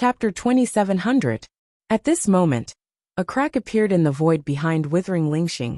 Chapter 2700. At this moment, a crack appeared in the void behind Withering Lingxing,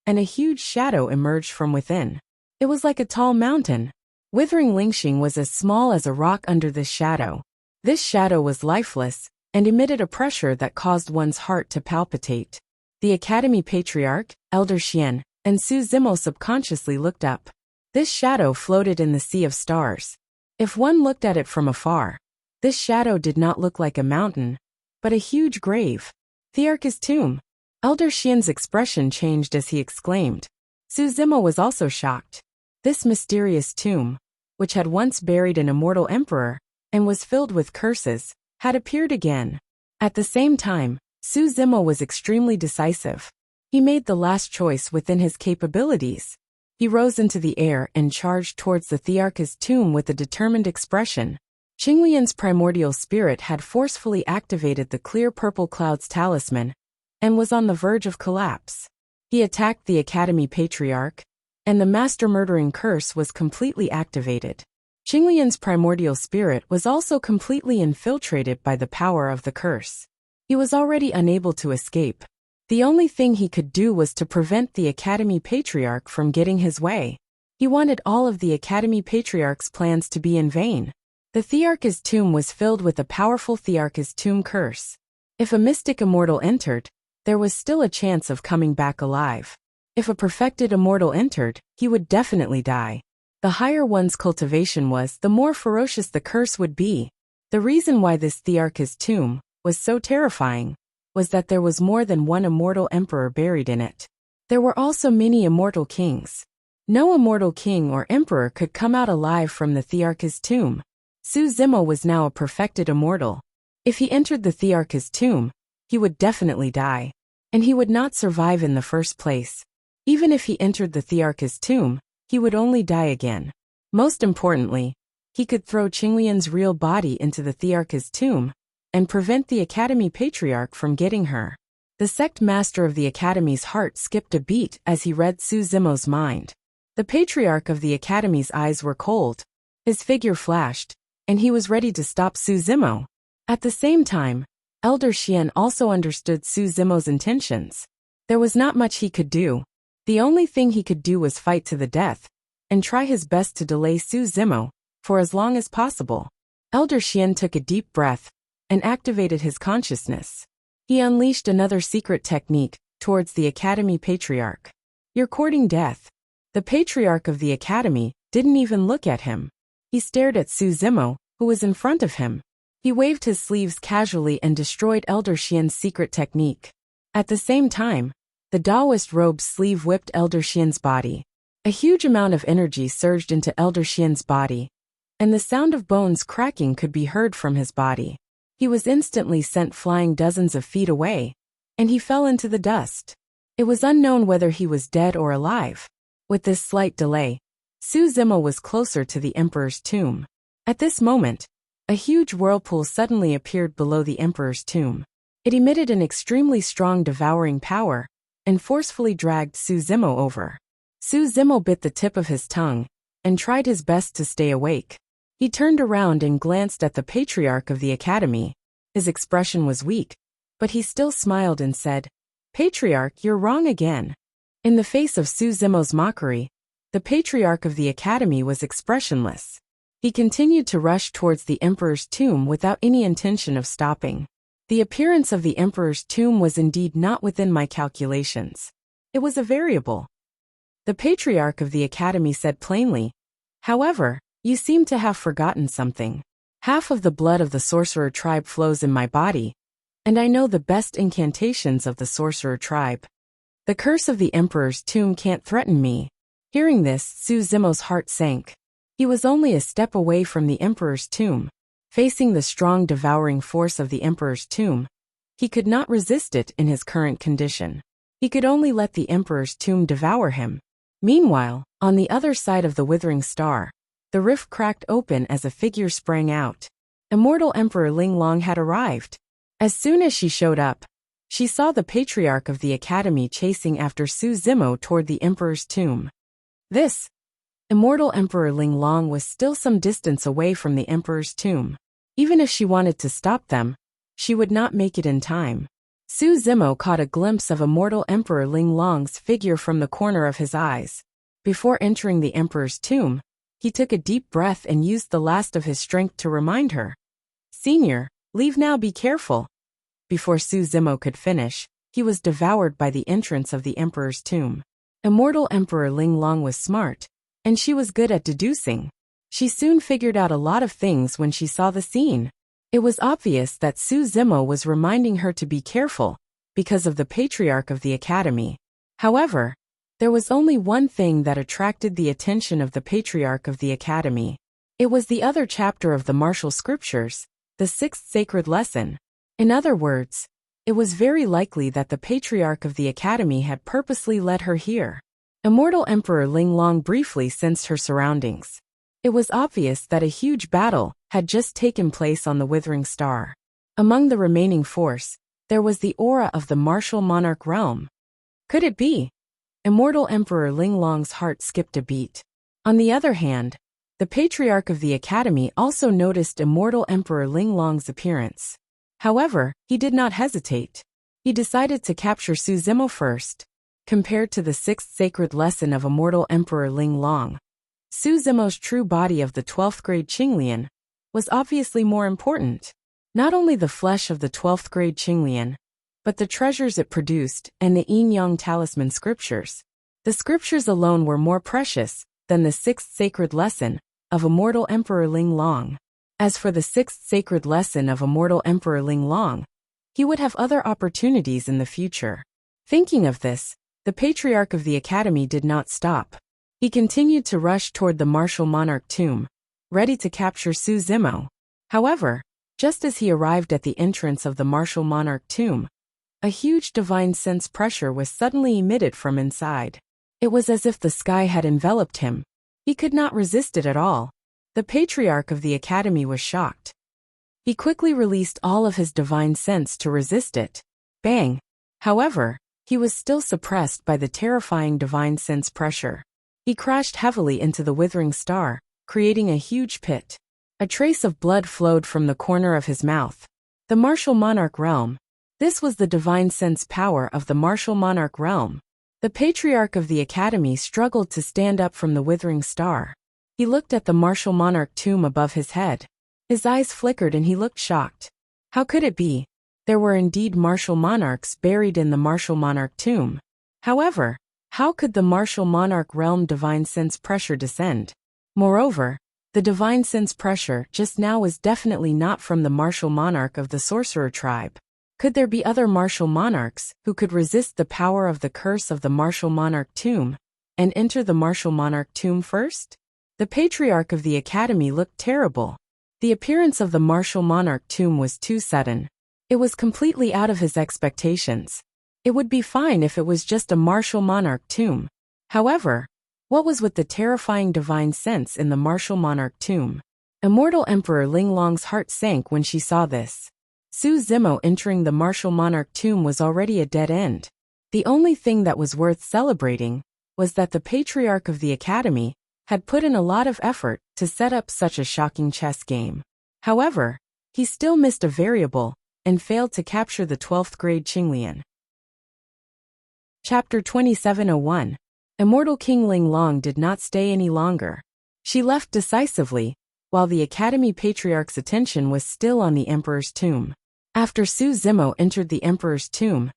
and a huge shadow emerged from within. It was like a tall mountain. Withering Lingxing was as small as a rock under this shadow. This shadow was lifeless, and emitted a pressure that caused one's heart to palpitate. The Academy Patriarch, Elder Xian, and Su Zimo subconsciously looked up. This shadow floated in the sea of stars. If one looked at it from afar, this shadow did not look like a mountain, but a huge grave. Thearch's tomb. Elder Xian's expression changed as he exclaimed. Su Zimo was also shocked. This mysterious tomb, which had once buried an immortal emperor, and was filled with curses, had appeared again. At the same time, Su Zimo was extremely decisive. He made the last choice within his capabilities. He rose into the air and charged towards the Thearch's tomb with a determined expression. Qinglian's primordial spirit had forcefully activated the clear purple cloud's talisman, and was on the verge of collapse. He attacked the Academy Patriarch, and the master-murdering curse was completely activated. Qinglian's primordial spirit was also completely infiltrated by the power of the curse. He was already unable to escape. The only thing he could do was to prevent the Academy Patriarch from getting his way. He wanted all of the Academy Patriarch's plans to be in vain. The Thearch's tomb was filled with a powerful Thearch's tomb curse. If a mystic immortal entered, there was still a chance of coming back alive. If a perfected immortal entered, he would definitely die. The higher one's cultivation was, the more ferocious the curse would be. The reason why this Thearch's tomb was so terrifying was that there was more than one immortal emperor buried in it. There were also many immortal kings. No immortal king or emperor could come out alive from the Thearch's tomb. Su Zimo was now a perfected immortal. If he entered the Thearch's tomb, he would definitely die. And he would not survive in the first place. Even if he entered the Thearch's tomb, he would only die again. Most importantly, he could throw Qinglian's real body into the Thearch's tomb, and prevent the Academy Patriarch from getting her. The sect master of the Academy's heart skipped a beat as he read Su Zimo's mind. The Patriarch of the Academy's eyes were cold. His figure flashed, and he was ready to stop Su Zimo. At the same time, Elder Xian also understood Su Zimo's intentions. There was not much he could do. The only thing he could do was fight to the death, and try his best to delay Su Zimo for as long as possible. Elder Xian took a deep breath, and activated his consciousness. He unleashed another secret technique towards the Academy Patriarch. You're courting death. The Patriarch of the Academy didn't even look at him. He stared at Su Zimo, who was in front of him. He waved his sleeves casually and destroyed Elder Xian's secret technique. At the same time, the Taoist robe's sleeve whipped Elder Xian's body. A huge amount of energy surged into Elder Xian's body, and the sound of bones cracking could be heard from his body. He was instantly sent flying dozens of feet away, and he fell into the dust. It was unknown whether he was dead or alive. With this slight delay, Su Zimo was closer to the Emperor's tomb. At this moment, a huge whirlpool suddenly appeared below the Emperor's tomb. It emitted an extremely strong devouring power, and forcefully dragged Su Zimo over. Su Zimo bit the tip of his tongue, and tried his best to stay awake. He turned around and glanced at the Patriarch of the Academy. His expression was weak, but he still smiled and said, "Patriarch, you're wrong again." In the face of Su Zimo's mockery, the Patriarch of the Academy was expressionless. He continued to rush towards the Emperor's tomb without any intention of stopping. The appearance of the Emperor's tomb was indeed not within my calculations. It was a variable. The Patriarch of the Academy said plainly. However, you seem to have forgotten something. Half of the blood of the sorcerer tribe flows in my body, and I know the best incantations of the sorcerer tribe. The curse of the Emperor's tomb can't threaten me. Hearing this, Su Zimo's heart sank. He was only a step away from the Emperor's tomb. Facing the strong devouring force of the Emperor's tomb, he could not resist it in his current condition. He could only let the Emperor's tomb devour him. Meanwhile, on the other side of the withering star, the rift cracked open as a figure sprang out. Immortal Emperor Linglong had arrived. As soon as she showed up, she saw the Patriarch of the Academy chasing after Su Zimo toward the Emperor's tomb. Immortal Emperor Linglong was still some distance away from the Emperor's tomb. Even if she wanted to stop them, she would not make it in time. Su Zimo caught a glimpse of immortal Emperor Ling Long's figure from the corner of his eyes. Before entering the emperor's tomb, he took a deep breath and used the last of his strength to remind her. "Senior, leave now, be careful." Before Su Zimo could finish, he was devoured by the entrance of the emperor's tomb. Immortal Emperor Ling Long was smart, and she was good at deducing. She soon figured out a lot of things when she saw the scene. It was obvious that Su Zimo was reminding her to be careful, because of the patriarch of the academy. However, there was only one thing that attracted the attention of the patriarch of the academy. It was the other chapter of the martial scriptures, the sixth sacred lesson. In other words, it was very likely that the patriarch of the academy had purposely led her here. Immortal Emperor Ling Long briefly sensed her surroundings. It was obvious that a huge battle had just taken place on the Withering Star. Among the remaining force, there was the aura of the martial monarch realm. Could it be? Immortal Emperor Ling Long's heart skipped a beat. On the other hand, the patriarch of the academy also noticed Immortal Emperor Ling Long's appearance. However, he did not hesitate. He decided to capture Su Zimo first. Compared to the sixth sacred lesson of Immortal Emperor Ling Long, Su Zimo's true body of the 12th grade Qinglian was obviously more important. Not only the flesh of the 12th grade Qinglian, but the treasures it produced and the Yin-Yang talisman scriptures. The scriptures alone were more precious than the sixth sacred lesson of Immortal Emperor Ling Long. As for the sixth sacred lesson of Immortal Emperor Ling Long, he would have other opportunities in the future. Thinking of this, the patriarch of the academy did not stop. He continued to rush toward the martial monarch tomb, ready to capture Su Zimo. However, just as he arrived at the entrance of the martial monarch tomb, a huge divine sense pressure was suddenly emitted from inside. It was as if the sky had enveloped him. He could not resist it at all. The patriarch of the academy was shocked. He quickly released all of his divine sense to resist it. Bang! However, he was still suppressed by the terrifying divine sense pressure. He crashed heavily into the Withering Star, creating a huge pit. A trace of blood flowed from the corner of his mouth. The martial monarch realm. This was the divine sense power of the martial monarch realm. The patriarch of the academy struggled to stand up from the Withering Star. He looked at the martial monarch tomb above his head. His eyes flickered and he looked shocked. How could it be? There were indeed martial monarchs buried in the martial monarch tomb. However, how could the martial monarch realm divine sense pressure descend? Moreover, the divine sense pressure just now was definitely not from the martial monarch of the sorcerer tribe. Could there be other martial monarchs who could resist the power of the curse of the martial monarch tomb and enter the martial monarch tomb first? The patriarch of the academy looked terrible. The appearance of the martial monarch tomb was too sudden. It was completely out of his expectations. It would be fine if it was just a martial monarch tomb. However, what was with the terrifying divine sense in the martial monarch tomb? Immortal Emperor Ling Long's heart sank when she saw this. Su Zimo entering the martial monarch tomb was already a dead end. The only thing that was worth celebrating was that the patriarch of the academy had put in a lot of effort to set up such a shocking chess game. However, he still missed a variable and failed to capture the 12th grade Qinglian. Chapter 2701. Immortal King Ling Long did not stay any longer. She left decisively, while the academy patriarch's attention was still on the emperor's tomb. After Su Zimo entered the emperor's tomb,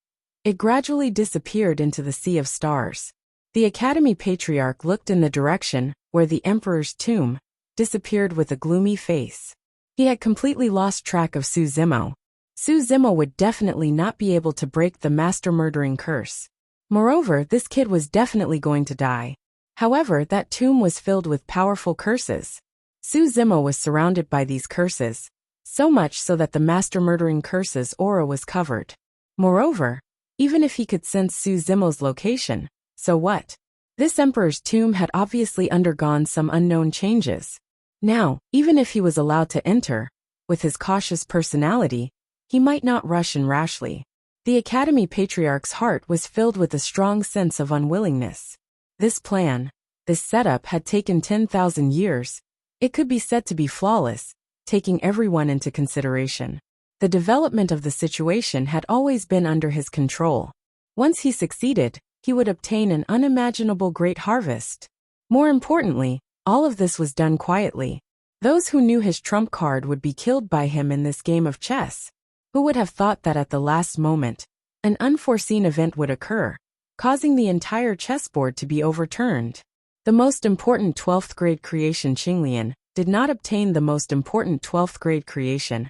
it gradually disappeared into the sea of stars. The academy patriarch looked in the direction where the emperor's tomb disappeared with a gloomy face. He had completely lost track of Su Zimo. Su Zimo would definitely not be able to break the master murdering curse. Moreover, this kid was definitely going to die. However, that tomb was filled with powerful curses. Su Zimo was surrounded by these curses, so much so that the master murdering curse's aura was covered. Moreover, even if he could sense Su Zimo's location, so what? This emperor's tomb had obviously undergone some unknown changes. Now, even if he was allowed to enter, with his cautious personality, he might not rush in rashly. The academy patriarch's heart was filled with a strong sense of unwillingness. This plan, this setup had taken 10,000 years. It could be said to be flawless, taking everyone into consideration. The development of the situation had always been under his control. Once he succeeded, he would obtain an unimaginable great harvest. More importantly, all of this was done quietly. Those who knew his trump card would be killed by him in this game of chess. Who would have thought that at the last moment, an unforeseen event would occur, causing the entire chessboard to be overturned? The most important 12th grade creation Qinglian did not obtain the most important 12th grade creation,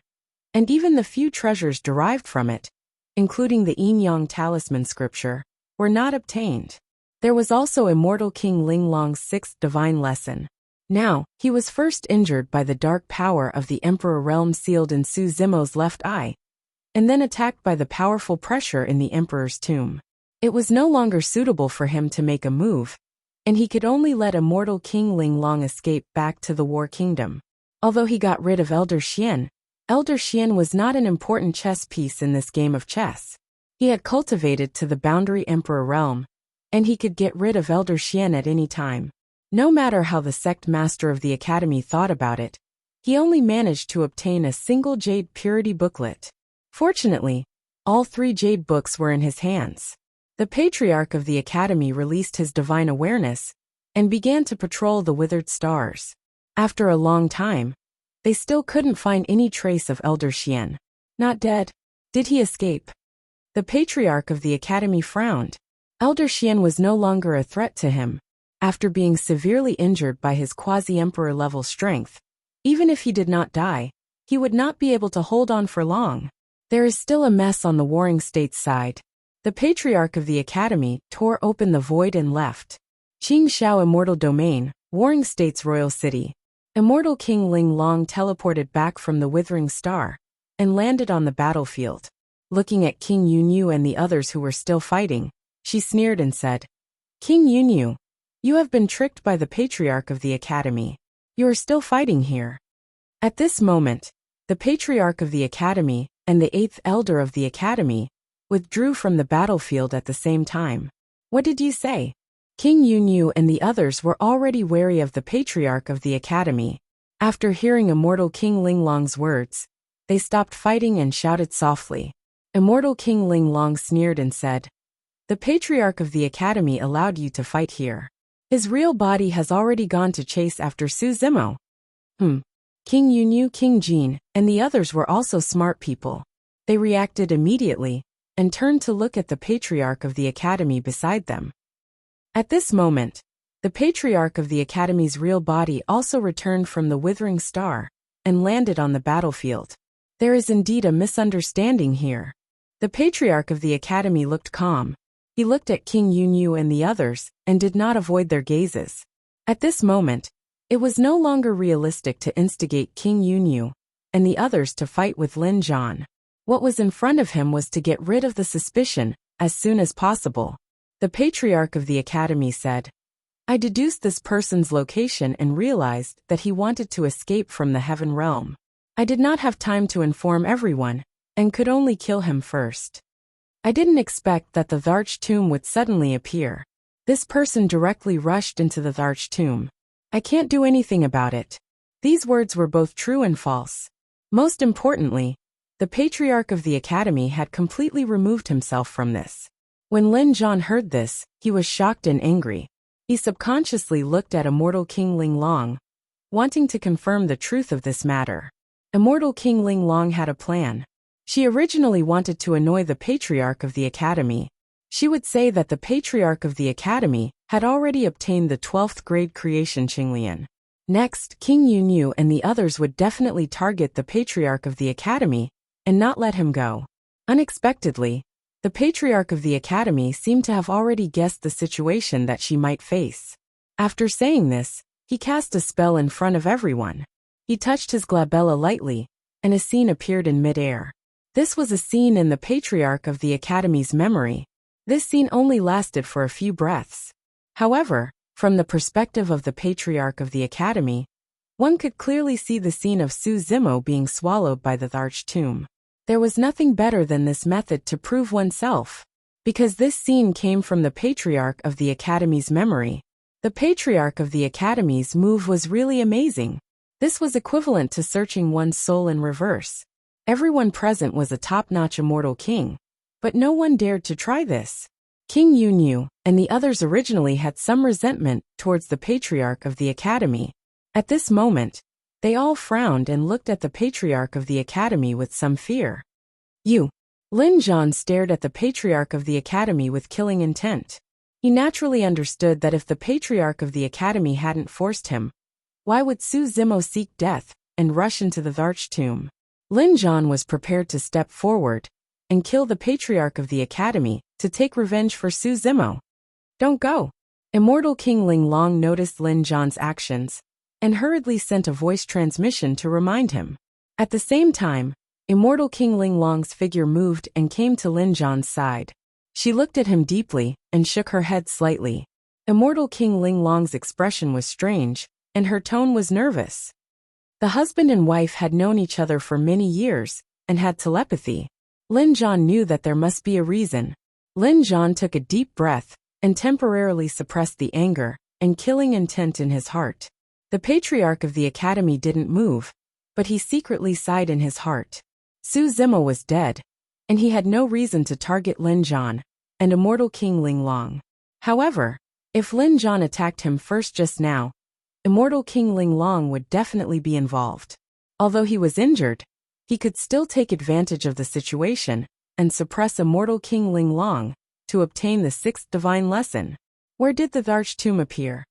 and even the few treasures derived from it, including the Yin-Yang talisman scripture, were not obtained. There was also immortal King Linglong's 6th divine lesson. Now, he was first injured by the dark power of the Emperor realm sealed in Su Zimo's left eye, and then attacked by the powerful pressure in the Emperor's tomb. It was no longer suitable for him to make a move, and he could only let immortal King Linglong escape back to the War Kingdom. Although he got rid of Elder Xian was not an important chess piece in this game of chess. He had cultivated to the boundary Emperor realm, and he could get rid of Elder Xian at any time. No matter how the sect master of the academy thought about it, he only managed to obtain a single jade purity booklet. Fortunately, all 3 jade books were in his hands. The patriarch of the academy released his divine awareness and began to patrol the withered stars. After a long time, they still couldn't find any trace of Elder Xian. Not dead. Did he escape? The patriarch of the academy frowned. Elder Xian was no longer a threat to him. After being severely injured by his quasi-emperor level strength, even if he did not die, he would not be able to hold on for long. There is still a mess on the warring state's side. The patriarch of the academy tore open the void and left. Qingxiao Immortal Domain, Warring State's royal city. Immortal King Linglong teleported back from the withering star and landed on the battlefield. Looking at King Yunyu and the others who were still fighting, she sneered and said, "King Yunyu, you have been tricked by the patriarch of the academy. You are still fighting here." At this moment, the patriarch of the academy and the 8th elder of the academy withdrew from the battlefield at the same time. "What did you say?" King Yunyu and the others were already wary of the patriarch of the academy. After hearing immortal King Linglong's words, they stopped fighting and shouted softly. Immortal King Linglong sneered and said, "The patriarch of the academy allowed you to fight here. His real body has already gone to chase after Su Zimo." King Yunyu, King Jin, and the others were also smart people. They reacted immediately and turned to look at the patriarch of the academy beside them. At this moment, the patriarch of the academy's real body also returned from the withering star and landed on the battlefield. There is indeed a misunderstanding here. The patriarch of the academy looked calm. He looked at King Yunyu and the others and did not avoid their gazes. At this moment, it was no longer realistic to instigate King Yunyu and the others to fight with Lin Zhan. What was in front of him was to get rid of the suspicion as soon as possible. The patriarch of the academy said, "I deduced this person's location and realized that he wanted to escape from the heaven realm. I did not have time to inform everyone and could only kill him first. I didn't expect that the Tharch tomb would suddenly appear. This person directly rushed into the Tharch tomb. I can't do anything about it." These words were both true and false. Most importantly, the patriarch of the academy had completely removed himself from this. When Lin Zhan heard this, he was shocked and angry. He subconsciously looked at immortal King Linglong, wanting to confirm the truth of this matter. Immortal King Linglong had a plan. She originally wanted to annoy the patriarch of the academy. She would say that the patriarch of the academy had already obtained the 12th grade creation Qinglian. Next, King Yunyu and the others would definitely target the patriarch of the academy and not let him go. Unexpectedly, the patriarch of the academy seemed to have already guessed the situation that she might face. After saying this, he cast a spell in front of everyone. He touched his glabella lightly, and a scene appeared in mid-air. This was a scene in the patriarch of the academy's memory. This scene only lasted for a few breaths. However, from the perspective of the patriarch of the academy, one could clearly see the scene of Su Zimo being swallowed by the Tharch tomb. There was nothing better than this method to prove oneself. Because this scene came from the patriarch of the academy's memory, the patriarch of the academy's move was really amazing. This was equivalent to searching one's soul in reverse. Everyone present was a top-notch immortal king, but no one dared to try this. King Yunyu and the others originally had some resentment towards the patriarch of the academy. At this moment, they all frowned and looked at the patriarch of the academy with some fear. Lin Zhan stared at the patriarch of the academy with killing intent. He naturally understood that if the patriarch of the academy hadn't forced him, why would Su Zimo seek death and rush into the Tharch tomb? Lin Zhan was prepared to step forward and kill the patriarch of the academy to take revenge for Su Zimo. Don't go. Immortal King Ling Long noticed Lin Zhan's actions and hurriedly sent a voice transmission to remind him. At the same time, Immortal King Ling Long's figure moved and came to Lin Zhan's side. She looked at him deeply and shook her head slightly. Immortal King Ling Long's expression was strange, and her tone was nervous. The husband and wife had known each other for many years and had telepathy. Lin Zhan knew that there must be a reason. Lin Zhan took a deep breath and temporarily suppressed the anger and killing intent in his heart. The patriarch of the academy didn't move, but he secretly sighed in his heart. Su Zimo was dead, and he had no reason to target Lin Zhan and Immortal King Ling Long. However, if Lin Zhan attacked him first just now, Immortal King Ling Long would definitely be involved. Although he was injured, he could still take advantage of the situation and suppress Immortal King Ling Long to obtain the sixth divine lesson. Where did the Tharch tomb appear?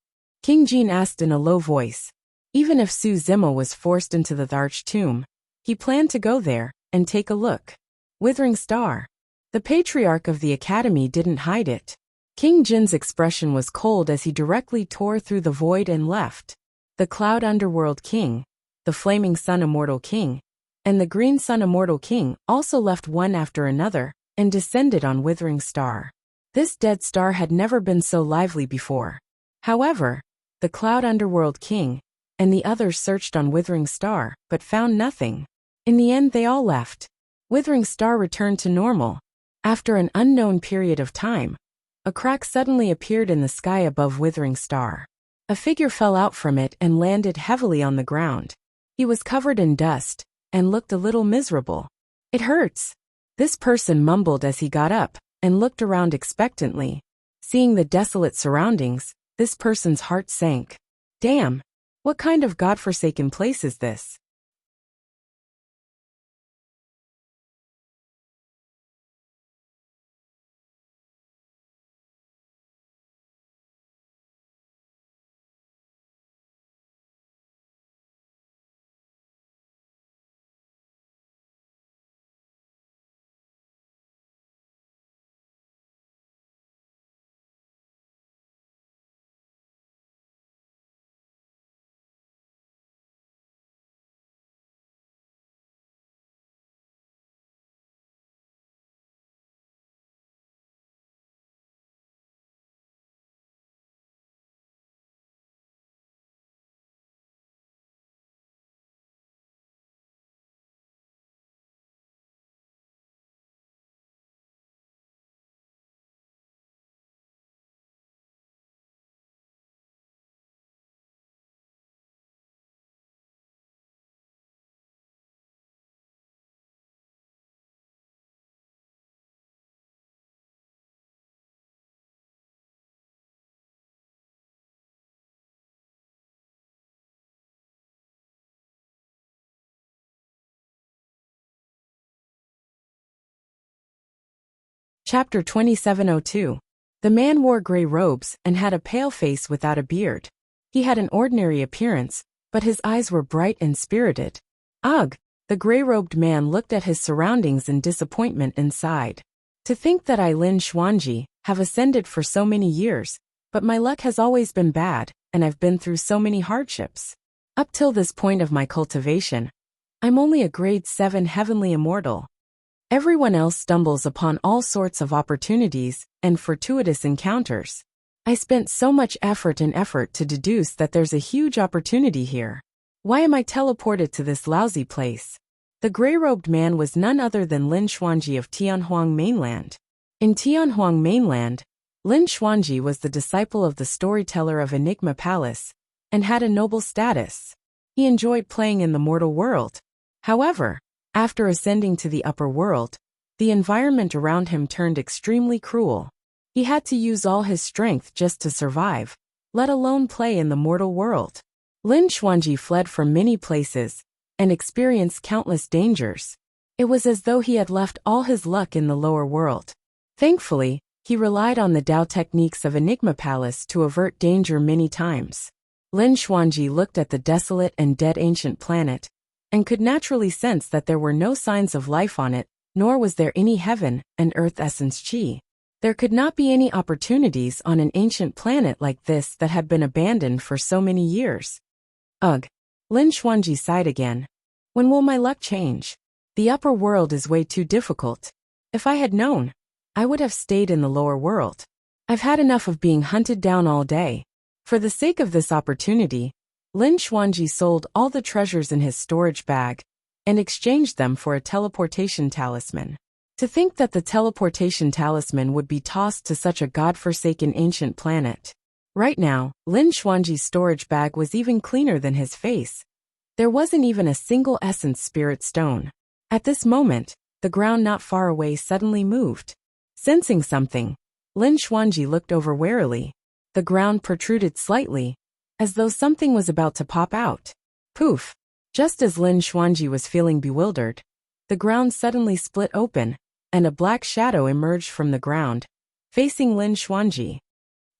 King Jin asked in a low voice. Even if Su Zimo was forced into the Tharch tomb, he planned to go there and take a look. Withering Star. The patriarch of the academy didn't hide it. King Jin's expression was cold as he directly tore through the void and left. The Cloud Underworld King, the Flaming Sun Immortal King, and the Green Sun Immortal King also left one after another and descended on Withering Star. This dead star had never been so lively before. However, the Cloud Underworld King and the others searched on Withering Star but found nothing. In the end, they all left. Withering Star returned to normal. After an unknown period of time, a crack suddenly appeared in the sky above Withering Star. A figure fell out from it and landed heavily on the ground. He was covered in dust and looked a little miserable. It hurts. This person mumbled as he got up and looked around expectantly. Seeing the desolate surroundings, this person's heart sank. Damn! What kind of godforsaken place is this? Chapter 2702. The man wore gray robes and had a pale face without a beard. He had an ordinary appearance, but his eyes were bright and spirited. Ugh! The gray-robed man looked at his surroundings in disappointment and sighed. To think that I, Lin Xuanji, have ascended for so many years, but my luck has always been bad, and I've been through so many hardships. Up till this point of my cultivation, I'm only a grade 7 heavenly immortal. Everyone else stumbles upon all sorts of opportunities and fortuitous encounters. I spent so much effort to deduce that there's a huge opportunity here. Why am I teleported to this lousy place? The gray-robed man was none other than Lin Xuanji of Tianhuang Mainland. In Tianhuang Mainland, Lin Xuanji was the disciple of the storyteller of Enigma Palace and had a noble status. He enjoyed playing in the mortal world. However, after ascending to the upper world, the environment around him turned extremely cruel. He had to use all his strength just to survive, let alone play in the mortal world. Lin Xuanji fled from many places and experienced countless dangers. It was as though he had left all his luck in the lower world. Thankfully, he relied on the Dao techniques of Enigma Palace to avert danger many times. Lin Xuanji looked at the desolate and dead ancient planet, and could naturally sense that there were no signs of life on it, nor was there any heaven and earth essence qi. There could not be any opportunities on an ancient planet like this that had been abandoned for so many years. Ugh. Lin Xuanji sighed again. When will my luck change? The upper world is way too difficult. If I had known, I would have stayed in the lower world. I've had enough of being hunted down all day. For the sake of this opportunity, Lin Xuanji sold all the treasures in his storage bag and exchanged them for a teleportation talisman. To think that the teleportation talisman would be tossed to such a godforsaken ancient planet. Right now, Lin Xuanji's storage bag was even cleaner than his face. There wasn't even a single essence spirit stone. At this moment, the ground not far away suddenly moved. Sensing something, Lin Xuanji looked over warily. The ground protruded slightly, as though something was about to pop out. Poof! Just as Lin Xuanji was feeling bewildered, the ground suddenly split open, and a black shadow emerged from the ground, facing Lin Xuanji.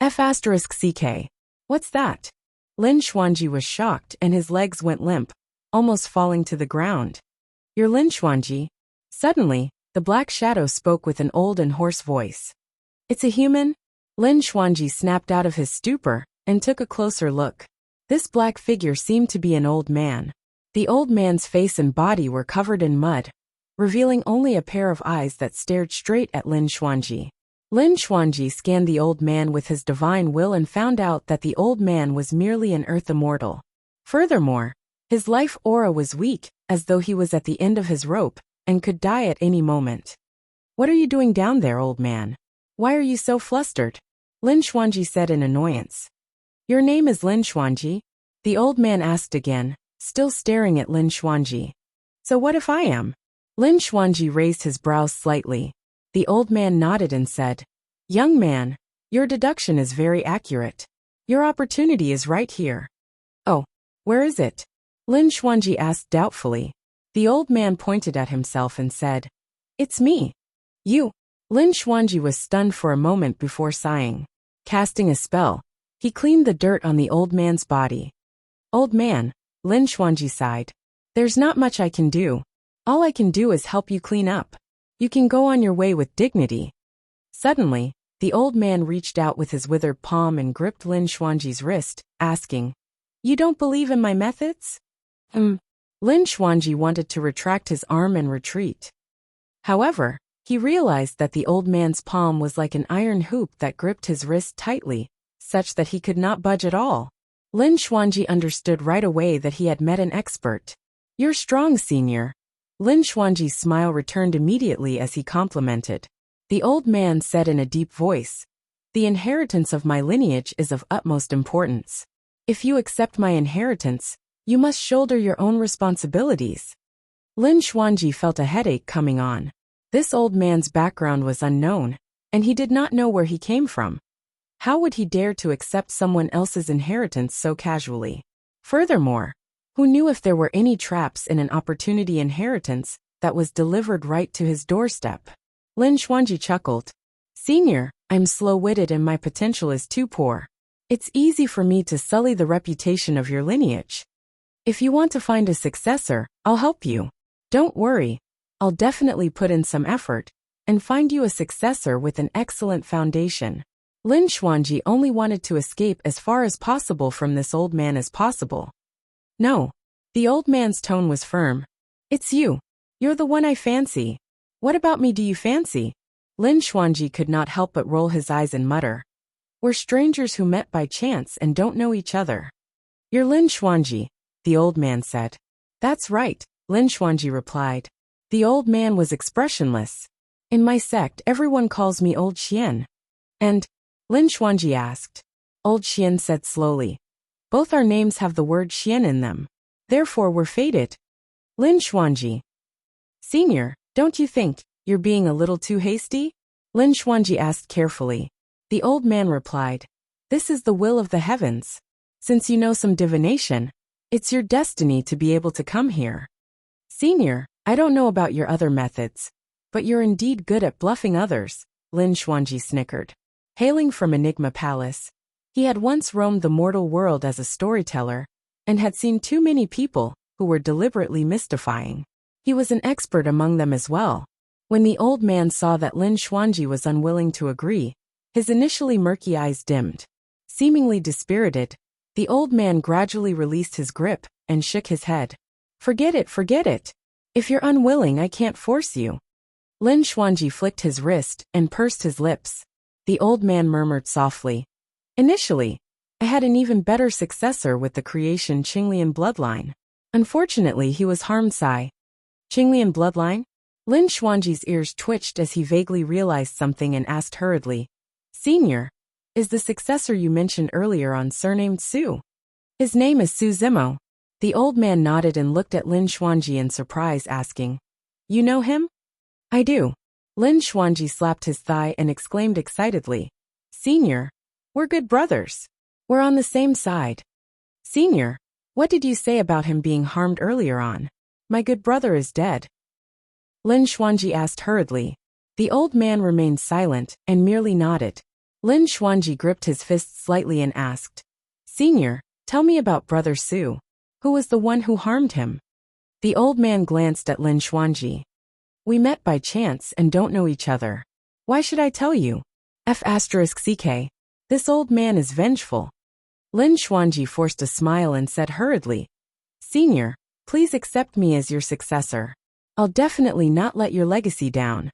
F***CK. What's that? Lin Xuanji was shocked and his legs went limp, almost falling to the ground. You're Lin Xuanji? Suddenly, the black shadow spoke with an old and hoarse voice. It's a human? Lin Xuanji snapped out of his stupor and took a closer look. This black figure seemed to be an old man. The old man's face and body were covered in mud, revealing only a pair of eyes that stared straight at Lin Xuanji. Lin Xuanji scanned the old man with his divine will and found out that the old man was merely an earth immortal. Furthermore, his life aura was weak, as though he was at the end of his rope and could die at any moment. What are you doing down there, old man? Why are you so flustered? Lin Xuanji said in annoyance. Your name is Lin Xuanji? The old man asked again, still staring at Lin Xuanji. So what if I am? Lin Xuanji raised his brows slightly. The old man nodded and said, Young man, your deduction is very accurate. Your opportunity is right here. Oh, where is it? Lin Xuanji asked doubtfully. The old man pointed at himself and said, It's me. You. Lin Xuanji was stunned for a moment before sighing. Casting a spell, he cleaned the dirt on the old man's body. Old man, Lin Xuanji sighed. There's not much I can do. All I can do is help you clean up. You can go on your way with dignity. Suddenly, the old man reached out with his withered palm and gripped Lin Xuanji's wrist, asking, You don't believe in my methods? Lin Xuanji wanted to retract his arm and retreat. However, he realized that the old man's palm was like an iron hoop that gripped his wrist tightly, such that he could not budge at all. Lin Xuanji understood right away that he had met an expert. You're strong, senior. Lin Xuanji's smile returned immediately as he complimented. The old man said in a deep voice, The inheritance of my lineage is of utmost importance. If you accept my inheritance, you must shoulder your own responsibilities. Lin Xuanji felt a headache coming on. This old man's background was unknown, and he did not know where he came from. How would he dare to accept someone else's inheritance so casually? Furthermore, who knew if there were any traps in an opportunity inheritance that was delivered right to his doorstep? Lin Xuanji chuckled. Senior, I'm slow-witted and my potential is too poor. It's easy for me to sully the reputation of your lineage. If you want to find a successor, I'll help you. Don't worry. I'll definitely put in some effort and find you a successor with an excellent foundation. Lin Xuanji only wanted to escape as far as possible from this old man as possible. No. The old man's tone was firm. It's you. You're the one I fancy. What about me do you fancy? Lin Xuanji could not help but roll his eyes and mutter. We're strangers who met by chance and don't know each other. You're Lin Xuanji, the old man said. That's right, Lin Xuanji replied. The old man was expressionless. In my sect, everyone calls me Old Xian. And? Lin Xuanji asked. Old Xian said slowly. Both our names have the word Xian in them. Therefore we're fated. Lin Xuanji. Senior, don't you think you're being a little too hasty? Lin Xuanji asked carefully. The old man replied, this is the will of the heavens. Since you know some divination, it's your destiny to be able to come here. Senior, I don't know about your other methods, but you're indeed good at bluffing others, Lin Xuanji snickered. Hailing from Enigma Palace, he had once roamed the mortal world as a storyteller and had seen too many people who were deliberately mystifying. He was an expert among them as well. When the old man saw that Lin Xuanji was unwilling to agree, his initially murky eyes dimmed. Seemingly dispirited, the old man gradually released his grip and shook his head. Forget it, forget it. If you're unwilling, I can't force you. Lin Xuanji flicked his wrist and pursed his lips. The old man murmured softly. Initially, I had an even better successor with the creation Qinglian bloodline. Unfortunately, he was harmed. Qinglian bloodline? Lin Xuanji's ears twitched as he vaguely realized something and asked hurriedly. Senior, is the successor you mentioned earlier on surnamed Su? His name is Su Zimo. The old man nodded and looked at Lin Xuanji in surprise, asking, you know him? I do. Lin Xuanji slapped his thigh and exclaimed excitedly. Senior, we're good brothers. We're on the same side. Senior, what did you say about him being harmed earlier on? My good brother is dead. Lin Xuanji asked hurriedly. The old man remained silent and merely nodded. Lin Xuanji gripped his fist slightly and asked, Senior, tell me about Brother Su. Who was the one who harmed him? The old man glanced at Lin Xuanji. We met by chance and don't know each other. Why should I tell you? F***ck. This old man is vengeful. Lin Xuanji forced a smile and said hurriedly, Senior, please accept me as your successor. I'll definitely not let your legacy down.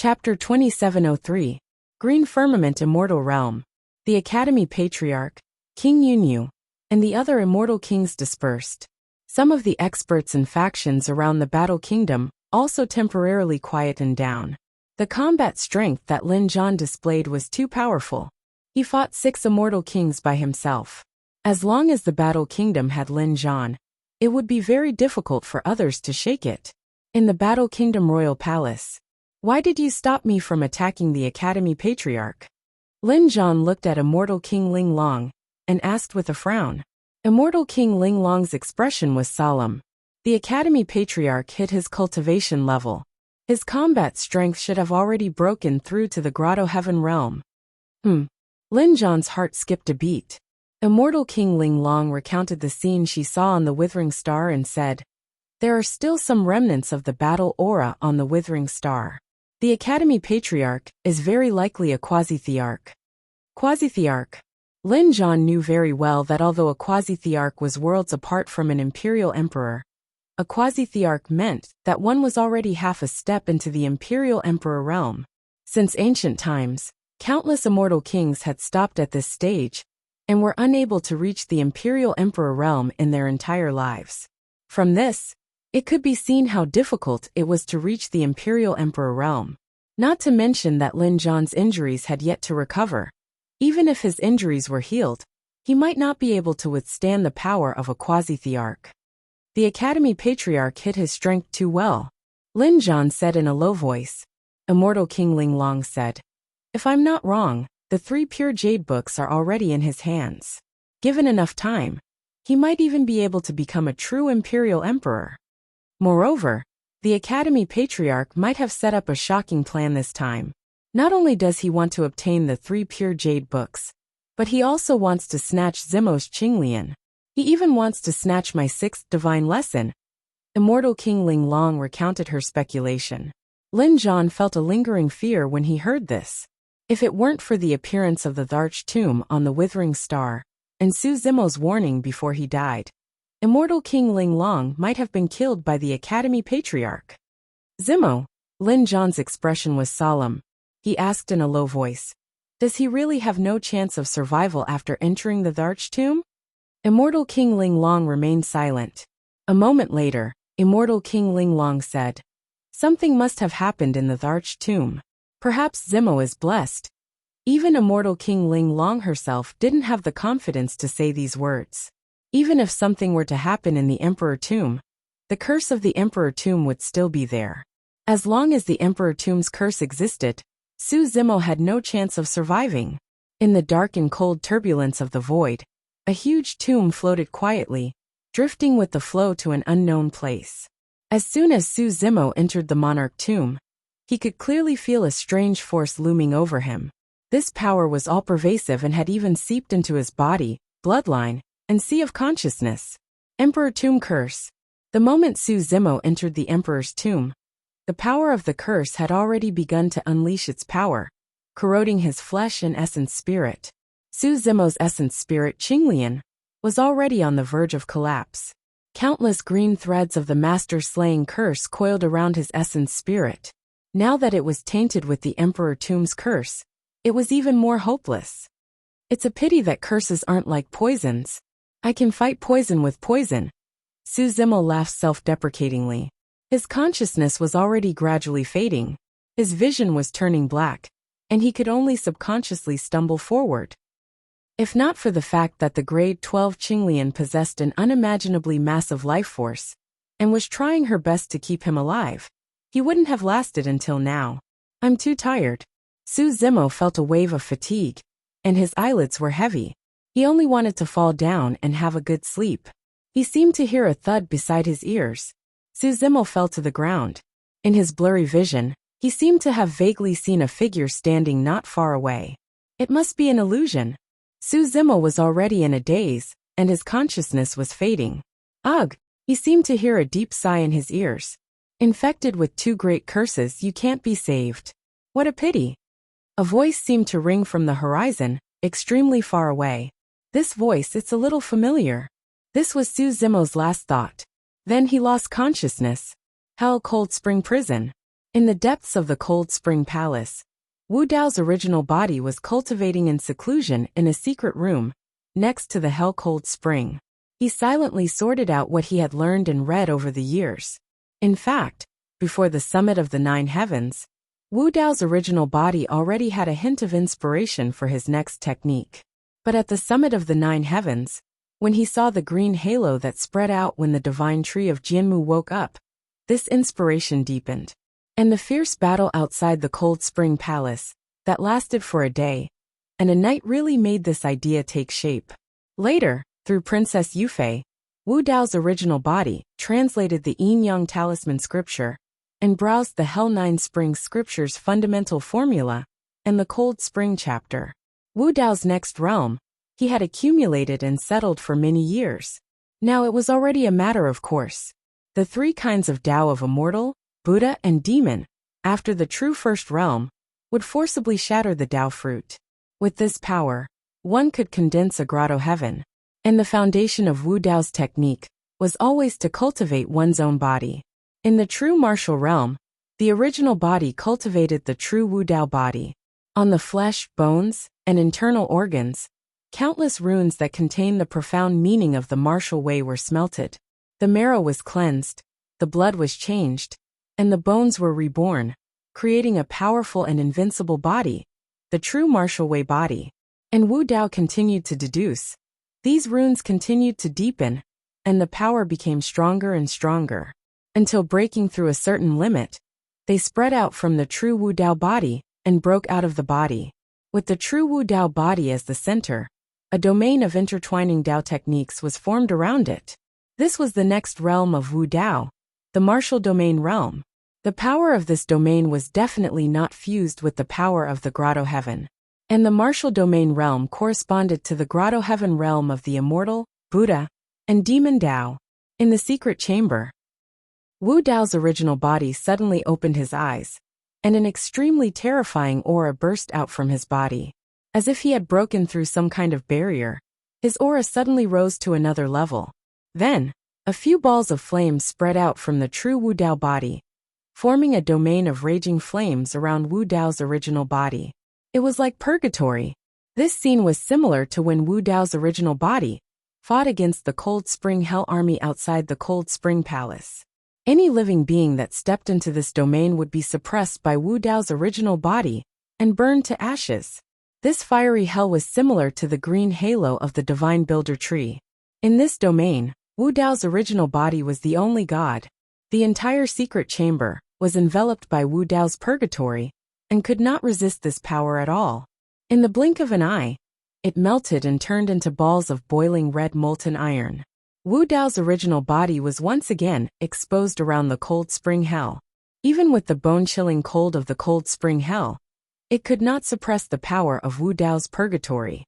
Chapter 2703. Green Firmament Immortal Realm. The Academy Patriarch, King Yunyu, and the other immortal kings dispersed. Some of the experts and factions around the Battle Kingdom also temporarily quietened down. The combat strength that Lin Zhan displayed was too powerful. He fought 6 immortal kings by himself. As long as the Battle Kingdom had Lin Zhan, it would be very difficult for others to shake it. In the Battle Kingdom Royal Palace. Why did you stop me from attacking the Academy Patriarch? Lin Zhan looked at Immortal King Ling Long and asked with a frown. Immortal King Ling Long's expression was solemn. The Academy Patriarch hit his cultivation level. His combat strength should have already broken through to the Grotto Heaven realm. Lin Zhan's heart skipped a beat. Immortal King Ling Long recounted the scene she saw on the Withering Star and said, "There are still some remnants of the battle aura on the Withering Star. The Academy Patriarch is very likely a quasi-thearch." Quasi-thearch. Lin Zhan knew very well that although a quasi-thearch was worlds apart from an imperial emperor, a quasi-thearch meant that one was already half a step into the imperial emperor realm. Since ancient times, countless immortal kings had stopped at this stage and were unable to reach the imperial emperor realm in their entire lives. From this, it could be seen how difficult it was to reach the imperial emperor realm. Not to mention that Lin Zhan's injuries had yet to recover. Even if his injuries were healed, he might not be able to withstand the power of a quasi-thearch. The Academy Patriarch hit his strength too well, Lin Zhan said in a low voice. Immortal King Ling Long said, "If I'm not wrong, the 3 pure jade books are already in his hands. Given enough time, he might even be able to become a true imperial emperor. Moreover, the Academy Patriarch might have set up a shocking plan this time. Not only does he want to obtain the 3 pure jade books, but he also wants to snatch Zimo's Qinglian. He even wants to snatch my 6th divine lesson." Immortal King Ling Long recounted her speculation. Lin Zhan felt a lingering fear when he heard this. If it weren't for the appearance of the Tharch tomb on the Withering Star, and Su Zimo's warning before he died, Immortal King Ling Long might have been killed by the Academy Patriarch. "Zimo?" Lin Zhan's expression was solemn. He asked in a low voice, "Does he really have no chance of survival after entering the Tharch tomb?" Immortal King Ling Long remained silent. A moment later, Immortal King Ling Long said, "Something must have happened in the Tharch tomb. Perhaps Zimo is blessed." Even Immortal King Ling Long herself didn't have the confidence to say these words. Even if something were to happen in the Emperor tomb, the curse of the Emperor tomb would still be there. As long as the Emperor tomb's curse existed, Su Zimo had no chance of surviving. In the dark and cold turbulence of the void, a huge tomb floated quietly, drifting with the flow to an unknown place. As soon as Su Zimo entered the monarch tomb, he could clearly feel a strange force looming over him. This power was all-pervasive and had even seeped into his body, bloodline, and sea of consciousness. Emperor Tomb Curse. The moment Su Zimo entered the Emperor's tomb, the power of the curse had already begun to unleash its power, corroding his flesh and essence spirit. Su Zimo's essence spirit, Qinglian, was already on the verge of collapse. Countless green threads of the master-slaying curse coiled around his essence spirit. Now that it was tainted with the Emperor Tomb's curse, it was even more hopeless. "It's a pity that curses aren't like poisons. I can fight poison with poison." Su Zimo laughed self-deprecatingly. His consciousness was already gradually fading. His vision was turning black, and he could only subconsciously stumble forward. If not for the fact that the grade 12 Qinglian possessed an unimaginably massive life force, and was trying her best to keep him alive, he wouldn't have lasted until now. "I'm too tired." Su Zimo felt a wave of fatigue, and his eyelids were heavy. He only wanted to fall down and have a good sleep. He seemed to hear a thud beside his ears. Su Zimo fell to the ground. In his blurry vision, he seemed to have vaguely seen a figure standing not far away. It must be an illusion. Su Zimo was already in a daze, and his consciousness was fading. Ugh! He seemed to hear a deep sigh in his ears. "Infected with 2 great curses, you can't be saved. What a pity." A voice seemed to ring from the horizon, extremely far away. This voice, it's a little familiar. This was Su Zimo's last thought. Then he lost consciousness. Hell Cold Spring Prison. In the depths of the Cold Spring Palace, Wu Dao's original body was cultivating in seclusion in a secret room, next to the Hell Cold Spring. He silently sorted out what he had learned and read over the years. In fact, before the summit of the 9 heavens, Wu Dao's original body already had a hint of inspiration for his next technique. But at the summit of the 9 heavens, when he saw the green halo that spread out when the divine tree of Jianmu woke up, this inspiration deepened. And the fierce battle outside the Cold Spring Palace, that lasted for a day, and a night really made this idea take shape. Later, through Princess Yufei, Wu Dao's original body translated the Yin-Yang Talisman scripture and browsed the Hell 9 Springs scripture's fundamental formula and the Cold Spring chapter. Wu Dao's next realm, he had accumulated and settled for many years. Now it was already a matter of course. The 3 kinds of Tao of immortal, Buddha, and demon, after the true first realm, would forcibly shatter the Tao fruit. With this power, one could condense a grotto heaven. And the foundation of Wu Dao's technique was always to cultivate one's own body. In the true martial realm, the original body cultivated the true Wu Dao body. On the flesh, bones, and internal organs, countless runes that contain the profound meaning of the martial way were smelted. The marrow was cleansed, the blood was changed, and the bones were reborn, creating a powerful and invincible body, the true martial way body. And Wu Dao continued to deduce. These runes continued to deepen, and the power became stronger and stronger, until breaking through a certain limit, they spread out from the true Wu Dao body and broke out of the body. With the true Wu Dao body as the center, a domain of intertwining Dao techniques was formed around it. This was the next realm of Wu Dao, the martial domain realm. The power of this domain was definitely not fused with the power of the grotto heaven. And the martial domain realm corresponded to the grotto heaven realm of the immortal, Buddha, and demon Tao. In the secret chamber, Wu Dao's original body suddenly opened his eyes, and an extremely terrifying aura burst out from his body. As if he had broken through some kind of barrier, his aura suddenly rose to another level. Then, a few balls of flame spread out from the true Wu Dao body, forming a domain of raging flames around Wu Dao's original body. It was like purgatory. This scene was similar to when Wu Dao's original body fought against the Cold Spring Hell army outside the Cold Spring Palace. Any living being that stepped into this domain would be suppressed by Wu Dao's original body and burned to ashes. This fiery hell was similar to the green halo of the divine builder tree. In this domain, Wu Dao's original body was the only god. The entire secret chamber was enveloped by Wu Dao's purgatory and could not resist this power at all. In the blink of an eye, it melted and turned into balls of boiling red molten iron. Wu Dao's original body was once again exposed around the Cold Spring Hell. Even with the bone-chilling cold of the Cold Spring Hell, it could not suppress the power of Wu Dao's purgatory.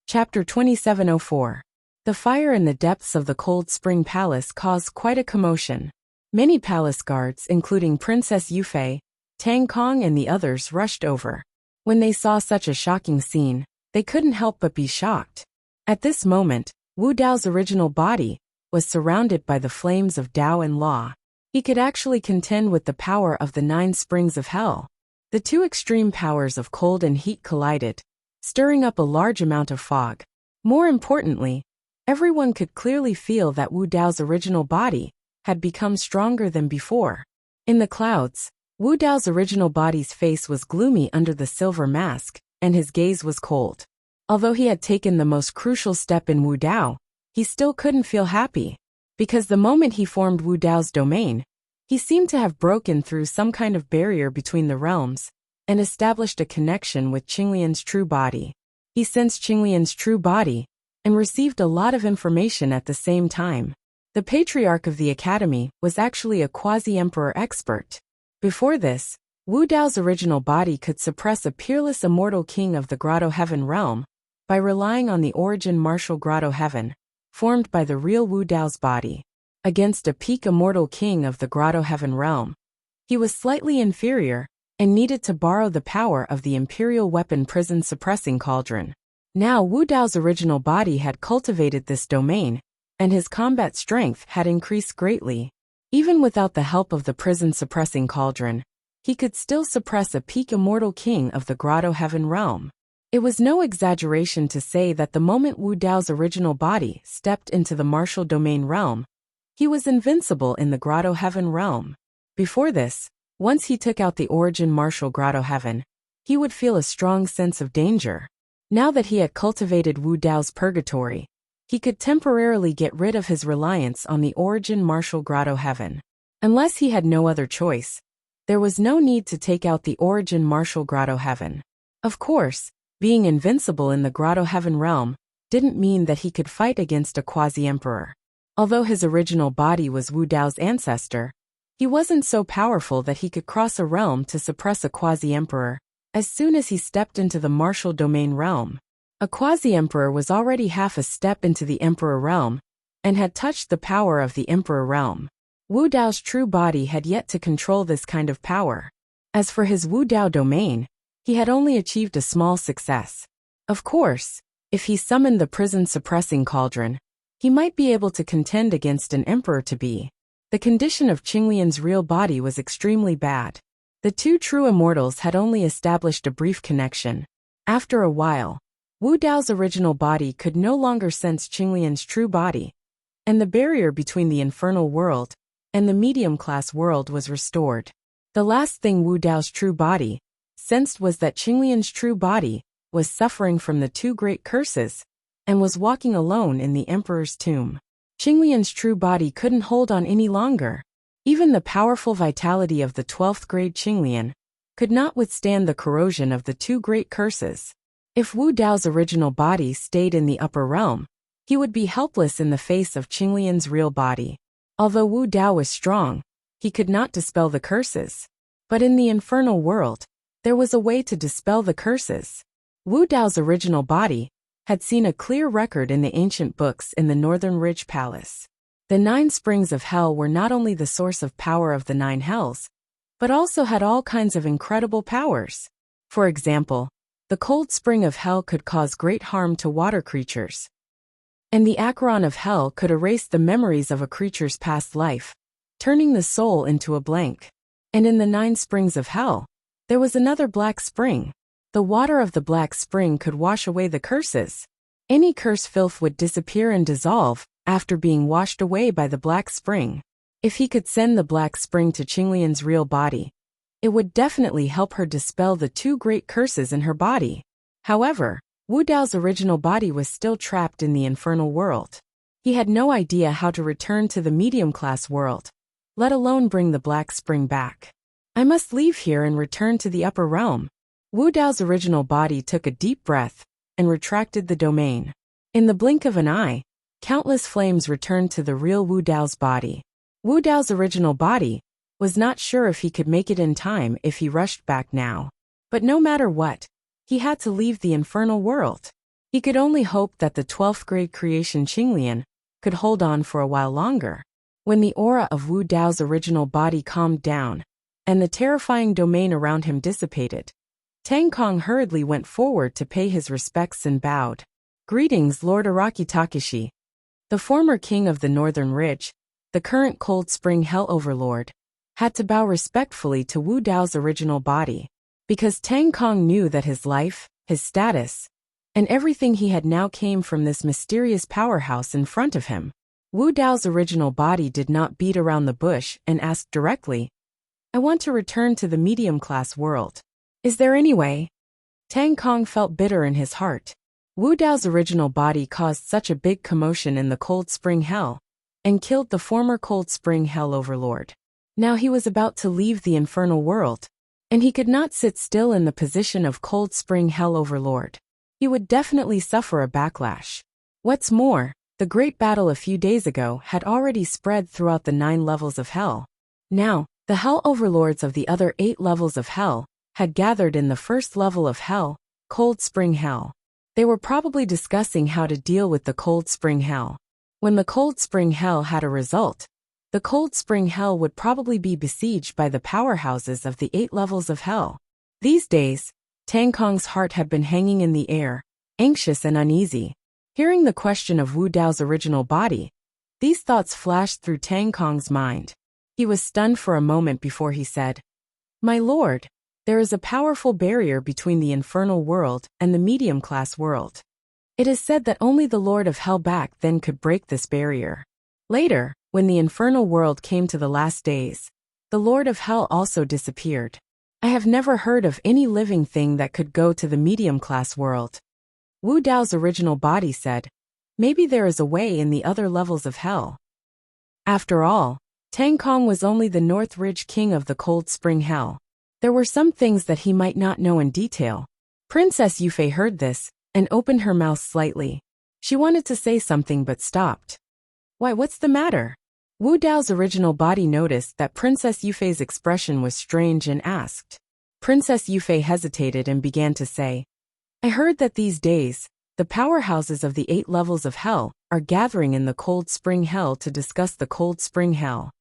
Chapter 2704. The fire in the depths of the Cold Spring Palace caused quite a commotion. Many palace guards, including Princess Yufei, Tang Kong and the others, rushed over. When they saw such a shocking scene, they couldn't help but be shocked. At this moment, Wu Dao's original body was surrounded by the flames of Tao and law. He could actually contend with the power of the 9 springs of hell. The 2 extreme powers of cold and heat collided, stirring up a large amount of fog. More importantly, everyone could clearly feel that Wu Dao's original body had become stronger than before. In the clouds, Wu Dao's original body's face was gloomy under the silver mask, and his gaze was cold. Although he had taken the most crucial step in Wu Dao, he still couldn't feel happy. Because the moment he formed Wu Dao's domain, he seemed to have broken through some kind of barrier between the realms and established a connection with Qinglian's true body. He sensed Qinglian's true body and received a lot of information at the same time. The patriarch of the academy was actually a quasi-emperor expert. Before this, Wu Dao's original body could suppress a peerless immortal king of the Grotto Heaven realm by relying on the origin martial Grotto Heaven, formed by the real Wu Dao's body, against a peak immortal king of the Grotto Heaven realm. He was slightly inferior and needed to borrow the power of the imperial weapon prison suppressing cauldron. Now Wu Dao's original body had cultivated this domain, and his combat strength had increased greatly. Even without the help of the prison-suppressing cauldron, he could still suppress a peak immortal king of the Grotto Heaven realm. It was no exaggeration to say that the moment Wu Dao's original body stepped into the martial domain realm, he was invincible in the Grotto Heaven realm. Before this, once he took out the origin martial Grotto Heaven, he would feel a strong sense of danger. Now that he had cultivated Wu Dao's purgatory, he could temporarily get rid of his reliance on the origin martial Grotto Heaven. Unless he had no other choice, there was no need to take out the origin martial Grotto Heaven. Of course, being invincible in the Grotto Heaven realm didn't mean that he could fight against a quasi-emperor. Although his original body was Wu Dao's ancestor, he wasn't so powerful that he could cross a realm to suppress a quasi-emperor as soon as he stepped into the martial domain realm. A quasi-emperor was already half a step into the emperor realm and had touched the power of the emperor realm. Wu Dao's true body had yet to control this kind of power. As for his Wu Dao domain, he had only achieved a small success. Of course, if he summoned the prison-suppressing cauldron, he might be able to contend against an emperor-to-be. The condition of Qinglian's real body was extremely bad. The two true immortals had only established a brief connection. After a while, Wu Dao's original body could no longer sense Qinglian's true body, and the barrier between the infernal world and the medium-class world was restored. The last thing Wu Dao's true body sensed was that Qinglian's true body was suffering from the two great curses and was walking alone in the emperor's tomb. Qinglian's true body couldn't hold on any longer. Even the powerful vitality of the 12th grade Qinglian could not withstand the corrosion of the two great curses. If Wu Dao's original body stayed in the upper realm, he would be helpless in the face of Qinglian's real body. Although Wu Dao was strong, he could not dispel the curses. But in the infernal world, there was a way to dispel the curses. Wu Dao's original body had seen a clear record in the ancient books in the Northern Ridge Palace. The 9 springs of hell were not only the source of power of the 9 hells, but also had all kinds of incredible powers. For example, the cold spring of hell could cause great harm to water creatures, and the Acheron of hell could erase the memories of a creature's past life, turning the soul into a blank. And in the 9 springs of hell, there was another black spring. The water of the black spring could wash away the curses. Any curse filth would disappear and dissolve after being washed away by the black spring. If he could send the black spring to Qinglian's real body, it would definitely help her dispel the two great curses in her body. However, Wu Dao's original body was still trapped in the infernal world. He had no idea how to return to the medium-class world, let alone bring the black spring back. I must leave here and return to the upper realm. Wu Dao's original body took a deep breath and retracted the domain. In the blink of an eye, countless flames returned to the real Wu Dao's body. Wu Dao's original body was not sure if he could make it in time if he rushed back now. But no matter what, he had to leave the infernal world. He could only hope that the 12th grade creation Qinglian could hold on for a while longer. When the aura of Wu Dao's original body calmed down, and the terrifying domain around him dissipated, Tang Kong hurriedly went forward to pay his respects and bowed. "Greetings, Lord Araki Takeshi." The former king of the Northern Ridge, the current Cold Spring Hell Overlord, had to bow respectfully to Wu Dao's original body. Because Tang Kong knew that his life, his status, and everything he had now came from this mysterious powerhouse in front of him. Wu Dao's original body did not beat around the bush and asked directly, "I want to return to the medium-class world. Is there any way?" Tang Kong felt bitter in his heart. Wu Dao's original body caused such a big commotion in the Cold Spring Hell, and killed the former Cold Spring Hell Overlord. Now he was about to leave the infernal world, and he could not sit still in the position of Cold Spring Hell Overlord. He would definitely suffer a backlash. What's more, the great battle a few days ago had already spread throughout the 9 levels of hell. Now, the Hell Overlords of the other 8 levels of hell had gathered in the first level of hell, Cold Spring Hell. They were probably discussing how to deal with the Cold Spring Hell. When the Cold Spring Hell had a result, the Cold Spring Hell would probably be besieged by the powerhouses of the 8 levels of hell. These days, Tang Kong's heart had been hanging in the air, anxious and uneasy. Hearing the question of Wu Dao's original body, these thoughts flashed through Tang Kong's mind. He was stunned for a moment before he said, "My lord, There is a powerful barrier between the infernal world and the medium-class world. It is said that only the Lord of Hell back then could break this barrier. Later, when the infernal world came to the last days, the Lord of Hell also disappeared. I have never heard of any living thing that could go to the medium-class world. Wu Dao's original body said, maybe there is a way in the other levels of hell. After all, Tang Kong was only the North Ridge king of the Cold Spring Hell. There were some things that he might not know in detail. Princess Yufei heard this and opened her mouth slightly. She wanted to say something but stopped. Why, what's the matter? Wu Dao's original body noticed that Princess Yufei's expression was strange and asked. Princess Yufei hesitated and began to say, I heard that these days, the powerhouses of the 8 levels of hell are gathering in the Cold Spring Hell to discuss the Cold Spring Hell.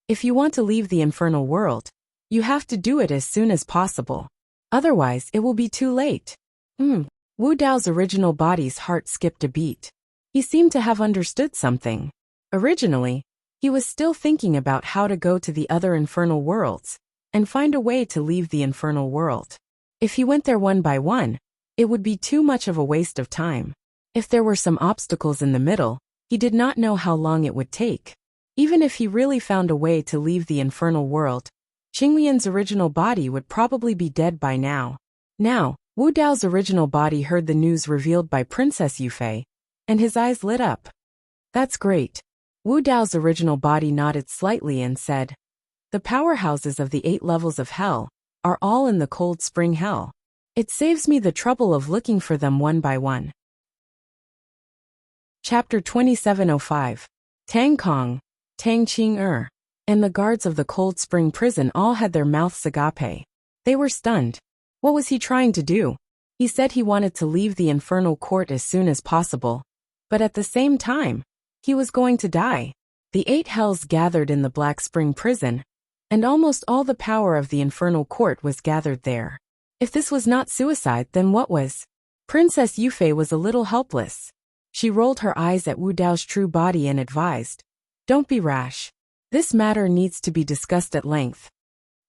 If you want to leave the infernal world, you have to do it as soon as possible. Otherwise, it will be too late. Wu Dao's original body's heart skipped a beat. He seemed to have understood something. Originally, he was still thinking about how to go to the other infernal worlds and find a way to leave the infernal world. If he went there one by one, it would be too much of a waste of time. If there were some obstacles in the middle, he did not know how long it would take. Even if he really found a way to leave the infernal world, Qinglian's original body would probably be dead by now. Now, Wu Dao's original body heard the news revealed by Princess Yufei, and his eyes lit up. That's great. Wu Dao's original body nodded slightly and said, the powerhouses of the 8 levels of hell are all in the Cold Spring Hell. It saves me the trouble of looking for them one by one. Chapter 2705. Tang Kong, Tang Qing and the guards of the Cold Spring Prison all had their mouths agape. They were stunned. What was he trying to do? He said he wanted to leave the infernal court as soon as possible, but at the same time, he was going to die. The 8 hells gathered in the Black Spring Prison, and almost all the power of the infernal court was gathered there. If this was not suicide, then what was? Princess Yufei was a little helpless. She rolled her eyes at Wu Dao's true body and advised, don't be rash. This matter needs to be discussed at length.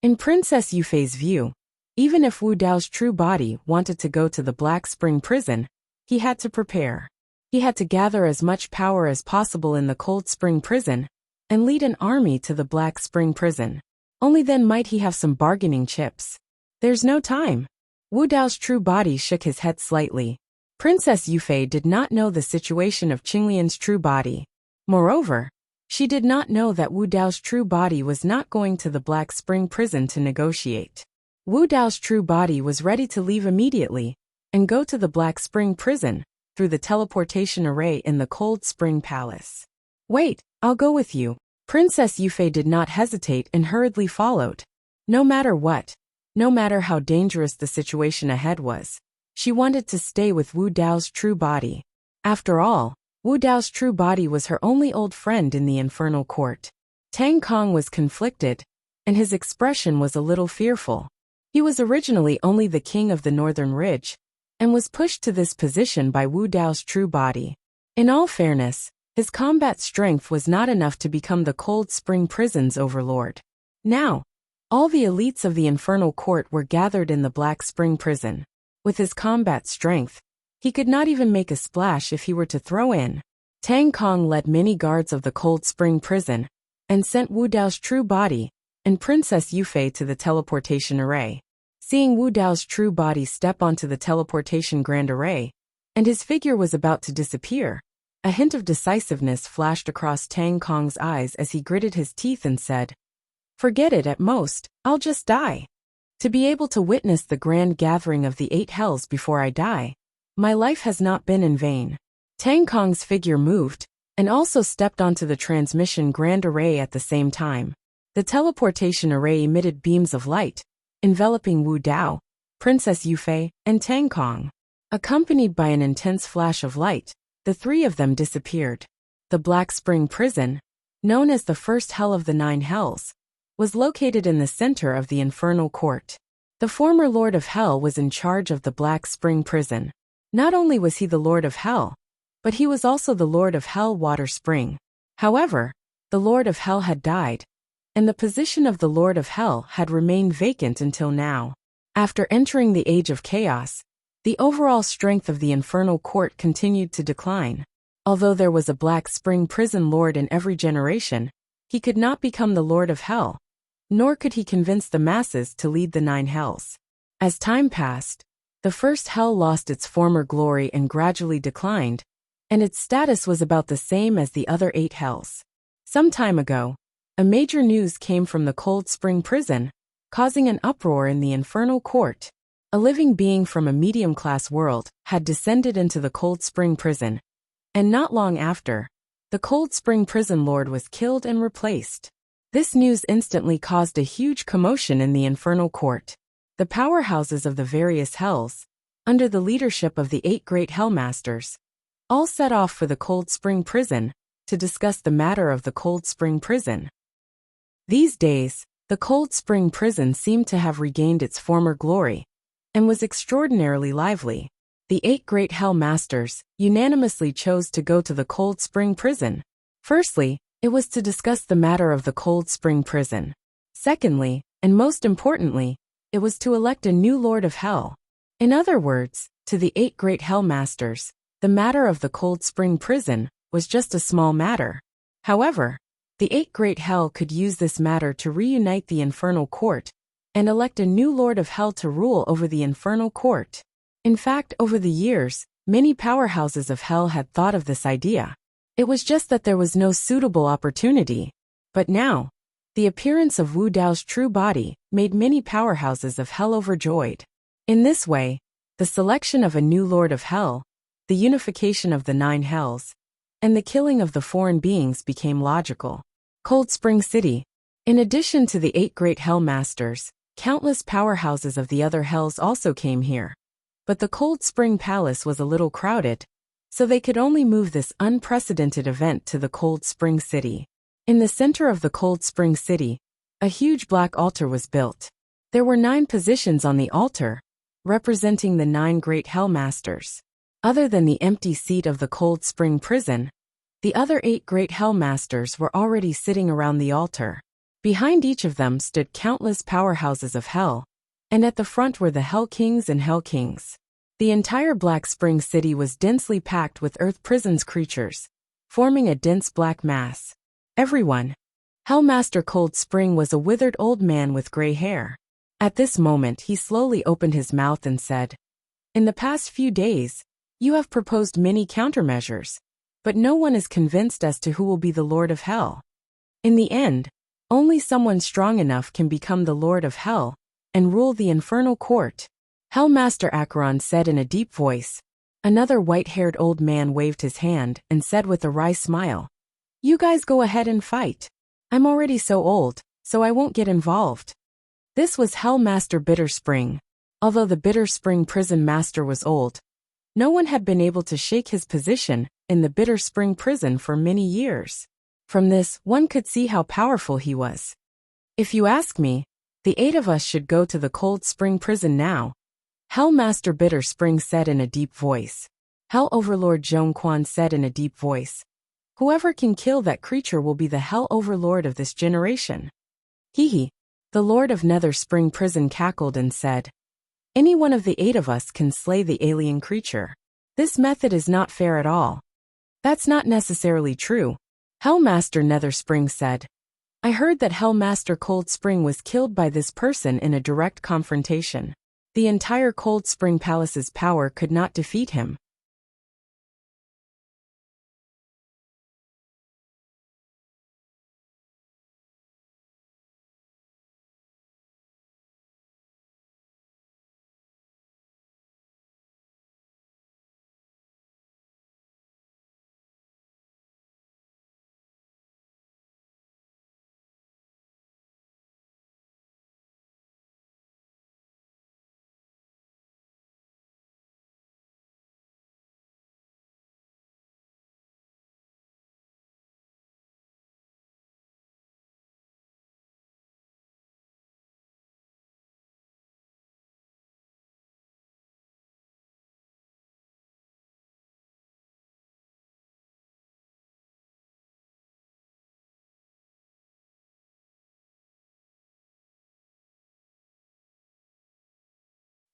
In Princess Yufei's view, even if Wu Dao's true body wanted to go to the Black Spring Prison, he had to prepare. He had to gather as much power as possible in the Cold Spring Prison and lead an army to the Black Spring Prison. Only then might he have some bargaining chips. There's no time. Wu Dao's true body shook his head slightly. Princess Yufei did not know the situation of Qinglian's true body. Moreover, she did not know that Wu Dao's true body was not going to the Black Spring Prison to negotiate. Wu Dao's true body was ready to leave immediately and go to the Black Spring Prison through the teleportation array in the Cold Spring Palace. Wait, I'll go with you. Princess Yufei did not hesitate and hurriedly followed. No matter what, no matter how dangerous the situation ahead was, she wanted to stay with Wu Dao's true body. After all, Wu Dao's true body was her only old friend in the infernal court. Tang Kong was conflicted, and his expression was a little fearful. He was originally only the king of the Northern Ridge, and was pushed to this position by Wu Dao's true body. In all fairness, his combat strength was not enough to become the Cold Spring Prison's overlord. Now, all the elites of the infernal court were gathered in the Black Spring Prison. With his combat strength, he could not even make a splash if he were to throw in. Tang Kong led many guards of the Cold Spring Prison and sent Wu Dao's true body and Princess Yufei to the teleportation array. Seeing Wu Dao's true body step onto the teleportation grand array, and his figure was about to disappear, a hint of decisiveness flashed across Tang Kong's eyes as he gritted his teeth and said, forget it, at most, I'll just die. To be able to witness the grand gathering of the 8 hells before I die, my life has not been in vain. Tang Kong's figure moved, and also stepped onto the transmission grand array at the same time. The teleportation array emitted beams of light, enveloping Wu Dao, Princess Yufei, and Tang Kong. Accompanied by an intense flash of light, the 3 of them disappeared. The Black Spring Prison, known as the first hell of the 9 hells, was located in the center of the infernal court. The former Lord of Hell was in charge of the Black Spring Prison. Not only was he the Lord of Hell, but he was also the Lord of Hell Water Spring. However, the Lord of Hell had died, and the position of the Lord of Hell had remained vacant until now. After entering the Age of Chaos, the overall strength of the Infernal Court continued to decline. Although there was a Black Spring Prison Lord in every generation, he could not become the Lord of Hell, nor could he convince the masses to lead the 9 hells. As time passed, the first hell lost its former glory and gradually declined, and its status was about the same as the other 8 hells. Some time ago, a major news came from the Cold Spring Prison, causing an uproar in the Infernal Court. A living being from a medium-class world had descended into the Cold Spring Prison, and not long after, the Cold Spring Prison Lord was killed and replaced. This news instantly caused a huge commotion in the Infernal Court. The powerhouses of the various hells, under the leadership of the 8 great Hellmasters, all set off for the Cold Spring Prison to discuss the matter of the Cold Spring Prison. These days, the Cold Spring Prison seemed to have regained its former glory, and was extraordinarily lively. The 8 great Hellmasters unanimously chose to go to the Cold Spring Prison. Firstly, it was to discuss the matter of the Cold Spring Prison. Secondly, and most importantly, it was to elect a new Lord of Hell. In other words, to the 8 great Hellmasters, the matter of the Cold Spring Prison was just a small matter. However, the 8 great Hell could use this matter to reunite the Infernal Court and elect a new Lord of Hell to rule over the Infernal Court. In fact, over the years, many powerhouses of Hell had thought of this idea. It was just that there was no suitable opportunity. But now, the appearance of Wu Dao's true body made many powerhouses of Hell overjoyed. In this way, the selection of a new Lord of Hell, the unification of the 9 hells, and the killing of the foreign beings became logical. Cold Spring City. In addition to the 8 great Hellmasters, countless powerhouses of the other hells also came here. But the Cold Spring Palace was a little crowded, so they could only move this unprecedented event to the Cold Spring City. In the center of the Cold Spring City, a huge black altar was built. There were 9 positions on the altar, representing the 9 great Hellmasters. Other than the empty seat of the Cold Spring Prison, the other 8 great Hellmasters were already sitting around the altar. Behind each of them stood countless powerhouses of Hell, and at the front were the Hell Kings and Hell Kings. The entire Black Spring City was densely packed with Earth Prison's creatures, forming a dense black mass. Everyone. Hellmaster Cold Spring was a withered old man with gray hair. At this moment he slowly opened his mouth and said, "In the past few days, you have proposed many countermeasures, but no one is convinced as to who will be the Lord of Hell. In the end, only someone strong enough can become the Lord of Hell and rule the Infernal Court." Hellmaster Acheron said in a deep voice. Another white-haired old man waved his hand and said with a wry smile, "You guys go ahead and fight. I'm already so old, so I won't get involved." This was Hellmaster Bitter Spring. Although the Bitter Spring Prison Master was old, no one had been able to shake his position in the Bitter Spring Prison for many years. From this, one could see how powerful he was. "If you ask me, the 8 of us should go to the Cold Spring Prison now," Hellmaster Bitter Spring said in a deep voice. Hell Overlord Zhong Quan said in a deep voice, "Whoever can kill that creature will be the Hell Overlord of this generation." Hee. The Lord of Nether Spring Prison cackled and said, "Any one of the 8 of us can slay the alien creature. This method is not fair at all." "That's not necessarily true," Hellmaster Nether Spring said. "I heard that Hellmaster Cold Spring was killed by this person in a direct confrontation. The entire Cold Spring Palace's power could not defeat him."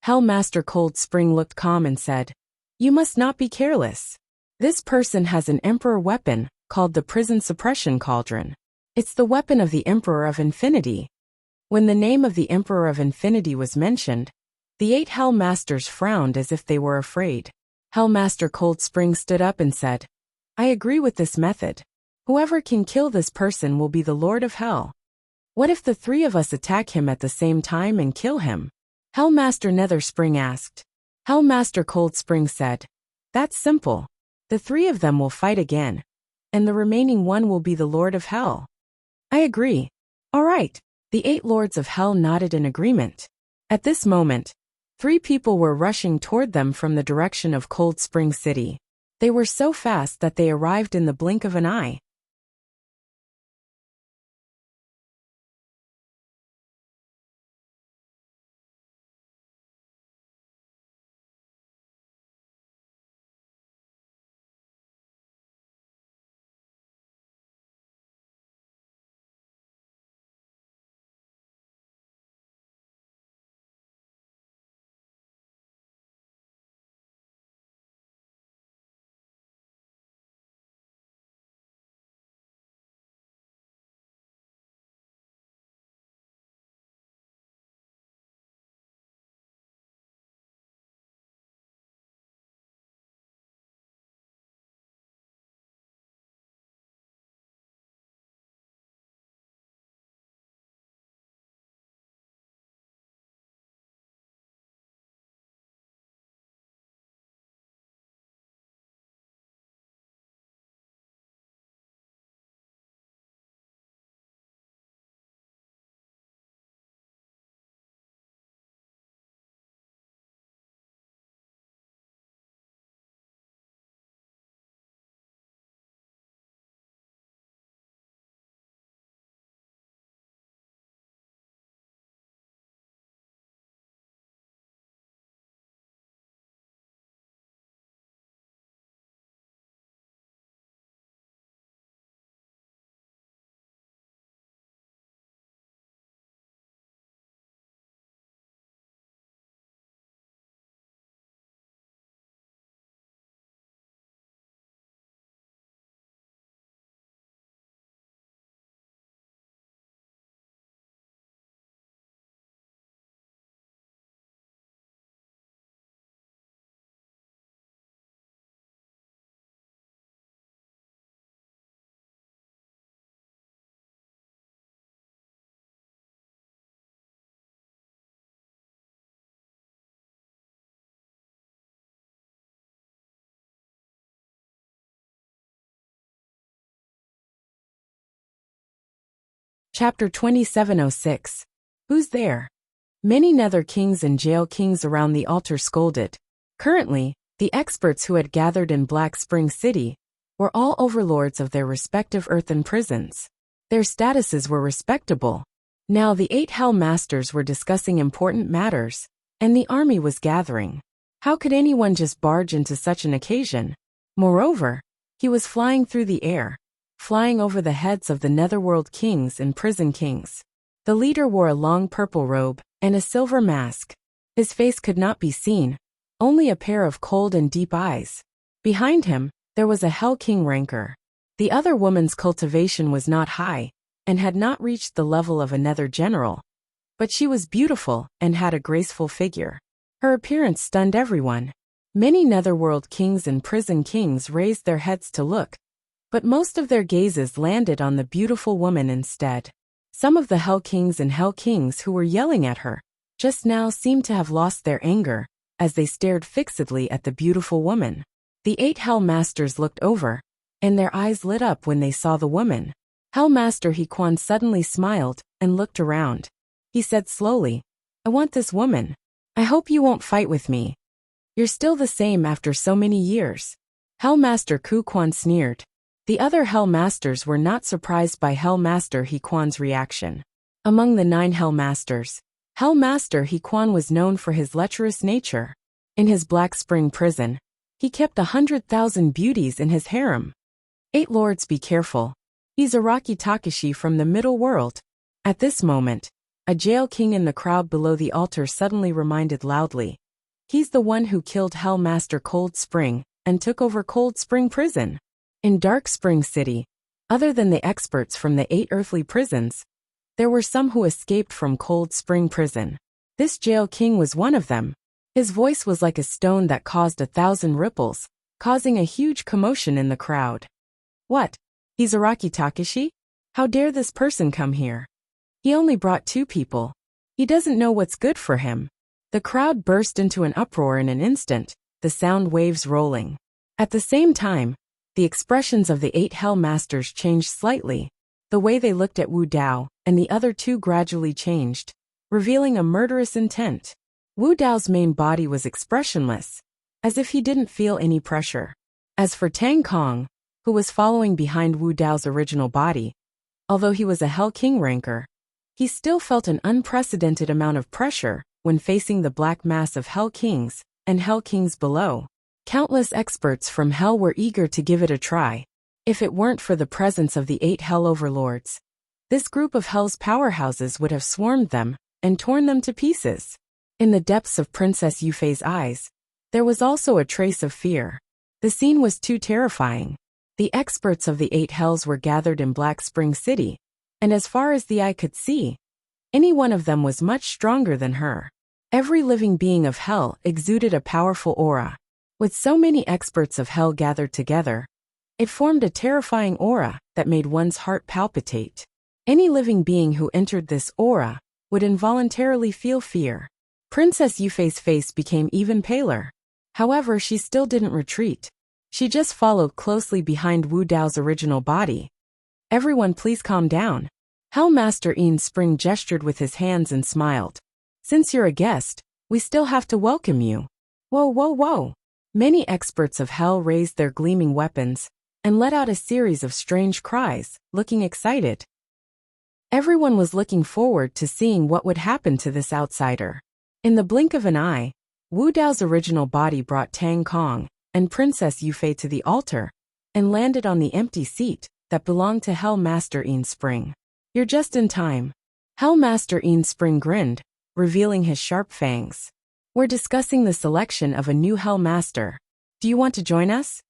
Hell Master Cold Spring looked calm and said, "You must not be careless. This person has an emperor weapon, called the Prison Suppression Cauldron. It's the weapon of the Emperor of Infinity." When the name of the Emperor of Infinity was mentioned, the 8 Hell Masters frowned as if they were afraid. Hell Master Cold Spring stood up and said, "I agree with this method. Whoever can kill this person will be the Lord of Hell. What if the 3 of us attack him at the same time and kill him?" Hell Master Nether Spring asked. Hell Master Cold Spring said, "That's simple. The 3 of them will fight again, and the remaining one will be the Lord of Hell." "I agree." "All right." The 8 Lords of Hell nodded in agreement. At this moment, 3 people were rushing toward them from the direction of Cold Spring City. They were so fast that they arrived in the blink of an eye. Chapter 2706. Who's there? Many Nether Kings and Jail Kings around the altar scolded. Currently, the experts who had gathered in Black Spring City were all overlords of their respective earthen prisons. Their statuses were respectable. Now the 8 Hell Masters were discussing important matters, and the army was gathering. How could anyone just barge into such an occasion? Moreover, he was flying through the air, flying over the heads of the Netherworld Kings and Prison Kings. The leader wore a long purple robe and a silver mask. His face could not be seen, only a pair of cold and deep eyes. Behind him, there was a Hell King ranker. The other woman's cultivation was not high, and had not reached the level of a Nether general. But she was beautiful and had a graceful figure. Her appearance stunned everyone. Many Netherworld Kings and Prison Kings raised their heads to look, but most of their gazes landed on the beautiful woman instead. Some of the Hell Kings and Hell Kings who were yelling at her just now seemed to have lost their anger as they stared fixedly at the beautiful woman. The 8 Hell Masters looked over, and their eyes lit up when they saw the woman. Hell Master Hequan suddenly smiled and looked around. He said slowly, "I want this woman. I hope you won't fight with me. You're still the same after so many years." Hell Master Kuquan sneered. The other Hell Masters were not surprised by Hell Master Hequan's reaction. Among the 9 Hell Masters, Hell Master Hequan was known for his lecherous nature. In his Black Spring prison, he kept 100,000 beauties in his harem. 8 Lords, be careful. He's Araki Takashi from the Middle World. At this moment, A jail king in the crowd below the altar suddenly reminded loudly. He's the one who killed Hell Master Cold Spring and took over Cold Spring Prison. In Dark Spring City, other than the experts from the 8 earthly prisons, there were some who escaped from Cold Spring Prison. This jail king was one of them. His voice was like a stone that caused 1,000 ripples, causing a huge commotion in the crowd. What? He's Araki Takeshi? How dare this person come here? He only brought 2 people. He doesn't know what's good for him. The crowd burst into an uproar in an instant, the sound waves rolling. At the same time, the expressions of the 8 Hell Masters changed slightly. The way they looked at Wu Dao and the other 2 gradually changed, revealing a murderous intent. Wu Dao's main body was expressionless, as if he didn't feel any pressure. As for Tang Kong, who was following behind Wu Dao's original body, although he was a Hell King ranker, he still felt an unprecedented amount of pressure when facing the black mass of Hell Kings and Hell Kings below. Countless experts from Hell were eager to give it a try. If it weren't for the presence of the 8 Hell Overlords, this group of Hell's powerhouses would have swarmed them and torn them to pieces. In the depths of Princess Yufei's eyes, there was also a trace of fear. The scene was too terrifying. The experts of the 8 Hells were gathered in Black Spring City, and as far as the eye could see, any one of them was much stronger than her. Every living being of Hell exuded a powerful aura. With so many experts of Hell gathered together, it formed a terrifying aura that made one's heart palpitate. Any living being who entered this aura would involuntarily feel fear. Princess Yufei's face became even paler. However, she still didn't retreat. She just followed closely behind Wu Dao's original body. Everyone please calm down. Hell Master Ian Spring gestured with his hands and smiled. Since you're a guest, we still have to welcome you. Whoa, whoa, whoa. Many experts of Hell raised their gleaming weapons and let out a series of strange cries, looking excited. Everyone was looking forward to seeing what would happen to this outsider. In the blink of an eye, Wu Dao's original body brought Tang Kong and Princess Yufei to the altar and landed on the empty seat that belonged to Hell Master Ian Spring. You're just in time. Hell Master Ian Spring grinned, revealing his sharp fangs. We're discussing the selection of a new Hell Master. Do you want to join us?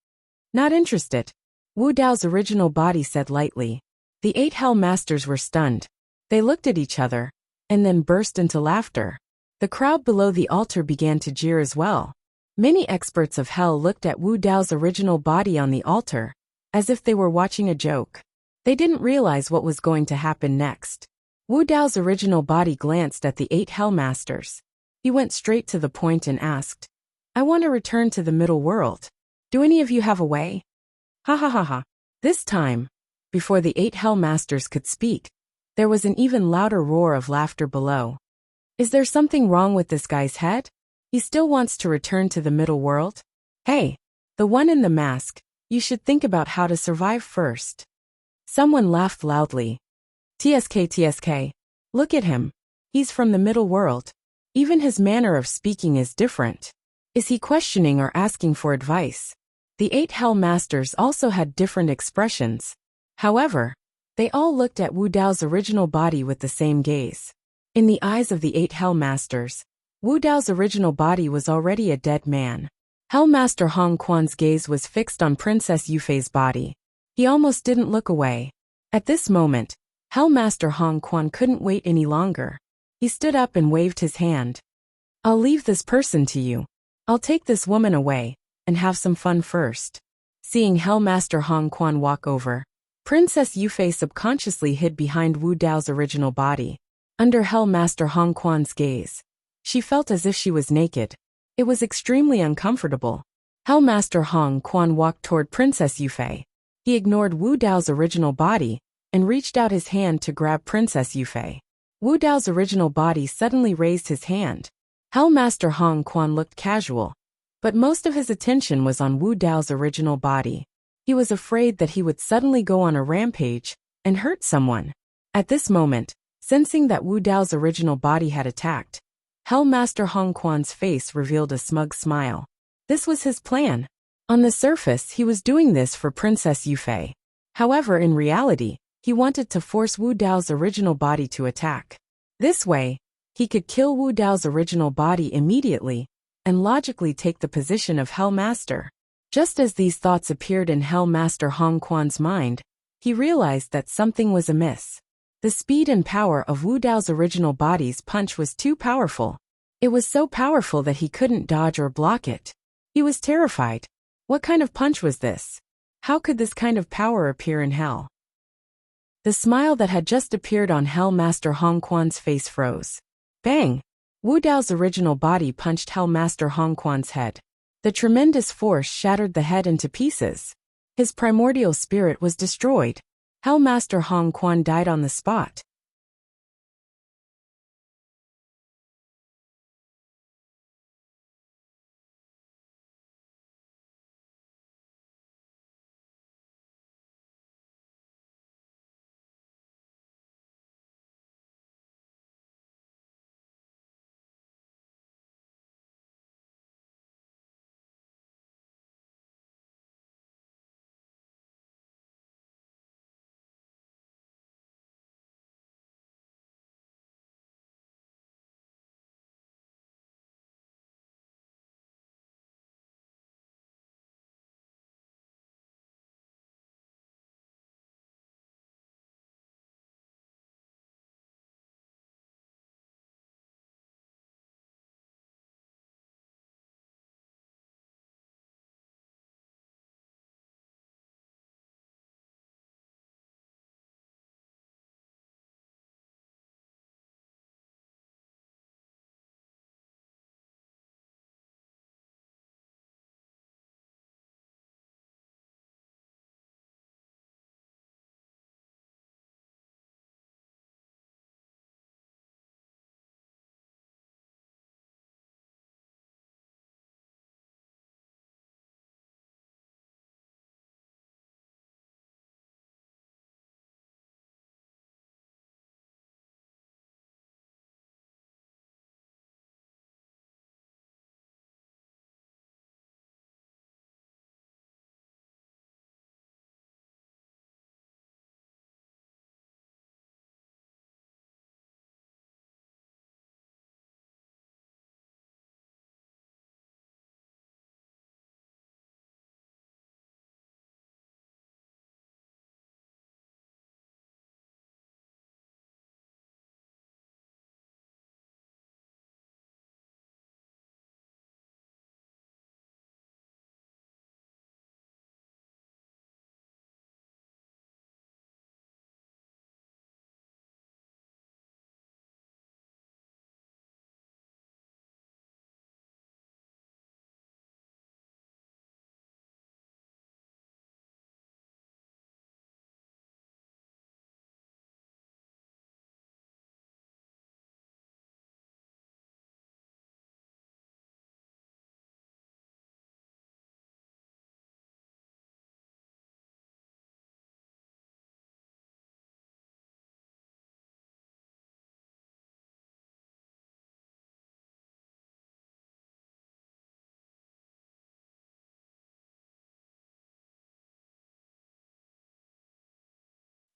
Not interested. Wu Dao's original body said lightly. The 8 Hell Masters were stunned. They looked at each other, and then burst into laughter. The crowd below the altar began to jeer as well. Many experts of Hell looked at Wu Dao's original body on the altar, as if they were watching a joke. They didn't realize what was going to happen next. Wu Dao's original body glanced at the 8 Hell Masters. He went straight to the point and asked, I want to return to the middle world. Do any of you have a way? Ha ha ha ha. This time, before the 8 Hell Masters could speak, there was an even louder roar of laughter below. Is there something wrong with this guy's head? He still wants to return to the middle world? Hey, the one in the mask, you should think about how to survive first. Someone laughed loudly. TSK. Look at him. He's from the middle world. Even his manner of speaking is different. Is he questioning or asking for advice? The 8 Hell Masters also had different expressions. However, they all looked at Wu Dao's original body with the same gaze. In the eyes of the 8 Hell Masters, Wu Dao's original body was already a dead man. Hell Master Hong Quan's gaze was fixed on Princess Yufei's body. He almost didn't look away. At this moment, Hell Master Hong Quan couldn't wait any longer. He stood up and waved his hand. I'll leave this person to you. I'll take this woman away and have some fun first. Seeing Hell Master Hong Quan walk over, Princess Yufei subconsciously hid behind Wu Dao's original body. Under Hell Master Hong Quan's gaze, she felt as if she was naked. It was extremely uncomfortable. Hell Master Hong Quan walked toward Princess Yufei. He ignored Wu Dao's original body and reached out his hand to grab Princess Yufei. Wu Dao's original body suddenly raised his hand. Hell Master Hong Quan looked casual, but most of his attention was on Wu Dao's original body. He was afraid that he would suddenly go on a rampage and hurt someone. At this moment, sensing that Wu Dao's original body had attacked, Hell Master Hong Quan's face revealed a smug smile. This was his plan. On the surface, he was doing this for Princess Yufei. However, in reality, he wanted to force Wu Dao's original body to attack. This way, he could kill Wu Dao's original body immediately and logically take the position of Hell Master. Just as these thoughts appeared in Hell Master Hong Quan's mind, he realized that something was amiss. The speed and power of Wu Dao's original body's punch was too powerful. It was so powerful that he couldn't dodge or block it. He was terrified. What kind of punch was this? How could this kind of power appear in hell? The smile that had just appeared on Hell Master Hong Quan's face froze. Bang! Wu Dao's original body punched Hell Master Hong Quan's head. The tremendous force shattered the head into pieces. His primordial spirit was destroyed. Hell Master Hong Quan died on the spot.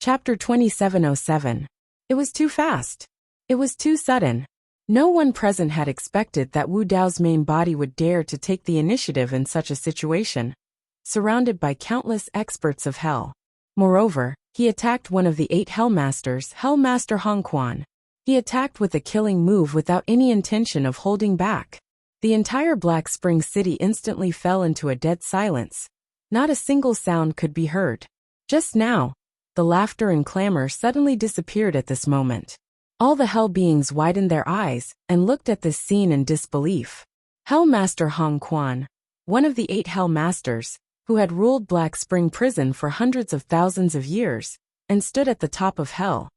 Chapter 2707. It was too fast. It was too sudden. No one present had expected that Wu Dao's main body would dare to take the initiative in such a situation, surrounded by countless experts of hell. Moreover, he attacked one of the 8 Hell Masters, Hell Master Hong Quan. He attacked with a killing move without any intention of holding back. The entire Black Spring City instantly fell into a dead silence. Not a single sound could be heard. Just now, the laughter and clamor suddenly disappeared at this moment. All the hell beings widened their eyes and looked at this scene in disbelief. Hell Master Hong Quan, one of the 8 Hell Masters, who had ruled Black Spring Prison for hundreds of thousands of years and stood at the top of hell,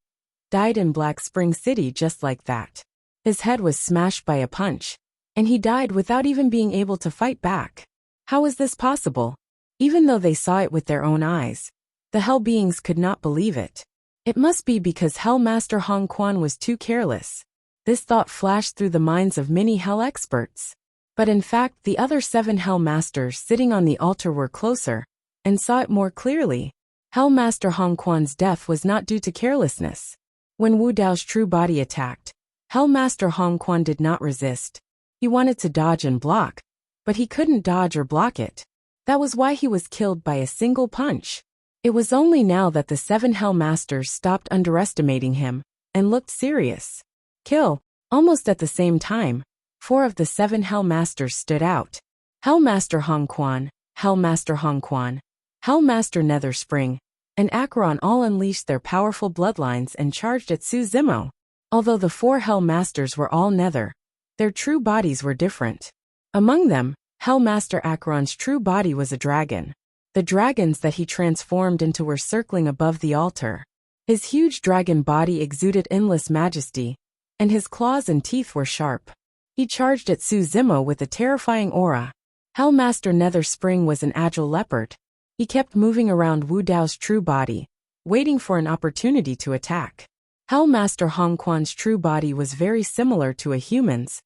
died in Black Spring City just like that. His head was smashed by a punch, and he died without even being able to fight back. How is this possible? Even though they saw it with their own eyes, the hell beings could not believe it. It must be because Hell Master Hong Quan was too careless. This thought flashed through the minds of many hell experts. But in fact, the other 7 Hell Masters sitting on the altar were closer and saw it more clearly. Hell Master Hong Quan's death was not due to carelessness. When Wu Dao's true body attacked, Hellmaster Hong Quan did not resist. He wanted to dodge and block, but he couldn't dodge or block it. That was why he was killed by a single punch. It was only now that the 7 Hellmasters stopped underestimating him and looked serious. Kill. Almost at the same time, 4 of the 7 Hellmasters stood out. Hellmaster Hong Quan, Hellmaster Hong Quan, Hellmaster Nether Spring, and Acheron all unleashed their powerful bloodlines and charged at Su Zimo. Although the 4 Hellmasters were all Nether, their true bodies were different. Among them, Hellmaster Acheron's true body was a dragon. The dragons that he transformed into were circling above the altar. His huge dragon body exuded endless majesty, and his claws and teeth were sharp. He charged at Su Zimo with a terrifying aura. Hellmaster Nether Spring was an agile leopard. He kept moving around Wu Dao's true body, waiting for an opportunity to attack. Hellmaster Hong Quan's true body was very similar to a human's,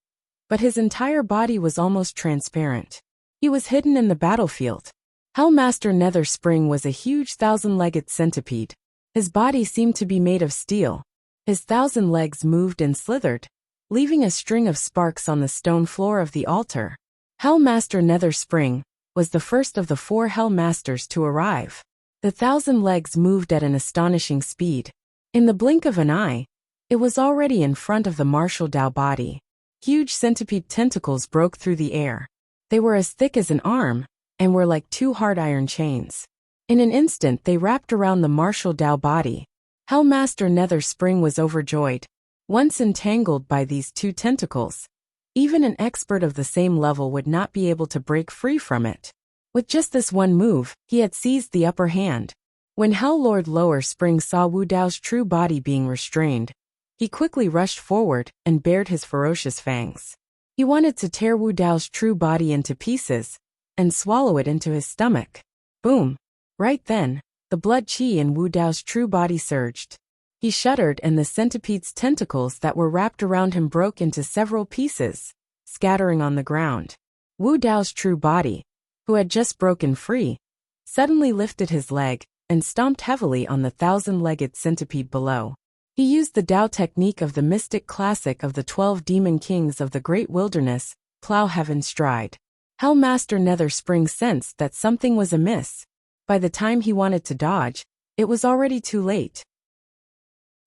but his entire body was almost transparent. He was hidden in the battlefield. Hellmaster Nether Spring was a huge 1,000-legged centipede. His body seemed to be made of steel. His 1,000 legs moved and slithered, leaving a string of sparks on the stone floor of the altar. Hellmaster Nether Spring was the first of the 4 Hellmasters to arrive. The 1,000 legs moved at an astonishing speed. In the blink of an eye, it was already in front of the martial Dao body. Huge centipede tentacles broke through the air. They were as thick as an arm, and were like 2 hard iron chains. In an instant they wrapped around the martial Dao body. Hellmaster Nether Spring was overjoyed. Once entangled by these 2 tentacles, even an expert of the same level would not be able to break free from it. With just this one move, he had seized the upper hand. When Hell Lord Lower Spring saw Wu Dao's true body being restrained, he quickly rushed forward and bared his ferocious fangs. He wanted to tear Wu Dao's true body into pieces and swallow it into his stomach. Boom! Right then, the blood qi in Wu Dao's true body surged. He shuddered and the centipede's tentacles that were wrapped around him broke into several pieces, scattering on the ground. Wu Dao's true body, who had just broken free, suddenly lifted his leg and stomped heavily on the 1,000-legged centipede below. He used the Dao technique of the mystic classic of the 12 demon kings of the great wilderness, plow heaven stride. Hellmaster Nether Spring sensed that something was amiss. By the time he wanted to dodge, it was already too late.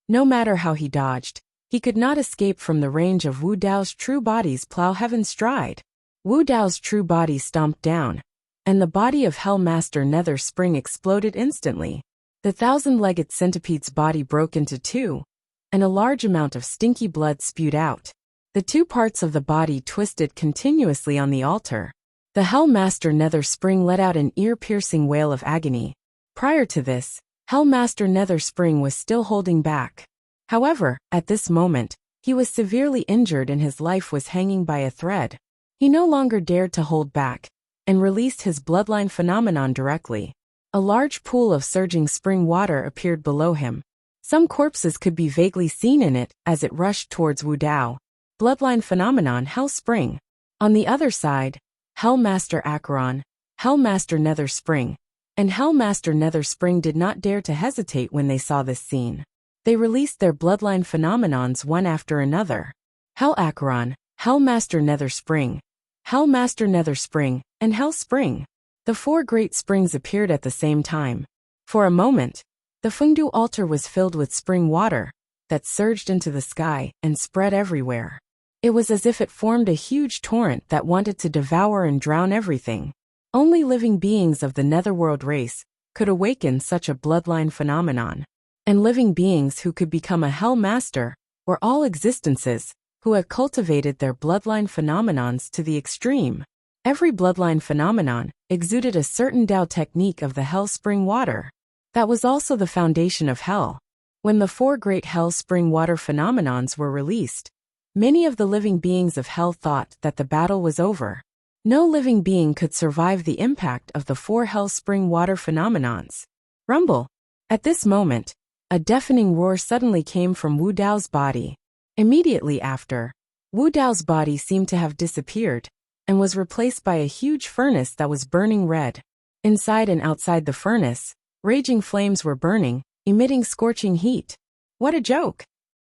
No matter how he dodged, he could not escape from the range of Wu Dao's true body's plow heaven stride. Wu Dao's true body stomped down, and the body of Hellmaster Nether Spring exploded instantly. The 1,000-legged centipede's body broke into 2, and a large amount of stinky blood spewed out. The 2 parts of the body twisted continuously on the altar. The Hellmaster Nether Spring let out an ear-piercing wail of agony. Prior to this, Hellmaster Nether Spring was still holding back. However, at this moment, he was severely injured and his life was hanging by a thread. He no longer dared to hold back, and released his bloodline phenomenon directly. A large pool of surging spring water appeared below him. Some corpses could be vaguely seen in it as it rushed towards Wu Dao. Bloodline phenomenon Hell Spring. On the other side, Hellmaster Acheron, Hellmaster Nether Spring, and Hellmaster Nether Spring did not dare to hesitate when they saw this scene. They released their bloodline phenomenons one after another. Hell Acheron, Hellmaster Nether Spring, Hellmaster Nether Spring, and Hell Spring. The 4 great springs appeared at the same time. For a moment, the Fengdu altar was filled with spring water that surged into the sky and spread everywhere. It was as if it formed a huge torrent that wanted to devour and drown everything. Only living beings of the Netherworld race could awaken such a bloodline phenomenon. And living beings who could become a Hell Master were all existences who had cultivated their bloodline phenomenons to the extreme. Every bloodline phenomenon exuded a certain Dao technique of the Hell Spring water. That was also the foundation of Hell. When the 4 great Hell Spring water phenomenons were released, many of the living beings of Hell thought that the battle was over. No living being could survive the impact of the 4 Hell Spring water phenomenons. Rumble! At this moment, a deafening roar suddenly came from Wu Dao's body. Immediately after, Wu Dao's body seemed to have disappeared, and was replaced by a huge furnace that was burning red. Inside and outside the furnace, raging flames were burning, emitting scorching heat. What a joke!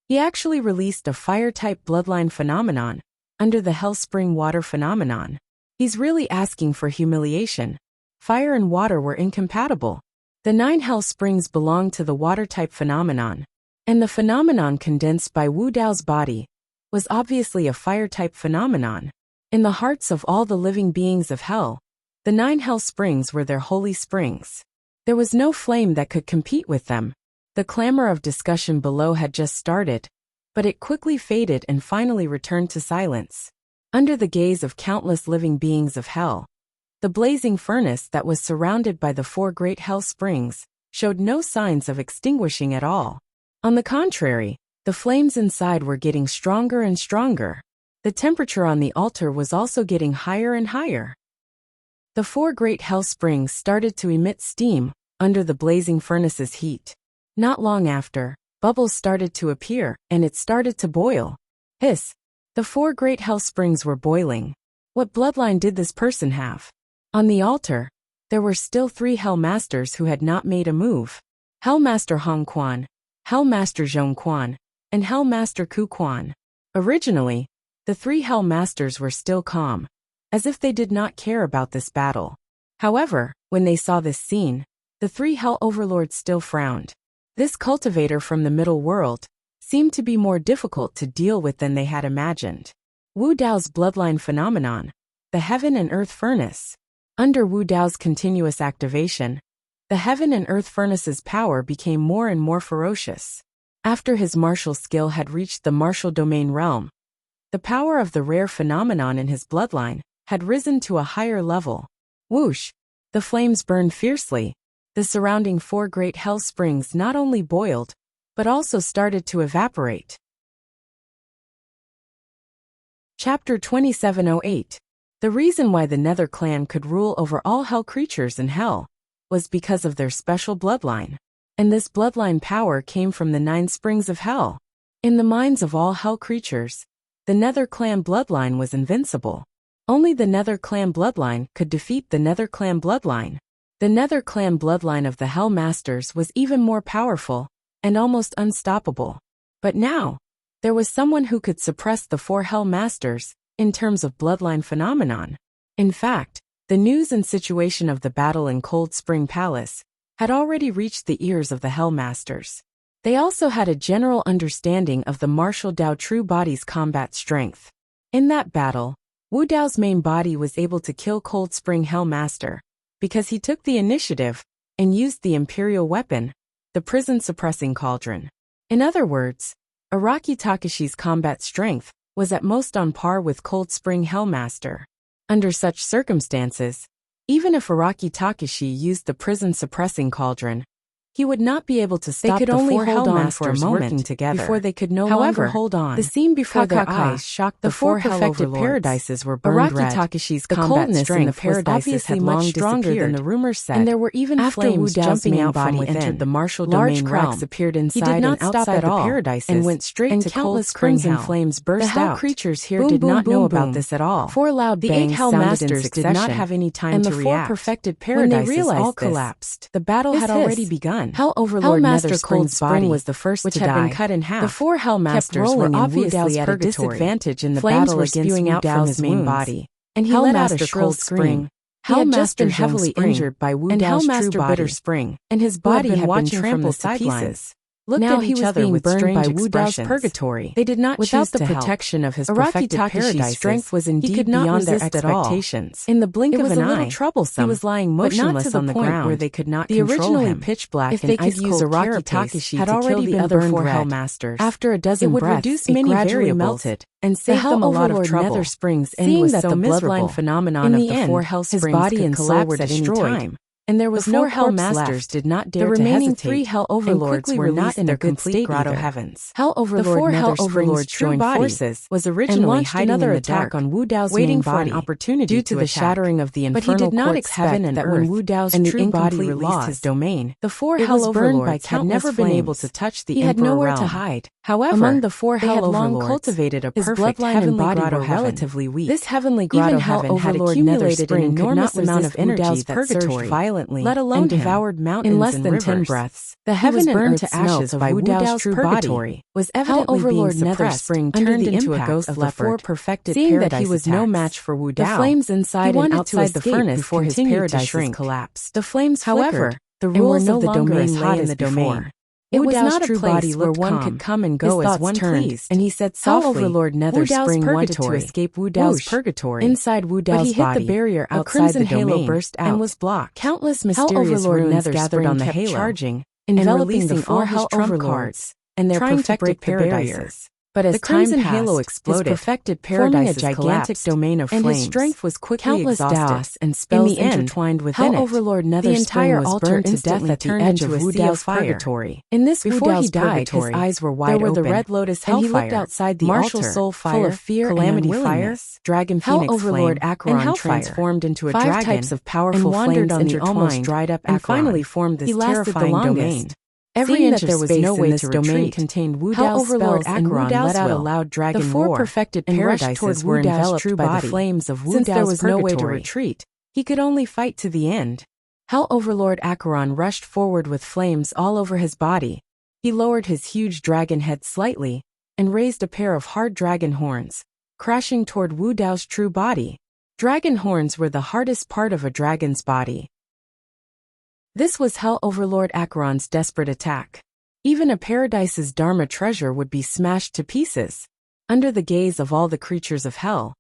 He actually released a fire-type bloodline phenomenon under the Hell Spring Water phenomenon. He's really asking for humiliation. Fire and water were incompatible. The 9 Hell Springs belonged to the water-type phenomenon, and the phenomenon condensed by Wu Dao's body was obviously a fire-type phenomenon. In the hearts of all the living beings of hell, the 9 Hell Springs were their holy springs. There was no flame that could compete with them. The clamor of discussion below had just started, but it quickly faded and finally returned to silence. Under the gaze of countless living beings of hell, the blazing furnace that was surrounded by the 4 great hell springs showed no signs of extinguishing at all. On the contrary, the flames inside were getting stronger and stronger. The temperature on the altar was also getting higher and higher. The 4 great hell springs started to emit steam under the blazing furnace's heat. Not long after, bubbles started to appear, and it started to boil. Hiss! The 4 great hell springs were boiling. What bloodline did this person have? On the altar, there were still 3 Hell Masters who had not made a move. Hell Master Hong Quan, Hell Master Zhong Quan, and Hell Master Ku Quan. Originally, the 3 Hell Masters were still calm, as if they did not care about this battle. However, when they saw this scene, the 3 Hell Overlords still frowned. This cultivator from the middle world seemed to be more difficult to deal with than they had imagined. Wu Dao's bloodline phenomenon, the Heaven and Earth Furnace. Under Wu Dao's continuous activation, the Heaven and Earth Furnace's power became more and more ferocious. After his martial skill had reached the martial domain realm, the power of the rare phenomenon in his bloodline had risen to a higher level. Whoosh! The flames burned fiercely. The surrounding 4 great hell springs not only boiled, but also started to evaporate. Chapter 2708. The reason why the Nether clan could rule over all hell creatures in hell was because of their special bloodline. And this bloodline power came from the 9 springs of hell. In the minds of all hell creatures, the Nether clan bloodline was invincible. Only the Nether clan bloodline could defeat the Nether clan bloodline. The Nether clan bloodline of the Hell Masters was even more powerful and almost unstoppable. But now, there was someone who could suppress the 4 Hell Masters in terms of bloodline phenomenon. In fact, the news and situation of the battle in Cold Spring Palace had already reached the ears of the Hell Masters. They also had a general understanding of the martial Dao true body's combat strength. In that battle, Wu Dao's main body was able to kill Cold Spring Hell Master, because he took the initiative and used the imperial weapon, the prison-suppressing cauldron. In other words, Araki Takashi's combat strength was at most on par with Cold Spring Hellmaster. Under such circumstances, even if Araki Takashi used the prison-suppressing cauldron, he would not be able to stop the 4 Hellmasters working together before they could no longer hold on. The scene before their eyes shocked the 4 perfected paradises were burned red. Araki Takashi's combat strength in the paradises had long stronger than the rumors said, and there were even flames jumping out from within. Entered the martial domain cracks appeared inside and outside the paradises and went straight to Cold Spring Hell. Flames burst out. The Hell creatures here did not know about this at all. 4 loud bangs sounded in succession, did not have any time to react. And the 4 perfected paradises all collapsed. The battle had already begun. Hell Overlord Nether Cold Spring was the first which to had die. Been cut in half. The 4 Hell Masters were obviously at a disadvantage in the battle against Wu Dao's main body, and he let out a shrill scream. Hellmaster heavily injured by Wu Dao's true body, and his body had been trampled to pieces. Looked now at each other with strange expressions. Purgatory. They did not without the protection of his perfected paradises. Strength was indeed beyond their expectations. In the blink of an eye, it was a little troublesome. He was lying motionless on the ground where they could not control him. The originally pitch black and ice-cold Araki Takashi had already been the other 4 Hellmasters. After a dozen breaths, it would reduce many variables melted and save them a lot of trouble. Nether Springs seeing that the bloodline phenomenon of the 4 Hell Springs his body and soul were destroyed. And there was no Hell Masters did not dare to hesitate. The remaining 3 Hell Overlords were not in a complete grotto heavens. Hell Overlord the 4 Hell Overlords joined forces was originally hiding another attack on Wu Dao's waiting for an opportunity due to the shattering of the infernal courts. But he did not expect heaven and that when Wu Dao's true body released his domain, the 4 Hell Overlords had never been able to touch the Emperor realm. He had nowhere to hide. However, among the 4 Hell Overlords, cultivated a perfect heavenly grotto relatively weak. This heavenly grotto heaven had accumulated an enormous amount of energy that surged violently violently, let alone and devoured mountains in less and than rivers. 10 breaths. The He was heaven and burned earth to ashes smelt by of Wu Wu Dao's Dao's true purgatory, body, was evidently Overlord being Nether suppressed Spring under turned the into a impact ghost of the leopard. four perfected Seeing that paradise he was no attacks. match for Wu The Dao, flames inside and outside the furnace before his continued to paradise shrink. collapsed. The flames However, flickered, the and were rules no of the longer domain as hot lay in as the before. domain. It Wu was Dao's not a true place body where looked one calm. could come and His go as thoughts one turned, pleased, and he said Hell softly, Overlord Nether Wu Dao's Spring wanted purgatory. to escape Wu Dao's Whoosh. purgatory. Inside Wu But Dao's he hit body, the barrier a outside crimson the domain halo burst out and was blocked. Countless Hell mysterious Overlord runes Nether gathered Spring on the kept halo, charging, enveloping releasing the four all Hell his trump Overlords cards, and their trying to perfected break the paradises. barrier. But as The time crimson passed, halo his exploded, perfected forming a paradises gigantic collapsed, domain of and flames. his strength was quickly Countless exhausted. doubts and spells in the end, intertwined within Hell it. Overlord Nether The Spring entire was altar burned to death instantly at the turned edge into of a Wu sea of Dao's fire. purgatory. In this Before Wu he Dao's died, his purgatory, eyes were wide there were open, the red lotus and he hellfire, looked outside the martial altar, soul fire, full of fear calamity and fire, unwillingness. dragon Hell phoenix Overlord flame, Acheron and hellfire transformed into a 5 dragon, types of powerful and wandered flames on the almost intertwined, dried up and Acheron. finally formed this He lasted the terrifying longest. domain. Every Seeing inch that of there was space no in way this to domain retreat, contained Wu Hell Dao's Overlord spells, and Wu Acheron Dao's let out a will. loud dragon The four roar, perfected and rushed paradises toward were Wu Dao's enveloped true by body. the flames of Wu Since there Dao's was no way to purgatory. retreat, he could only fight to the end. Hell Overlord Acheron rushed forward with flames all over his body. He lowered his huge dragon head slightly and raised a pair of hard dragon horns, crashing toward Wu Dao's true body. Dragon horns were the hardest part of a dragon's body. This was Hell Overlord Acheron's desperate attack. Even a paradise's Dharma treasure would be smashed to pieces. Under the gaze of all the creatures of hell,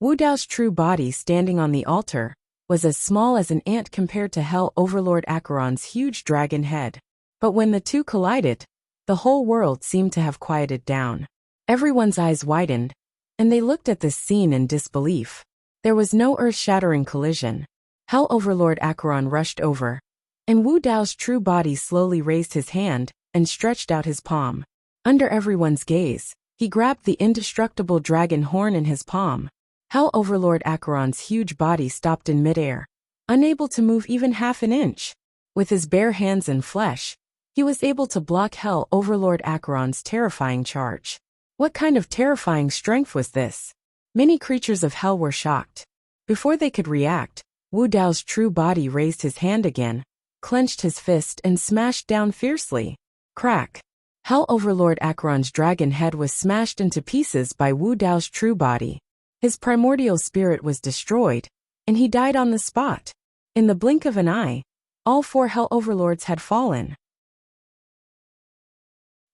Wu Dao's true body standing on the altar was as small as an ant compared to Hell Overlord Acheron's huge dragon head. But when the two collided, the whole world seemed to have quieted down. Everyone's eyes widened, and they looked at this scene in disbelief. There was no earth-shattering collision. Hell Overlord Acheron rushed over, and Wu Dao's true body slowly raised his hand and stretched out his palm. Under everyone's gaze, he grabbed the indestructible dragon horn in his palm. Hell Overlord Acheron's huge body stopped in midair, unable to move even half an inch. With his bare hands and flesh, he was able to block Hell Overlord Acheron's terrifying charge. What kind of terrifying strength was this? Many creatures of hell were shocked. Before they could react, Wu Dao's true body raised his hand again, clenched his fist and smashed down fiercely. Crack! Hell Overlord Acheron's dragon head was smashed into pieces by Wu Dao's true body. His primordial spirit was destroyed, and he died on the spot. In the blink of an eye, all 4 Hell Overlords had fallen.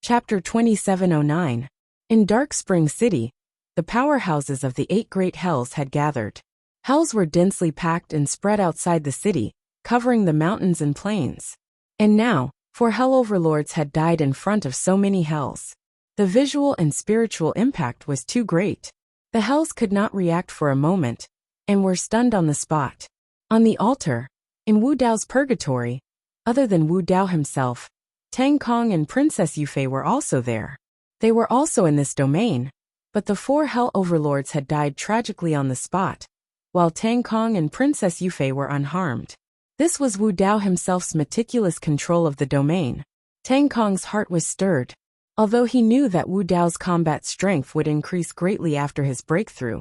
Chapter 2709. In Dark Spring City, the powerhouses of the 8 great hells had gathered. Hells were densely packed and spread outside the city, covering the mountains and plains. And now, 4 Hell Overlords had died in front of so many hells. The visual and spiritual impact was too great. The hells could not react for a moment, and were stunned on the spot. On the altar, in Wu Dao's purgatory, other than Wu Dao himself, Tang Kong and Princess Yufei were also there. They were also in this domain, but the 4 Hell Overlords had died tragically on the spot, while Tang Kong and Princess Yufei were unharmed. This was Wu Dao himself's meticulous control of the domain. Tang Kong's heart was stirred. Although he knew that Wu Dao's combat strength would increase greatly after his breakthrough,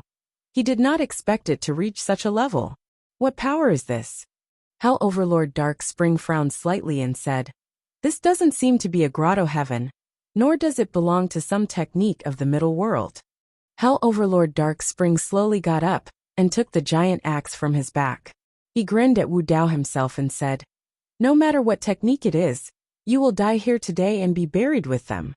he did not expect it to reach such a level. What power is this? Hell Overlord Dark Spring frowned slightly and said, "This doesn't seem to be a grotto heaven, nor does it belong to some technique of the middle world." Hell Overlord Dark Spring slowly got up and took the giant axe from his back. He grinned at Wu Dao himself and said, "No matter what technique it is, you will die here today and be buried with them."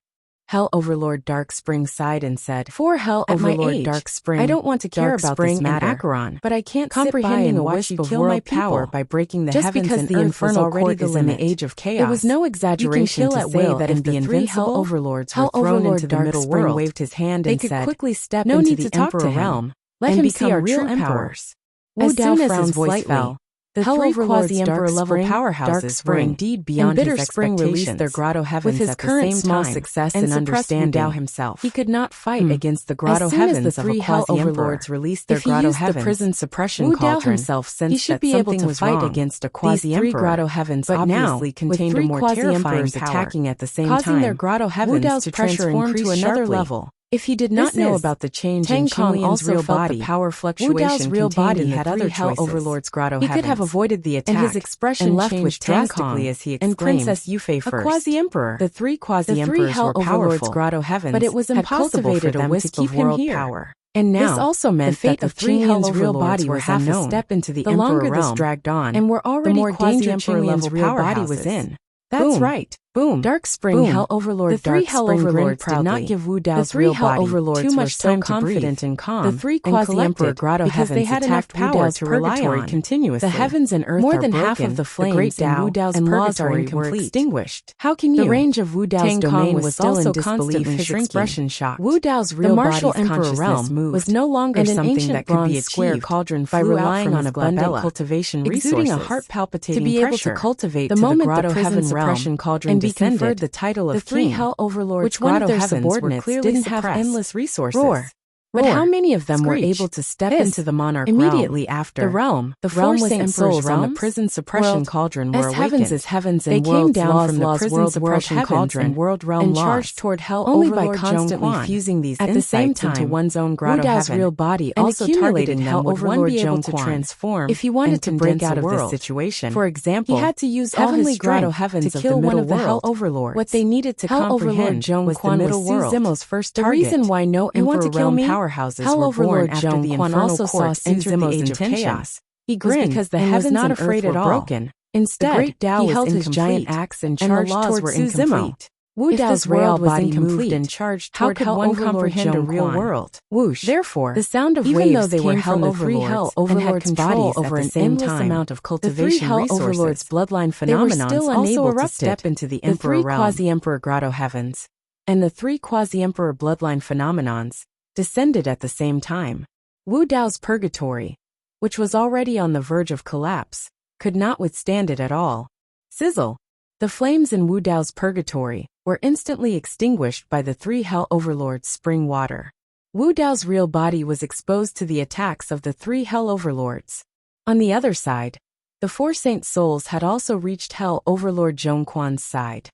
Hell Overlord Dark Spring sighed and said, "For Hell Overlord Dark Spring, I don't want to care about this matter, Acheron, but I can't comprehending a wisp of world power by breaking the heavens and the infernal court is in the age of chaos. It was no exaggeration to say that if the 3 Hell Overlords were thrown into the middle world, waved his hand and said, they could quickly step into the Emperor realm, let him become real emperors." As soon as his voice fell, the Hell 3 quasi-emperor level powerhouses were indeed beyond his expectations. Released their grotto heavens with his current small success and understanding. Wu Dao himself, he could not fight against the grotto heavens as the 3 Hell Overlords released their grotto heavens. The prison suppression Wu Dao himself sensed he should be able to fight against a quasi-emperor. These 3 grotto heavens obviously contained a more terrifying power, attacking at the same time, causing their grotto heavens to transform to another level. If he did not know about the change in Qinglian's real body, the power fluctuation real body had other Hell Overlord's grotto heavens. He could have avoided the attack, and his expression left with drastically as he exclaimed, and Princess Yufei first. A quasi-emperor. The three quasi-emperors were powerful, grotto heavens, but it was impossible for them to keep him here. Power. And now, this also meant the fate that of Qinglian's real body was half a step into the longer this dragged on, and were already the more danger Qinglian's real body was in. That's right. Boom. Dark Spring Hell Overlord. The three Hell Overlords did not give Wu Dao's real body too much time to confident and calm. The three quasi-emperor grotto heavens they had enough power to rely on continuously. The heavens and earth more than half of the flames in Wu Dao's purgatory were extinguished. How can you? The range of Wu Dao's domain was still in disbelief. His expression shocked. Wu Dao's real body's consciousness realm was no longer something that could be achieved cauldron by relying on abundant cultivation resources, exuding a heart-palpitating pressure to be able to cultivate the moment the prison suppression cauldron be conferred the title of the three Hell Overlords, which one of their subordinates didn't have endless resources. But how many of them were able to step into the monarch immediately after? The realm was souls on the prison suppression cauldron were awakened. Heavens is heavens and they came down from the prison suppression cauldron world realm and charged toward Hell only by constantly fusing these at the same time into one's own grotto heaven. Real body and also accumulating Hell Overlord be able to transform if he wanted to break out of this situation. For example, he had to use heavenly grotto heavens to kill one of the Hell Overlords. What they needed to comprehend was the middle world. Zimo's first target. The reason why no emperor realm powerhouses Hell Overlord after the infernal courts entered the age of chaos. He grinned because the heavens was not afraid at all. Broken. Instead, the great Dao he held his giant axe and charged toward Zimo. Wu Dao's real body moved and charged toward Hell one comprehend a real world. Whoosh. Therefore, the sound of waves though they were Hell Overlords and had control over an endless amount of cultivation resources. The three Hell Overlords' bloodline phenomenons still unable to step into the Emperor realm. The three quasi-emperor grotto heavens and the three quasi-emperor bloodline phenomenons descended at the same time. Wu Dao's purgatory, which was already on the verge of collapse, could not withstand it at all. Sizzle! The flames in Wu Dao's purgatory were instantly extinguished by the three Hell Overlords' spring water. Wu Dao's real body was exposed to the attacks of the three Hell Overlords. On the other side, the four saint souls had also reached Hell Overlord Zhongquan's side.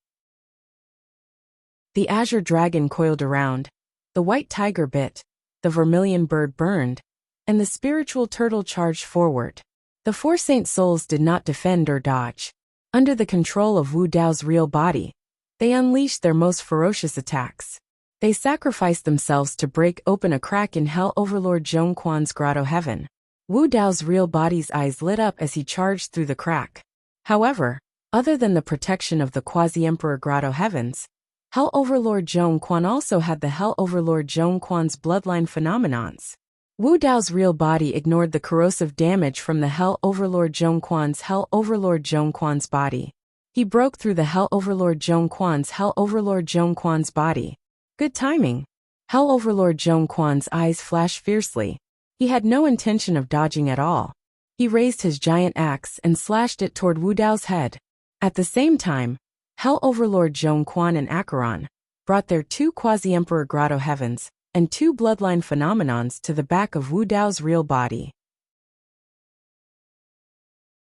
The azure dragon coiled around, the white tiger bit, the vermilion bird burned, and the spiritual turtle charged forward. The four saint souls did not defend or dodge. Under the control of Wu Dao's real body, they unleashed their most ferocious attacks. They sacrificed themselves to break open a crack in Hell Overlord Zhongquan's grotto heaven. Wu Dao's real body's eyes lit up as he charged through the crack. However, other than the protection of the quasi-emperor grotto heavens, Hell Overlord Zhongquan also had the Hell Overlord Zhongquan's bloodline phenomenons. Wu Dao's real body ignored the corrosive damage from the Hell Overlord Zhongquan's body. He broke through the Hell Overlord Zhongquan's body. Good timing. Hell Overlord Zhongquan's eyes flashed fiercely. He had no intention of dodging at all. He raised his giant axe and slashed it toward Wu Dao's head. At the same time, Hell Overlord Zhongquan and Acheron brought their two quasi-emperor grotto heavens and two bloodline phenomenons to the back of Wu Dao's real body.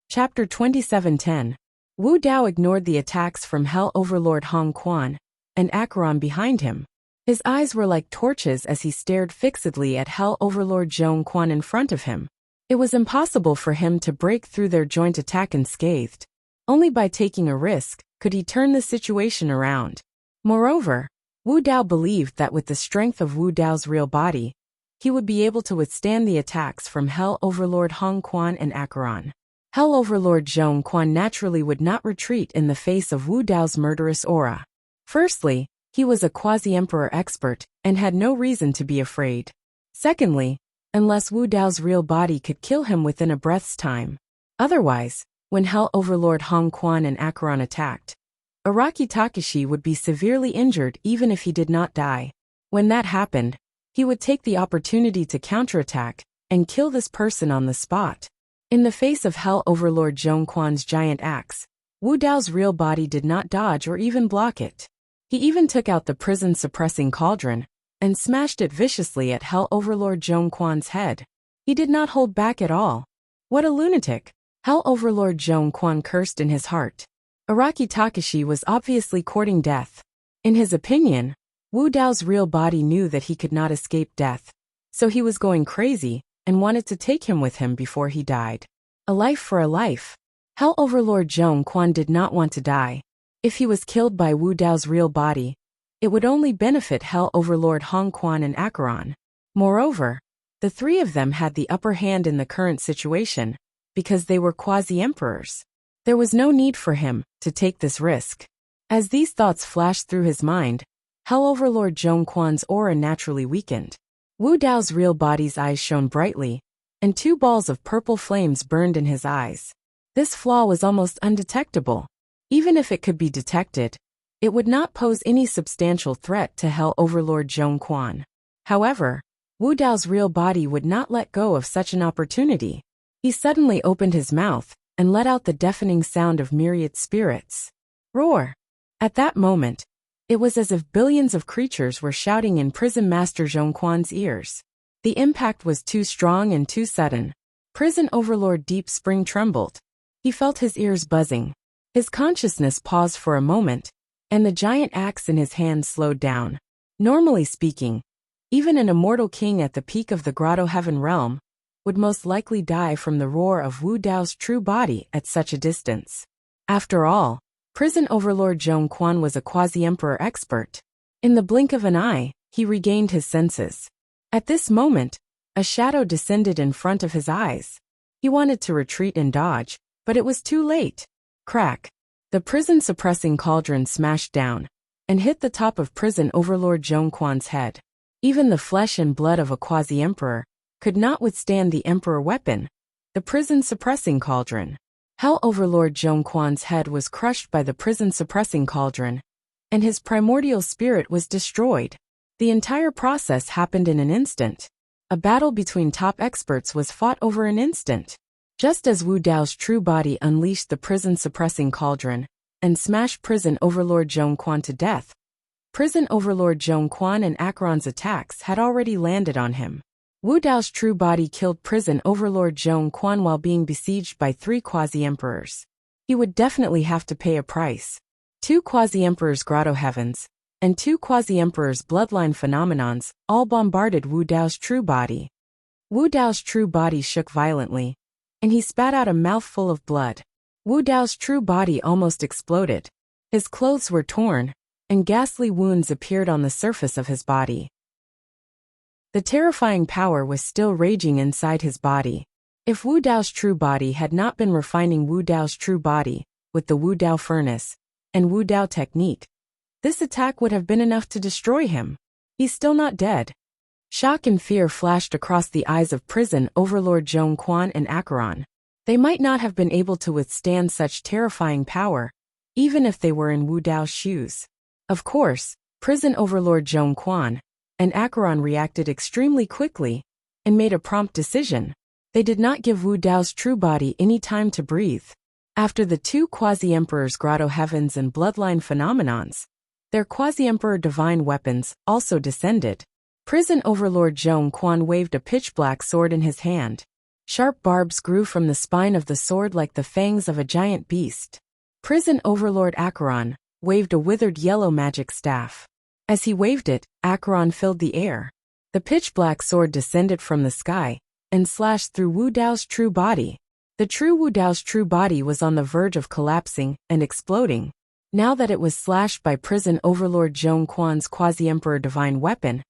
Chapter 2710. Wu Dao ignored the attacks from Hell Overlord Hong Quan and Acheron behind him. His eyes were like torches as he stared fixedly at Hell Overlord Zhongquan in front of him. It was impossible for him to break through their joint attack unscathed. Only by taking a risk could he turn the situation around. Moreover, Wu Dao believed that with the strength of Wu Dao's real body, he would be able to withstand the attacks from Hell Overlord Hong Quan and Acheron. Hell Overlord Zhongquan naturally would not retreat in the face of Wu Dao's murderous aura. Firstly, he was a quasi-emperor expert and had no reason to be afraid. Secondly, unless Wu Dao's real body could kill him within a breath's time. Otherwise, when Hell Overlord Hong Quan and Acheron attacked, Araki Takashi would be severely injured even if he did not die. When that happened, he would take the opportunity to counterattack and kill this person on the spot. In the face of Hell Overlord Zhongquan's giant axe, Wu Dao's real body did not dodge or even block it. He even took out the prison-suppressing cauldron and smashed it viciously at Hell Overlord Zhongquan's head. He did not hold back at all. What a lunatic! Hell Overlord Zhongquan cursed in his heart. Araki Takashi was obviously courting death. In his opinion, Wu Dao's real body knew that he could not escape death, so he was going crazy and wanted to take him with him before he died. A life for a life. Hell Overlord Zhong Quan did not want to die. If he was killed by Wu Dao's real body, it would only benefit Hell Overlord Hong Quan and Acheron. Moreover, the three of them had the upper hand in the current situation, because they were quasi-emperors. There was no need for him to take this risk. As these thoughts flashed through his mind, Hell Overlord Zhong Quan's aura naturally weakened. Wu Dao's real body's eyes shone brightly, and two balls of purple flames burned in his eyes. This flaw was almost undetectable. Even if it could be detected, it would not pose any substantial threat to Hell Overlord Zhong Quan. However, Wu Dao's real body would not let go of such an opportunity. He suddenly opened his mouth and let out the deafening sound of myriad spirits. Roar! At that moment, it was as if billions of creatures were shouting in Prison Master Zhong Quan's ears. The impact was too strong and too sudden. Prison Overlord Deep Spring trembled. He felt his ears buzzing. His consciousness paused for a moment, and the giant axe in his hand slowed down. Normally speaking, even an immortal king at the peak of the Grotto Heaven realm would most likely die from the roar of Wu Dao's true body at such a distance. After all, Prison Overlord Zhong Quan was a quasi-emperor expert. In the blink of an eye, he regained his senses. At this moment, a shadow descended in front of his eyes. He wanted to retreat and dodge, but it was too late. Crack! The prison-suppressing cauldron smashed down and hit the top of Prison Overlord Zhong Quan's head. Even the flesh and blood of a quasi-emperor could not withstand the emperor weapon, the prison-suppressing cauldron. Hell Overlord Zhong Quan's head was crushed by the prison-suppressing cauldron, and his primordial spirit was destroyed. The entire process happened in an instant. A battle between top experts was fought over an instant. Just as Wu Dao's true body unleashed the prison-suppressing cauldron and smashed Prison Overlord Zhong Quan to death, Prison Overlord Zhong Quan and Acheron's attacks had already landed on him. Wu Dao's true body killed Prison Overlord Zhong Quan while being besieged by three quasi-emperors. He would definitely have to pay a price. Two quasi-emperors' Grotto Heavens and two quasi-emperors' bloodline phenomenons all bombarded Wu Dao's true body. Wu Dao's true body shook violently, and he spat out a mouthful of blood. Wu Dao's true body almost exploded. His clothes were torn, and ghastly wounds appeared on the surface of his body. The terrifying power was still raging inside his body. If Wu Dao's true body had not been refining Wu Dao's true body with the Wu Dao furnace and Wu Dao technique, this attack would have been enough to destroy him. He's still not dead. Shock and fear flashed across the eyes of Prison Overlord Zhong Quan and Acheron. They might not have been able to withstand such terrifying power, even if they were in Wu Dao's shoes. Of course, Prison Overlord Zhong Quan and Acheron reacted extremely quickly and made a prompt decision. They did not give Wu Dao's true body any time to breathe. After the two quasi-emperors' Grotto Heavens and bloodline phenomenons, their quasi-emperor divine weapons also descended. Prison Overlord Zhong Quan waved a pitch-black sword in his hand. Sharp barbs grew from the spine of the sword like the fangs of a giant beast. Prison Overlord Acheron waved a withered yellow magic staff. As he waved it, Acheron filled the air. The pitch-black sword descended from the sky and slashed through Wu Dao's true body. The true Wu Dao's true body was on the verge of collapsing and exploding. Now that it was slashed by Prison Overlord Zhong Quan's quasi-emperor divine weapon,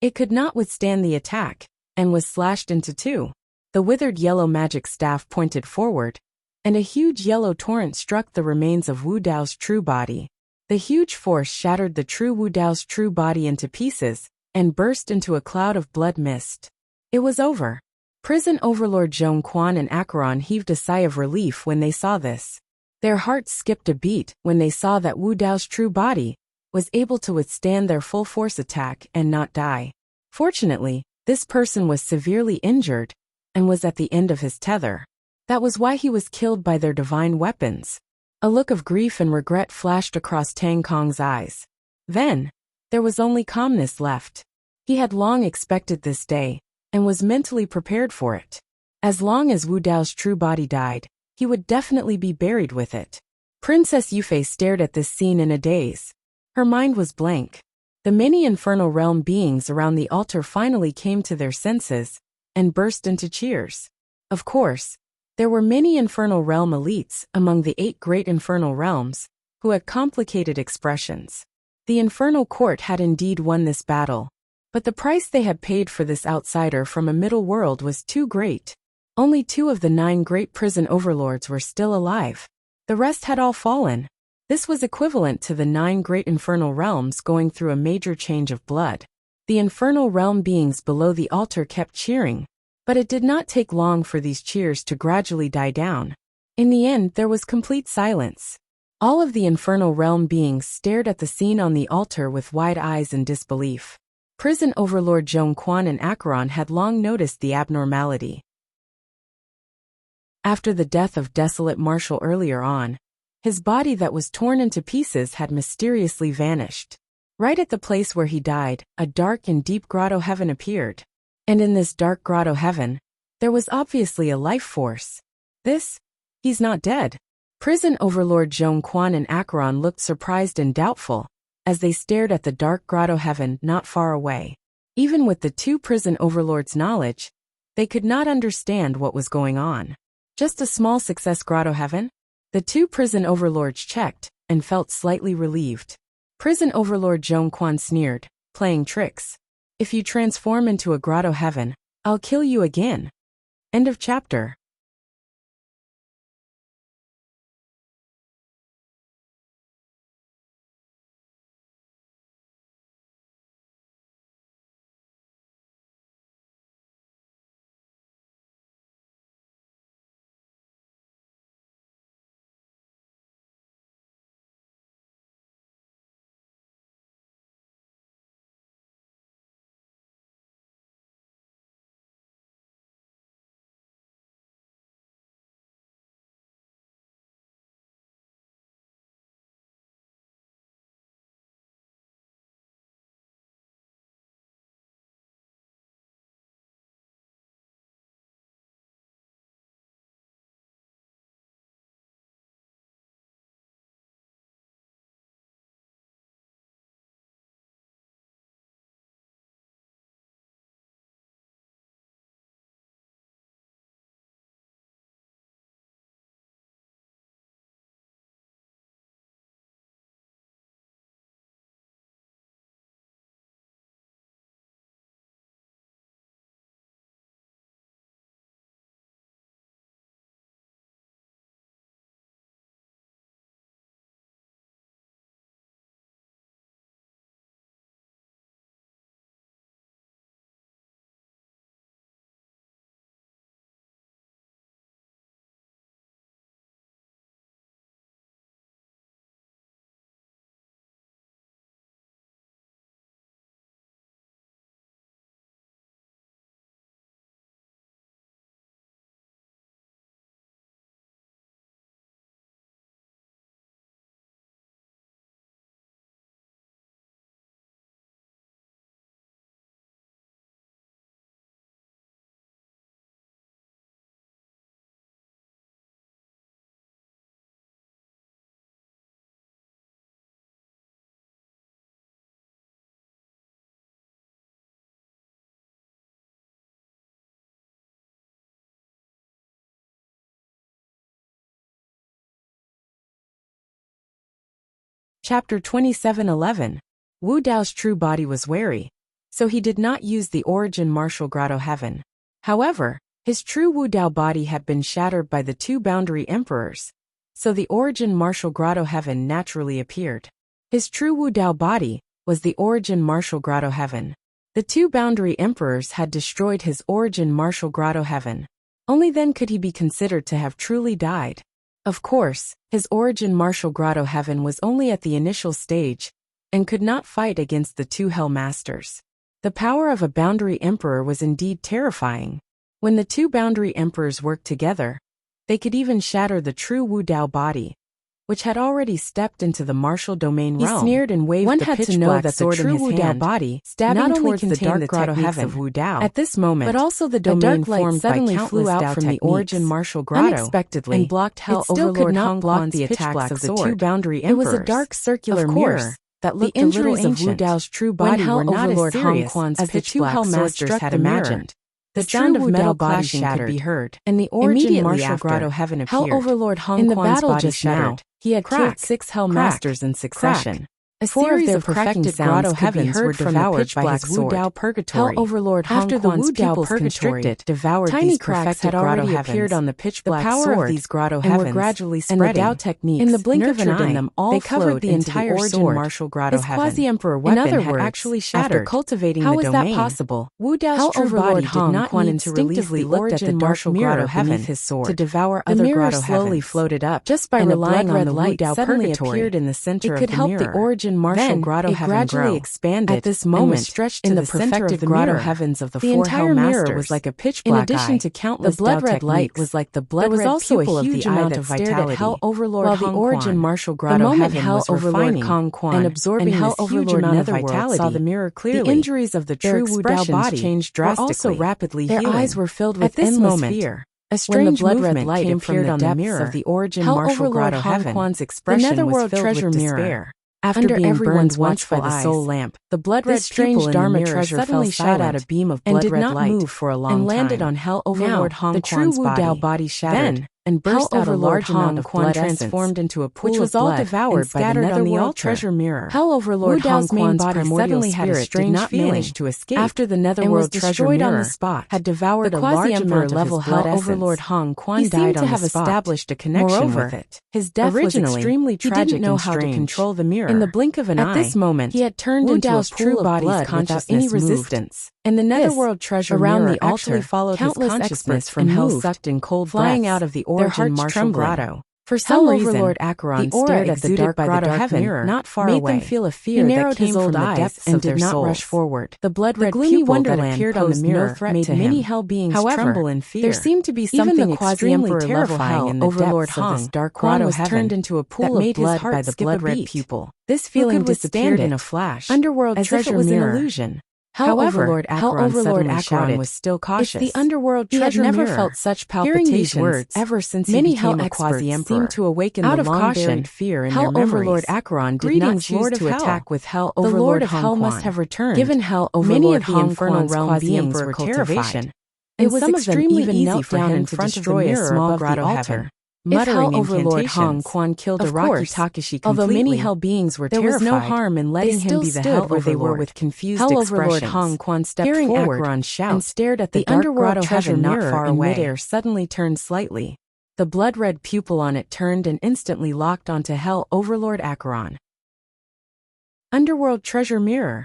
it could not withstand the attack and was slashed into two. The withered yellow magic staff pointed forward, and a huge yellow torrent struck the remains of Wu Dao's true body. The huge force shattered the true Wu Dao's true body into pieces and burst into a cloud of blood mist. It was over. Prison Overlord Zhong Quan and Acheron heaved a sigh of relief when they saw this. Their hearts skipped a beat when they saw that Wu Dao's true body was able to withstand their full force attack and not die. Fortunately, this person was severely injured and was at the end of his tether. That was why he was killed by their divine weapons. A look of grief and regret flashed across Tang Kong's eyes. Then, there was only calmness left. He had long expected this day and was mentally prepared for it. As long as Wu Dao's true body died, he would definitely be buried with it. Princess Yufei stared at this scene in a daze. Her mind was blank. The many infernal realm beings around the altar finally came to their senses and burst into cheers. Of course, there were many infernal realm elites among the 8 great infernal realms who had complicated expressions. The infernal court had indeed won this battle, but the price they had paid for this outsider from a middle world was too great. Only 2 of the 9 great prison overlords were still alive. The rest had all fallen. This was equivalent to the 9 great infernal realms going through a major change of blood. The infernal realm beings below the altar kept cheering, but it did not take long for these cheers to gradually die down. In the end, there was complete silence. All of the infernal realm beings stared at the scene on the altar with wide eyes in disbelief. Prison overlord Zhong Quan and Acheron had long noticed the abnormality. After the death of Desolate Marshal earlier on, his body that was torn into pieces had mysteriously vanished. Right at the place where he died, a dark and deep grotto heaven appeared. And in this dark grotto heaven, there was obviously a life force. He's not dead. Prison overlord Zhong Quan and Acheron looked surprised and doubtful as they stared at the dark grotto heaven not far away. Even with the 2 prison overlords' knowledge, they could not understand what was going on. Just a small success grotto heaven? The 2 prison overlords checked and felt slightly relieved. Prison overlord Zhong Quan sneered, playing tricks. If you transform into a grotto heaven, I'll kill you again. End of chapter. Chapter 27:11. Wu Dao's true body was wary, so he did not use the origin martial grotto heaven. However, his true Wu Dao body had been shattered by the 2 boundary emperors, so the origin martial grotto heaven naturally appeared. His true Wu Dao body was the origin martial grotto heaven. The 2 boundary emperors had destroyed his origin martial grotto heaven. Only then could he be considered to have truly died. Of course, his origin martial grotto heaven was only at the initial stage and could not fight against the 2 Hell Masters. The power of a boundary emperor was indeed terrifying. When the 2 boundary emperors worked together, they could even shatter the true Wu Dao body, which had already stepped into the martial domain realm. He sneered and waved One the had to pitch know black that the sword in true his Wu Dao hand, body stabbing not only towards the contained dark the grotto techniques heaven of Wu Dao. At this moment, but also the a domain dark light formed by suddenly countless flew out Dao from techniques. the origin martial grotto. Unexpectedly, and blocked Hell it still Overlord could not Hong block Quan's the pitch attacks black of the sword. 2 boundary It was emperors. a dark circular Of course, mirror that looked a little ancient. The injuries of Wu Dao's true body were not as serious as the two Hell Masters had imagined. The sound of metal clashing could be heard, and the origin martial grotto heaven appeared. Hell Overlord Hong Quan's body shattered. He had killed 6 Hell Masters in succession. A series of perfected grotto heavens were devoured by his Wu Dao purgatory. Hell Overlord Hong Quan's pupils constricted, devoured tiny cracks had already appeared on the pitch black sword of these grotto heavens, and were gradually spreading. And the Dao techniques, in the blink of an eye, them all they covered the entire sword. Martial grotto heaven. His quasi-emperor weapon had actually shattered. After cultivating the domain, how was that possible? Wu Dao's true body did not need to instinctively look at the martial grotto beneath his sword to devour other grotto heavens. The mirror slowly floated up, just by relying on the Wu Dao purgatory. Appeared in the center of the mirror. It could help the origin martial grotto heaven gradually expanded. At this moment, stretched in the center of the grotto heavens of the 4 Hell Masters. The entire mirror was like a pitch black eye. In addition to countless blood red light was like the blood red pupil of the eye that stared at Hell Overlord Hong Quan. While the origin martial grotto heaven was refining Hong Quan and absorbing Hell Overlord Netherworld saw the mirror clearly. The injuries of the true Wu Dao body changed drastically. Also rapidly healing. Their eyes were filled with endless fear. A strange blood red light appeared on the mirror of the origin martial grotto heaven. The Netherworld treasure mirror. After being burned once by the soul lamp, the blood-red strange Dharma treasure suddenly shot out a beam of blood-red light move for a long and landed on Hell Overlord Hong Quan's body. The true Wu Dao body shattered and burst out a large amount of blood transformed into a pool of blood, which was all devoured by the Netherworld treasure mirror. Hell Overlord Hong Quan's body suddenly had a strange feeling to escape after the Netherworld treasure mirror on the spot had devoured a large amount of his blood. Overlord Hong Quan died on the spot. He seemed to have established a connection with it. His death was extremely tragic. He didn't know how to control the mirror. In the blink of an eye, at this moment, he had turned into a pool of blood without any resistance. And the Netherworld treasure around the altar followed countless experts from hell sucked in cold flying out of the origin martial grotto. For some reason, Overlord Acheron stared at the dark grotto heaven mirror, not far away. Made them feel a fear that came from the depths and did not rush forward. The blood-red pupil that appeared on the mirror made many hell beings tremble in fear. There seemed to be something extremely terrifying in the depths of this dark grotto heaven turned into a pool of blood by the blood-red pupil. This feeling disappeared in a flash. Underworld treasure was an illusion. However, Hell Overlord Acheron was still cautious. If the underworld treasure mirror, never felt such palpitations. Hearing these words, ever since many Hell experts seemed to awaken out the long-buried fear in Hell their memories. Overlord Acheron did not choose to attack with Hell Overlord. The Lord of Hell must have returned. Given Hell Overlord many of the infernal realm beings were terrified. It was extremely easy for him to destroy a small grotto altar. Muttering Hell Overlord Hong Quan killed Araki Takeshi completely. Although many hell beings were terrified, there was no harm in letting him be the Hell where they were with confused Hell Overlord Hong Quan stepped forward and stared at the underworld treasure not far away. Midair suddenly turned slightly. The blood-red pupil on it turned and instantly locked onto Hell Overlord Acheron. Underworld treasure mirror.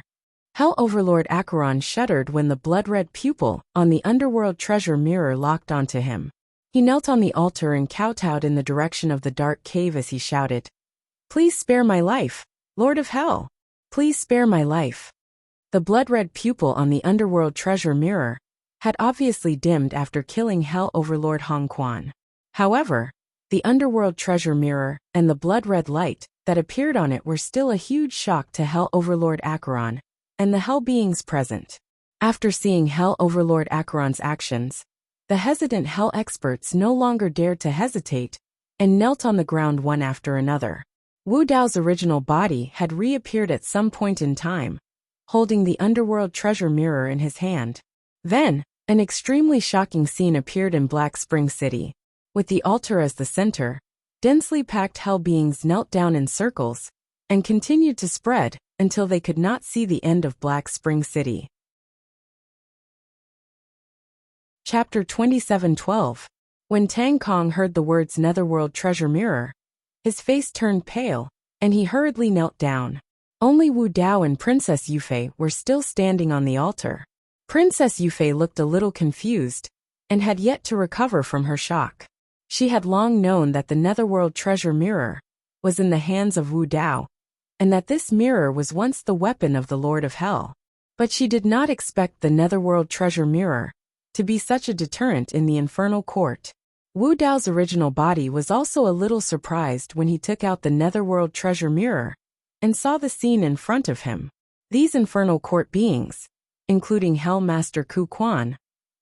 Hell Overlord Acheron shuddered when the blood-red pupil on the underworld treasure mirror locked onto him. He knelt on the altar and kowtowed in the direction of the dark cave as he shouted, "Please spare my life, Lord of Hell! Please spare my life." The blood-red pupil on the underworld treasure mirror had obviously dimmed after killing Hell Overlord Hong Quan. However, the underworld treasure mirror and the blood-red light that appeared on it were still a huge shock to Hell Overlord Acheron and the hell beings present. After seeing Hell Overlord Acheron's actions, the hesitant hell experts no longer dared to hesitate and knelt on the ground one after another. Wu Dao's original body had reappeared at some point in time, holding the underworld treasure mirror in his hand. Then, an extremely shocking scene appeared in Black Spring City. With the altar as the center, densely packed hell beings knelt down in circles and continued to spread until they could not see the end of Black Spring City. Chapter 27:12. When Tang Kong heard the words Netherworld treasure mirror, his face turned pale, and he hurriedly knelt down. Only Wu Dao and Princess Yufei were still standing on the altar. Princess Yufei looked a little confused, and had yet to recover from her shock. She had long known that the Netherworld treasure mirror was in the hands of Wu Dao, and that this mirror was once the weapon of the Lord of Hell. But she did not expect the Netherworld treasure mirror to be such a deterrent in the infernal court. Wu Dao's original body was also a little surprised when he took out the Netherworld treasure mirror and saw the scene in front of him. These infernal court beings, including Hell Master Ku Quan,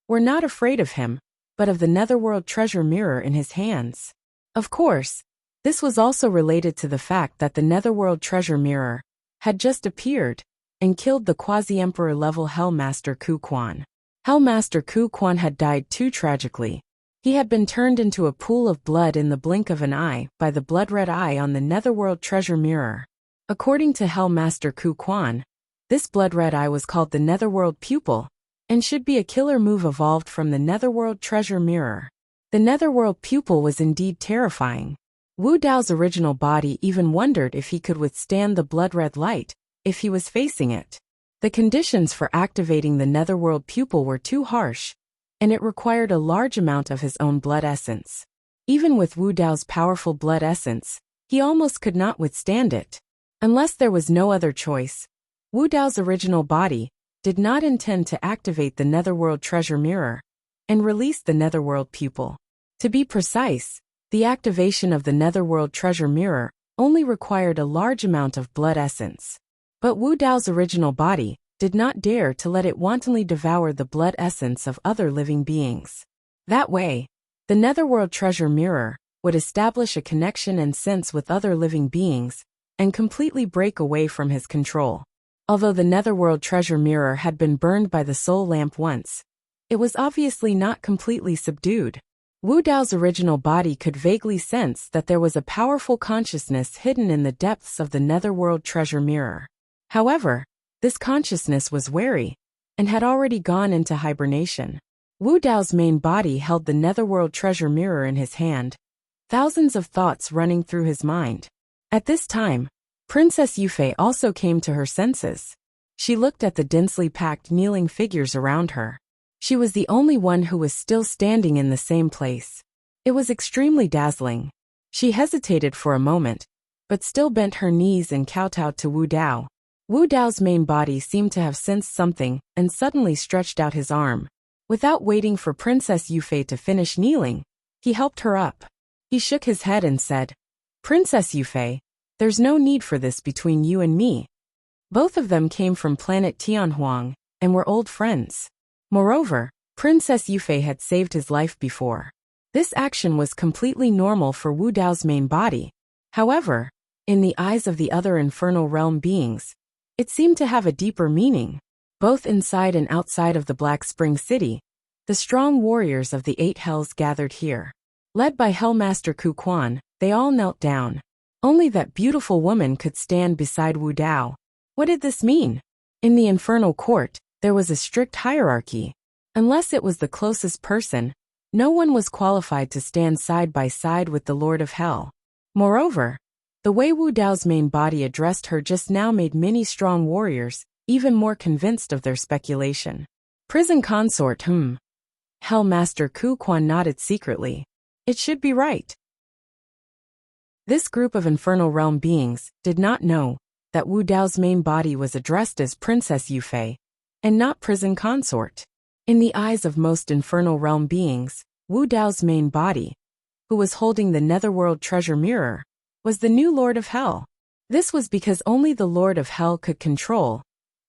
were not afraid of him, but of the Netherworld treasure mirror in his hands. Of course, this was also related to the fact that the Netherworld treasure mirror had just appeared and killed the quasi-emperor level Hellmaster Ku Quan. Hellmaster Ku Quan had died too tragically. He had been turned into a pool of blood in the blink of an eye by the blood-red eye on the Netherworld treasure mirror. According to Hellmaster Ku Quan, this blood-red eye was called the Netherworld pupil, and should be a killer move evolved from the Netherworld treasure mirror. The Netherworld pupil was indeed terrifying. Wu Dao's original body even wondered if he could withstand the blood-red light, if he was facing it. The conditions for activating the Netherworld pupil were too harsh, and it required a large amount of his own blood essence. Even with Wu Dao's powerful blood essence, he almost could not withstand it. Unless there was no other choice, Wu Dao's original body did not intend to activate the Netherworld treasure mirror and release the Netherworld pupil. To be precise, the activation of the Netherworld treasure mirror only required a large amount of blood essence. But Wu Dao's original body did not dare to let it wantonly devour the blood essence of other living beings. That way, the Netherworld treasure mirror would establish a connection and sense with other living beings and completely break away from his control. Although the Netherworld treasure mirror had been burned by the soul lamp once, it was obviously not completely subdued. Wu Dao's original body could vaguely sense that there was a powerful consciousness hidden in the depths of the Netherworld treasure mirror. However, this consciousness was wary and had already gone into hibernation. Wu Dao's main body held the Netherworld treasure mirror in his hand, thousands of thoughts running through his mind. At this time, Princess Yufei also came to her senses. She looked at the densely packed kneeling figures around her. She was the only one who was still standing in the same place. It was extremely dazzling. She hesitated for a moment, but still bent her knees and kowtowed to Wu Dao. Wu Dao's main body seemed to have sensed something and suddenly stretched out his arm. Without waiting for Princess Yufei to finish kneeling, he helped her up. He shook his head and said, "Princess Yufei, there's no need for this between you and me." Both of them came from planet Tianhuang and were old friends. Moreover, Princess Yufei had saved his life before. This action was completely normal for Wu Dao's main body. However, in the eyes of the other infernal realm beings, it seemed to have a deeper meaning. Both inside and outside of the Black Spring City, the strong warriors of the 8 hells gathered here. Led by Hellmaster Ku Quan, they all knelt down. Only that beautiful woman could stand beside Wu Dao. What did this mean? In the infernal court, there was a strict hierarchy. Unless it was the closest person, no one was qualified to stand side by side with the Lord of Hell. Moreover, the way Wu Dao's main body addressed her just now made many strong warriors even more convinced of their speculation. Prison consort, Hellmaster Ku Quan nodded secretly. It should be right. This group of infernal realm beings did not know that Wu Dao's main body was addressed as Princess Yufei, and not prison consort. In the eyes of most infernal realm beings, Wu Dao's main body, who was holding the Netherworld treasure mirror, was the new Lord of Hell. This was because only the Lord of Hell could control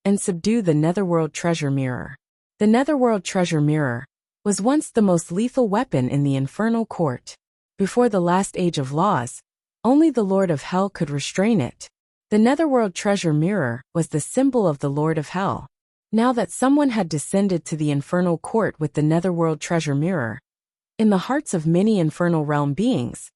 and subdue the Netherworld treasure mirror. The Netherworld treasure mirror was once the most lethal weapon in the infernal court. Before the last age of laws, only the Lord of Hell could restrain it. The Netherworld treasure mirror was the symbol of the Lord of Hell. Now that someone had descended to the infernal court with the Netherworld treasure mirror, in the hearts of many infernal realm beings,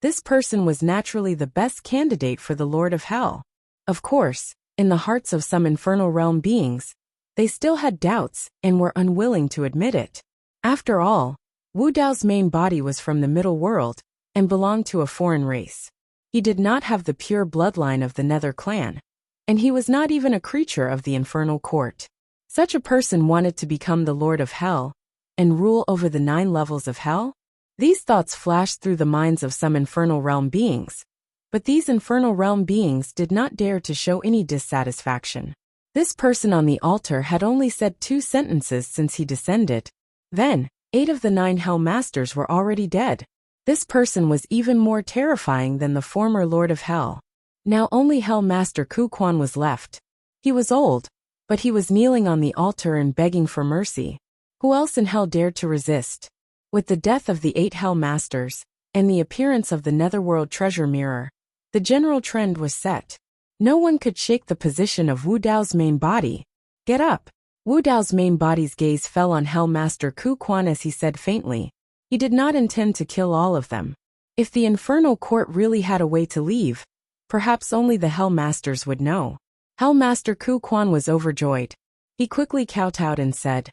this person was naturally the best candidate for the Lord of Hell. Of course, in the hearts of some infernal realm beings, they still had doubts and were unwilling to admit it. After all, Wu Dao's main body was from the middle world and belonged to a foreign race. He did not have the pure bloodline of the Nether clan, and he was not even a creature of the infernal court. Such a person wanted to become the Lord of Hell and rule over the 9 levels of hell? These thoughts flashed through the minds of some infernal realm beings, but these infernal realm beings did not dare to show any dissatisfaction. This person on the altar had only said 2 sentences since he descended. Then, 8 of the 9 hell masters were already dead. This person was even more terrifying than the former Lord of Hell. Now only Hell Master Ku Quan was left. He was old, but he was kneeling on the altar and begging for mercy. Who else in hell dared to resist? With the death of the 8 hell masters and the appearance of the Netherworld treasure mirror, the general trend was set. No one could shake the position of Wu Dao's main body. Get up. Wu Dao's main body's gaze fell on Hell Master Ku Quan as he said faintly. He did not intend to kill all of them. If the Infernal Court really had a way to leave, perhaps only the Hell Masters would know. Hell Master Ku Quan was overjoyed. He quickly kowtowed and said,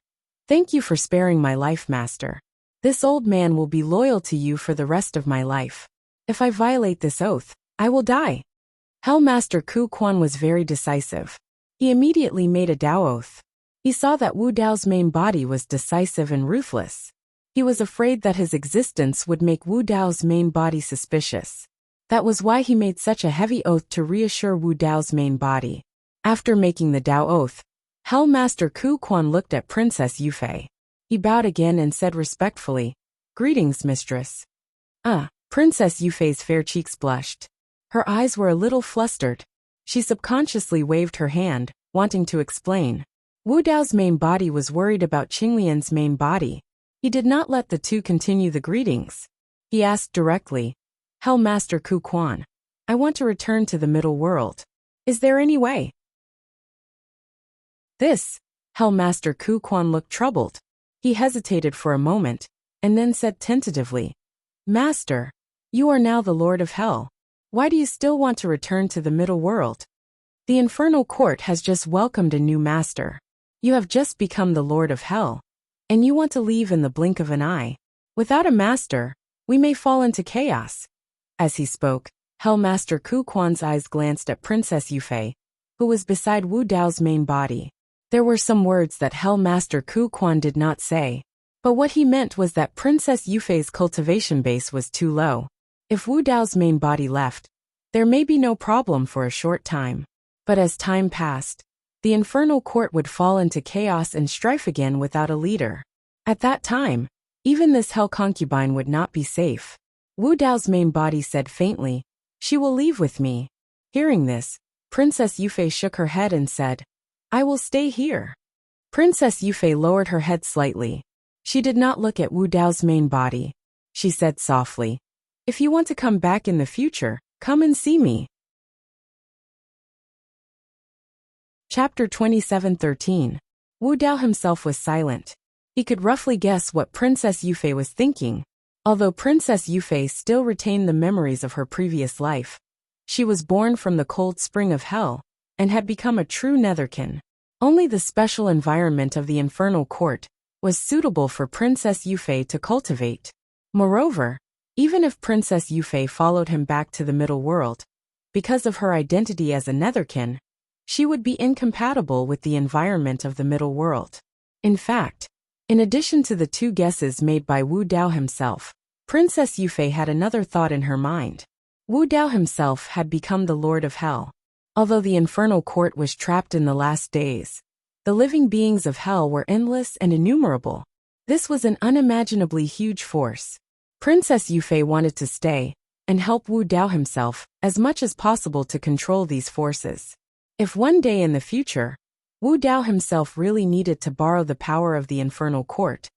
"Thank you for sparing my life, Master. This old man will be loyal to you for the rest of my life. If I violate this oath, I will die." Hell Master Ku Quan was very decisive. He immediately made a Dao oath. He saw that Wu Dao's main body was decisive and ruthless. He was afraid that his existence would make Wu Dao's main body suspicious. That was why he made such a heavy oath to reassure Wu Dao's main body. After making the Dao oath, Hell Master Ku Quan looked at Princess Yufei. He bowed again and said respectfully, "Greetings, mistress." Princess Yufei's fair cheeks blushed. Her eyes were a little flustered. She subconsciously waved her hand, wanting to explain. Wu Dao's main body was worried about Qinglian's main body. He did not let the two continue the greetings. He asked directly, "Hell Master Ku Quan, I want to return to the middle world. Is there any way?" Hell Master Ku Quan looked troubled. He hesitated for a moment, and then said tentatively, "Master, you are now the Lord of Hell. Why do you still want to return to the middle world? The Infernal Court has just welcomed a new master. You have just become the Lord of Hell, and you want to leave in the blink of an eye. Without a master, we may fall into chaos." As he spoke, Hell Master Ku Quan's eyes glanced at Princess Yufei, who was beside Wu Dao's main body. There were some words that Hell Master Ku Quan did not say, but what he meant was that Princess Yufei's cultivation base was too low. If Wu Dao's main body left, there may be no problem for a short time. But as time passed, the Infernal Court would fall into chaos and strife again without a leader. At that time, even this Hell concubine would not be safe. Wu Dao's main body said faintly, "She will leave with me." Hearing this, Princess Yufei shook her head and said, "I will stay here." Princess Yufei lowered her head slightly. She did not look at Wu Dao's main body. She said softly, "If you want to come back in the future, come and see me." Chapter 27:13. Wu Dao himself was silent. He could roughly guess what Princess Yufei was thinking. Although Princess Yufei still retained the memories of her previous life, she was born from the cold spring of hell, and had become a true netherkin. Only the special environment of the Infernal Court was suitable for Princess Yufei to cultivate. Moreover, even if Princess Yufei followed him back to the middle world, because of her identity as a netherkin, she would be incompatible with the environment of the middle world. In fact, in addition to the two guesses made by Wu Dao himself, Princess Yufei had another thought in her mind. Wu Dao himself had become the Lord of Hell. Although the Infernal Court was trapped in the last days, the living beings of Hell were endless and innumerable. This was an unimaginably huge force. Princess Yufei wanted to stay and help Wu Dao himself as much as possible to control these forces. If one day in the future, Wu Dao himself really needed to borrow the power of the Infernal Court,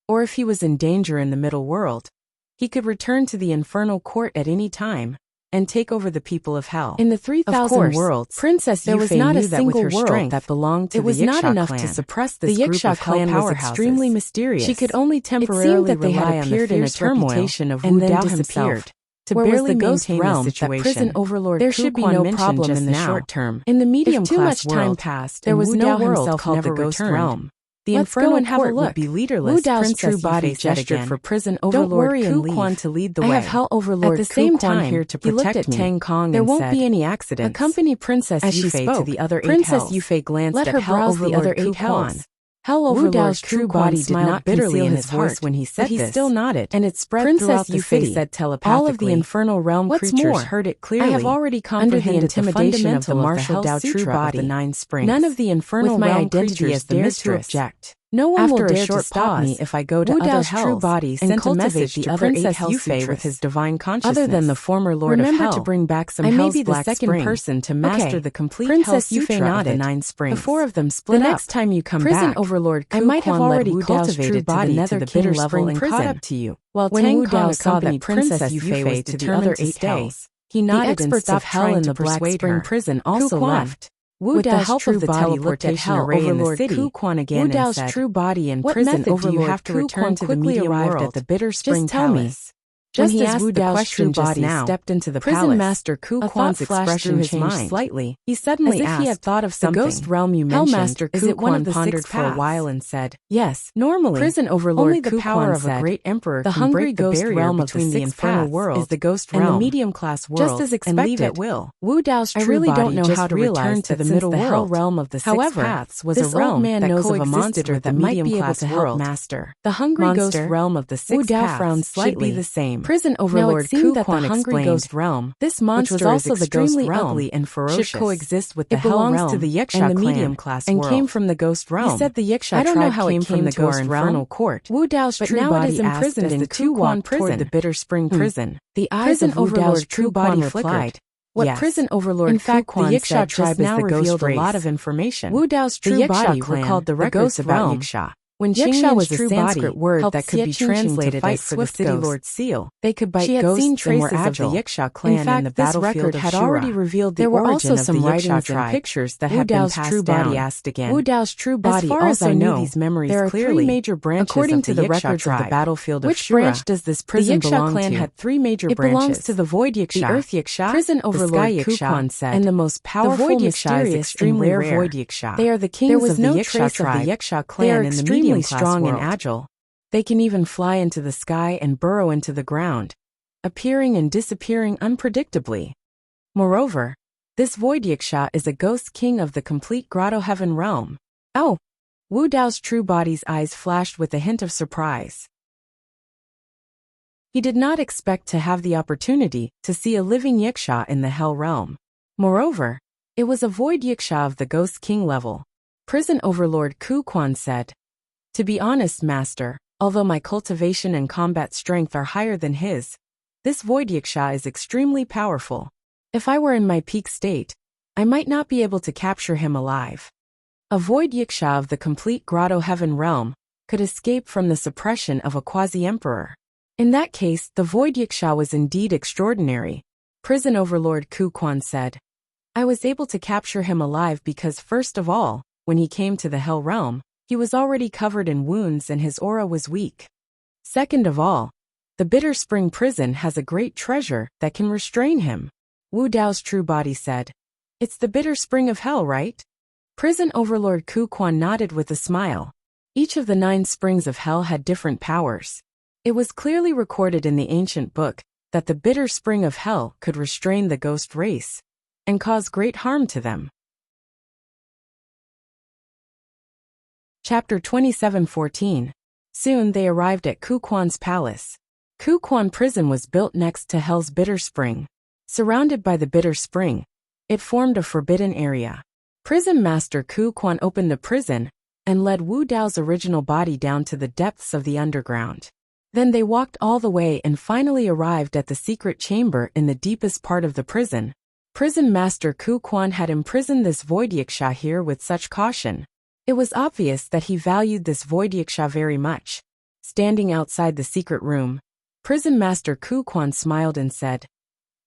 or if he was in danger in the middle world, he could return to the Infernal Court at any time and take over the people of Hell. In the 3,000 worlds, Princess Yufei was not a single world that belonged to the Yiksha clan. It was not enough to suppress this group of Hell powerhouses. Was extremely mysterious. She could only temporarily rely on the fierce reputation of Wu Dao himself. To barely maintain the situation, prison overlord there should be no problem in the short term. In the medium class world, too much time passed, there was no world called the Ghost Realm. The Infernal Court would be leaderless. Wu Dao's true body gestured for prison overlord Ku Quan to lead the way. I have Hell overlord at the same time here to protect me. Tang Kong there won't be any accidents. Accompany Princess Yufei to the other 8 hells. Princess Yufei glanced at Hell overlord the other 8 hells. Hell overlord Wu Dao's true body did not bitterly in his heart when he said this, but he still nodded, and it spread throughout the city. Said telepathically. All of the infernal realm creatures heard it clearly. I have already comprehended the intimidation of the martial Dao true body of the 9 springs. None of the infernal realm creatures dared to object. No one will dare to stop me if I go to other hells true body and cultivate the other Princess Yufei with his divine consciousness. Other than the former Lord of Hell, remember to bring back some Hell's black spring. I may be the second person to master the complete Princess Yufei nodded. The 9 springs. The 4 of them split up. The next time you come back, overlord I might have already cultivated body to the bitter level and caught up to you. While Tang Kong saw that Princess Yufei was to the other 8 hells, He nodded the and experts of stopped hell trying in to the Black persuade Spring her. prison also Ku Quan. left. Wu With the Dao's help true of the body looked at teleportation Hell array in the Overlord city, Ku Quan again Wu and Dao's said, true body and "What prison method do you overlord have to Ku return Quan to the quickly medium arrived world? at the Bitter Spring Just tell me." Palace. When Just he as asked Wu the Dao's question true just body now, stepped into the Prison palace, Master Ku a Quan's thought flashed expression through his changed mind. slightly. He suddenly As if asked, he had thought of "The something. ghost realm you Hell mentioned, Master is Ku it one of Quan the pondered six for a paths?" while and said, "Yes. "Normally, Prison overlord only the Ku power Quan of a said, great emperor the can hungry break the ghost barrier realm of between the the six infernal paths world is the ghost and the realm, medium-class world, just as and leave expected." at will. Wu Dao's I true really body don't know just how to return realized to that the since middle the hell world. realm of the six However, paths was this a realm old man that knows of a coexisted monster with the that might be able medium-class to help world. master The hungry ghost monster realm of the Wu six Dao paths frowned should slightly. be the same. Prison Now Overlord it seemed Ku that Quan the hungry explained, ghost realm, "This which monster was also is the ghost extremely realm, ugly and ferocious. should coexist with the It hell belongs realm to the Yiksha and the clan medium-class and world." came from the ghost realm. He said the Yiksha I don't know tribe how it came came from the to our ghost infernal realm court. Wu Dao's But true now it body is asked imprisoned as in the Ku two Quan walked toward prison. the Bitter Spring prison. The eyes Prison of Wu Overlord Dao's true Ku body Quan flickered. replied, What "Yes." Prison Overlord In fact, Ku Quan the Yiksha said tribe just is now the ghost revealed a race. lot of information. Wu Dao's The true Yiksha body clan, recalled the the records ghost about realm. Yiksha. When Yiksha was a true Sanskrit body word helped that could be Xie Qingqing translated to as fight for swift the City ghosts. Lord Seal. They could bite She had ghosts seen and were traces of the agile. Yiksha clan In fact, the this battlefield record of had Shura. already revealed the There were origin also of some the Yiksha writings and tribe. pictures that Wu had been Dao's passed true body down. asked again. Wu Dao's true body As far also as I knew know, these memories there are clearly. three major branches According of to the the Yiksha records of the tribe. battlefield of Which Shura, branch does this the prison Yiksha belong clan to? had three major It branches. belongs to the Void Yiksha, The Earth Yiksha, Prison the Overlord Sky Ku Yiksha, Quan said, and the most powerful Void Yiksha mysterious is extremely and rare. Void Yiksha. They are the kings There was of the no Yiksha trace tribe. of the Yiksha They clan are in the extremely medium-class strong world. and agile. They can even fly into the sky and burrow into the ground, appearing and disappearing unpredictably. Moreover, this Void Yiksha is a ghost king of the complete Grotto Heaven realm. Oh! Wu Dao's true body's eyes flashed with a hint of surprise. He did not expect to have the opportunity to see a living Yiksha in the Hell realm. Moreover, it was a Void Yiksha of the Ghost King level. Prison Overlord Ku Quan said, "To be honest, Master, although my cultivation and combat strength are higher than his, this Void Yiksha is extremely powerful. If I were in my peak state, I might not be able to capture him alive. A Void Yiksha of the complete Grotto Heaven realm could escape from the suppression of a quasi-emperor. In that case, the Void Yiksha was indeed extraordinary." Prison Overlord Ku Quan said, "I was able to capture him alive because first of all, when he came to the Hell realm, he was already covered in wounds and his aura was weak. Second of all, the Bitter Spring prison has a great treasure that can restrain him." Wu Dao's true body said, "It's the Bitter Spring of Hell, right?" Prison Overlord Ku Quan nodded with a smile. Each of the 9 springs of hell had different powers. It was clearly recorded in the ancient book that the Bitter Spring of Hell could restrain the ghost race and cause great harm to them. Chapter 27:14. Soon they arrived at Ku Quan's palace. Ku Quan prison was built next to Hell's Bitter Spring. Surrounded by the Bitter Spring, it formed a forbidden area. Prison Master Ku Quan opened the prison and led Wu Dao's original body down to the depths of the underground. Then they walked all the way and finally arrived at the secret chamber in the deepest part of the prison. Prison Master Ku Quan had imprisoned this Void Yiksha here with such caution. It was obvious that he valued this Void Yiksha very much. Standing outside the secret room, Prison Master Ku Quan smiled and said,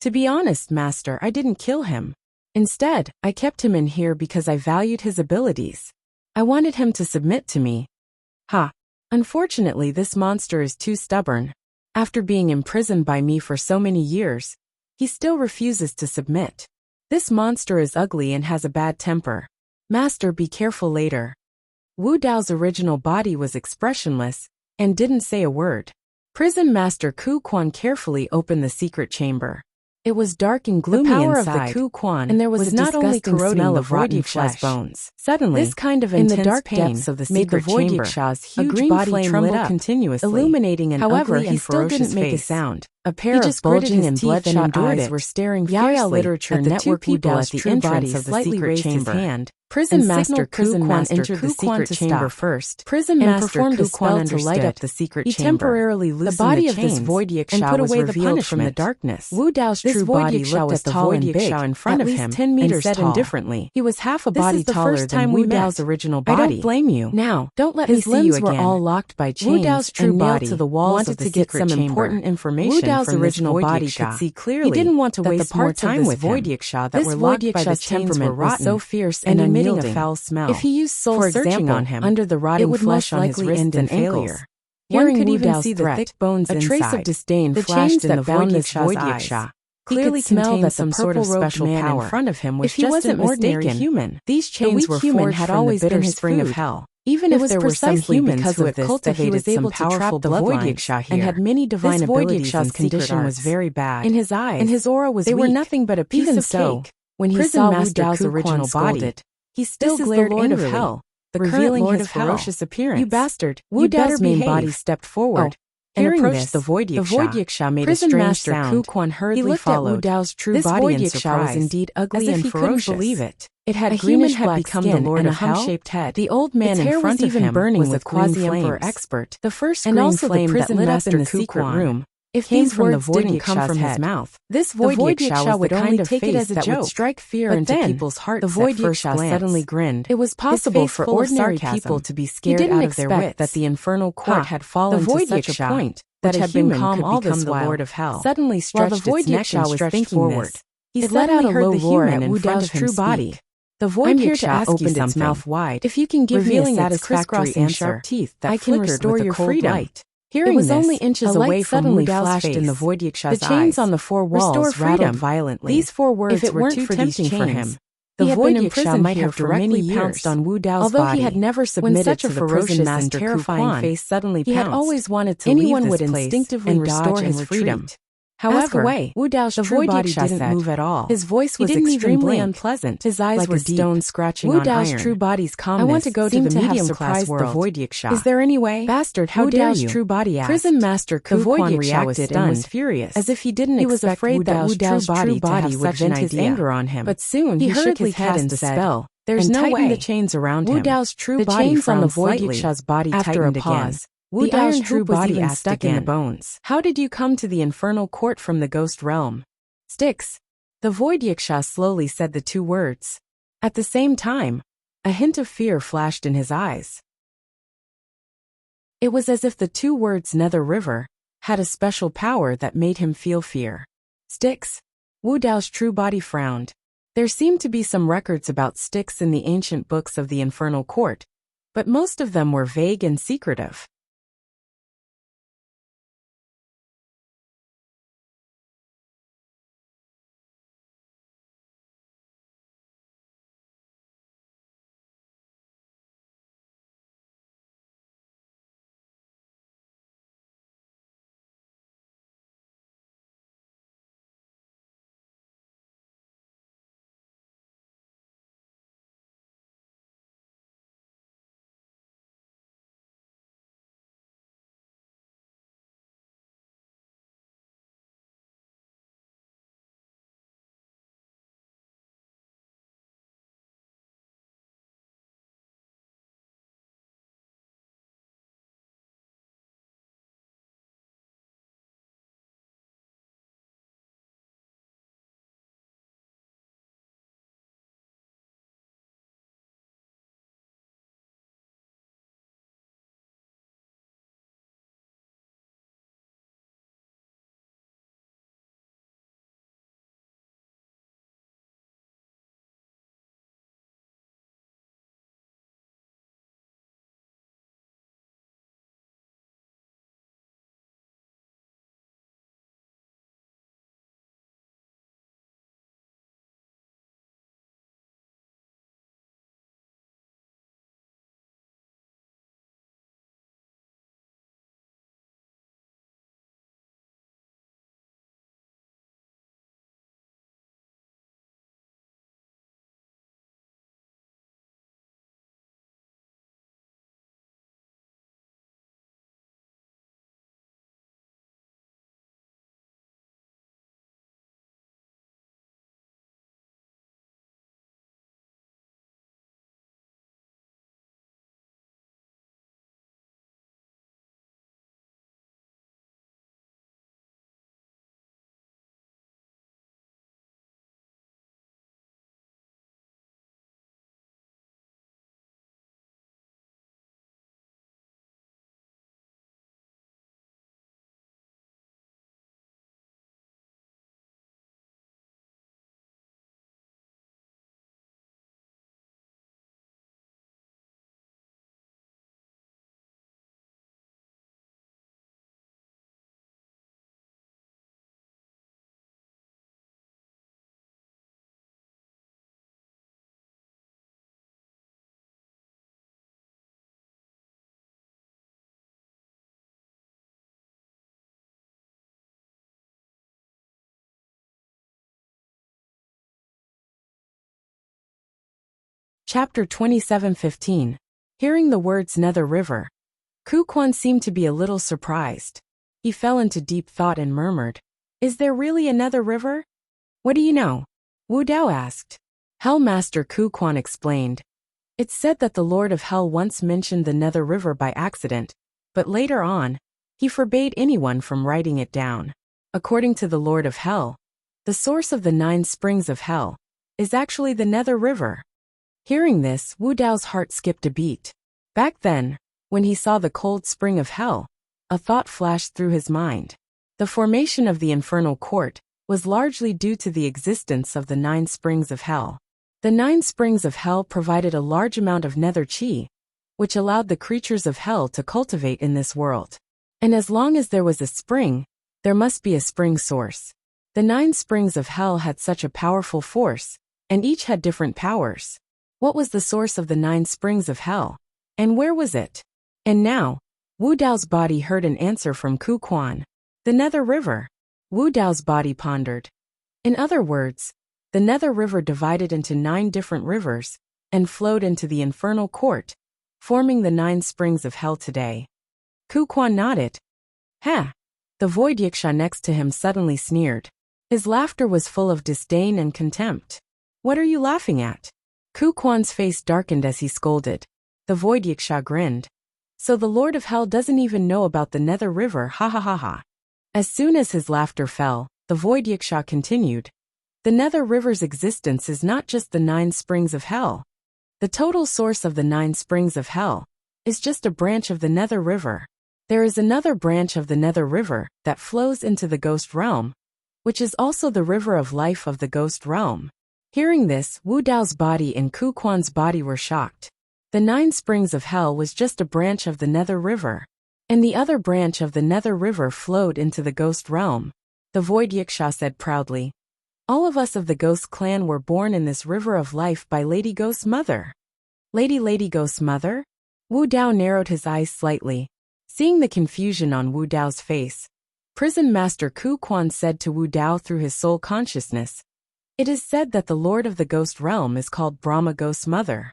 "To be honest, Master, I didn't kill him. Instead, I kept him in here because I valued his abilities. I wanted him to submit to me." Ha! Unfortunately, this monster is too stubborn. After being imprisoned by me for so many years, he still refuses to submit. This monster is ugly and has a bad temper. Master, be careful later. Wu Dao's original body was expressionless and didn't say a word. Prison Master Ku Quan carefully opened the secret chamber. It was dark and gloomy The power inside, of the Ku Quan and there was not only disgusting corroding smell the of Void rotten Yiksha's flesh. bones. Suddenly, This kind of in the intense dark pain depths of the made the secret Void chamber, Yiksha's a huge green body flame tremble lit up, continuously, illuminating an However, ugly he and still didn't ferocious make a face. sound. A pair He of just gritted bulging his and teeth and bloodshot endured eyes it. were staring Yaya fiercely literature at the two network Wu people Dao's at the true entrance body of the slightly secret raised his chamber. hand. Prison Master Kuquan entered the secret chamber first. Prison Master performed a spell to light up the secret chamber. He temporarily loosened the body of this void yiksha and put away the punishment from the darkness. Wu Dao's true body looked at the void yiksha in front of him 10 meters and said indifferently, he was half a body taller than Wu Dao's original body. I don't blame you. Now, don't let me see you again. His limbs were all locked by chains. Wu Dao's true body to the walls of the secret chamber. Important information. Wu Dao's original body could see clearly. He didn't want to waste more time with void yiksha that were locked by the temperament was so fierce and emitting a foul smell. If he used soul searching on him, under the rotting flesh on his wrists and ankles, one could even see the thick bones inside. A trace of disdain flashed in the void yiksha's eyes. Clearly smelled that some sort of special man in front of him was just an ordinary human. These chains were forged had always been his spring of hell. Even if there were some humans who had cultivated some powerful bloodlines and had many divine abilities, and condition was very bad. In his eyes, and his aura was weak. They were nothing but a piece of cake. When he saw Wu Dao's original body, he still glared angrily, hell, revealing his ferocious appearance. You bastard! Wu Dao's main body stepped forward and approached the void yiksha. The void yiksha made a strange sound. Kuquan hurriedly followed. Wu Dao's true body in surprise. Was indeed ugly and ferocious. Believe it. It had a greenish black skin the Lord and a hump-shaped head. The old man in front of him burning was a quasi-emperor expert. The first green flame that lit up in the secret room. If these words didn't come from his mouth, this void yiksha would only take it as a joke, would strike fear into people's hearts. The void yiksha suddenly grinned. It was possible for ordinary people to be scared out of their wits. That the infernal court had fallen to such a point that had been calm all this while. The Lord of Hell suddenly stretched its neck and stretched forward. He let out a low roar and in front of his true body. The void yiksha opened its mouth wide. If you can give me a satisfactory answer, teeth that I can restore your freedom. Hearing it was only inches away from Wu Dao's face. In the void yiksha's the chains on the four walls rattled violently. These four words were too tempting for him. The void yiksha might have directly pounced on Wu Dao's body. Although he had never submitted to the ferocious and terrifying face suddenly pounced, he had always wanted to leave this place and restore his freedom. However, Wu Dao's true body didn't move at all. His voice was extremely unpleasant. His eyes like were deep. Stone scratching Wu Dao's on iron. True body's calmness. I want to go to the medium class world. The void yiksha. Is there any way? Bastard, how dare you? True body asked. Prison Master Kuquan reacted and was furious, as if he didn't expect was afraid that Wu Dao's true body would vent his anger on him. But soon he shook his head and said, "There's no way." The chains around him. Wu Dao's true body from the void yiksha's body tightened again. Wu Dao's true body was stuck in the bones. How did you come to the infernal court from the ghost realm? Styx. The void yiksha slowly said the two words. At the same time, a hint of fear flashed in his eyes. It was as if the two words Nether River had a special power that made him feel fear. Styx. Wu Dao's true body frowned. There seemed to be some records about Styx in the ancient books of the infernal court, but most of them were vague and secretive. Chapter 27:15. Hearing the words Nether River, Kuquan seemed to be a little surprised. He fell into deep thought and murmured, "Is there really a Nether River?" "What do you know?" Wu Dao asked. Hellmaster Kuquan explained. It's said that the Lord of Hell once mentioned the Nether River by accident, but later on, he forbade anyone from writing it down. According to the Lord of Hell, the source of the 9 springs of hell is actually the Nether River. Hearing this, Wu Dao's heart skipped a beat. Back then, when he saw the cold spring of hell, a thought flashed through his mind. The formation of the infernal court was largely due to the existence of the 9 springs of hell. The 9 springs of hell provided a large amount of nether chi, which allowed the creatures of hell to cultivate in this world. And as long as there was a spring, there must be a spring source. The 9 springs of hell had such a powerful force, and each had different powers. What was the source of the 9 springs of hell? And where was it? And now, Wu Dao's body heard an answer from Kuquan. The Nether River. Wu Dao's body pondered. In other words, the Nether River divided into 9 different rivers and flowed into the infernal court, forming the 9 springs of hell today. Kuquan nodded. "Huh." The void yiksha next to him suddenly sneered. His laughter was full of disdain and contempt. "What are you laughing at?" Kuquan's face darkened as he scolded. The void yiksha grinned. "So the Lord of Hell doesn't even know about the Nether River, ha ha ha ha." As soon as his laughter fell, the void yiksha continued. The Nether River's existence is not just the 9 springs of hell. The total source of the 9 springs of hell is just a branch of the Nether River. There is another branch of the Nether River that flows into the ghost realm, which is also the river of life of the ghost realm. Hearing this, Wu Dao's body and Kuquan's body were shocked. The 9 springs of hell was just a branch of the Nether River, and the other branch of the Nether River flowed into the ghost realm. The void yiksha said proudly, "All of us of the ghost clan were born in this river of life by Lady Ghost's mother." Lady Ghost's mother? Wu Dao narrowed his eyes slightly. Seeing the confusion on Wu Dao's face, Prison Master Kuquan said to Wu Dao through his soul consciousness, "It is said that the Lord of the Ghost Realm is called Brahma Ghost's mother."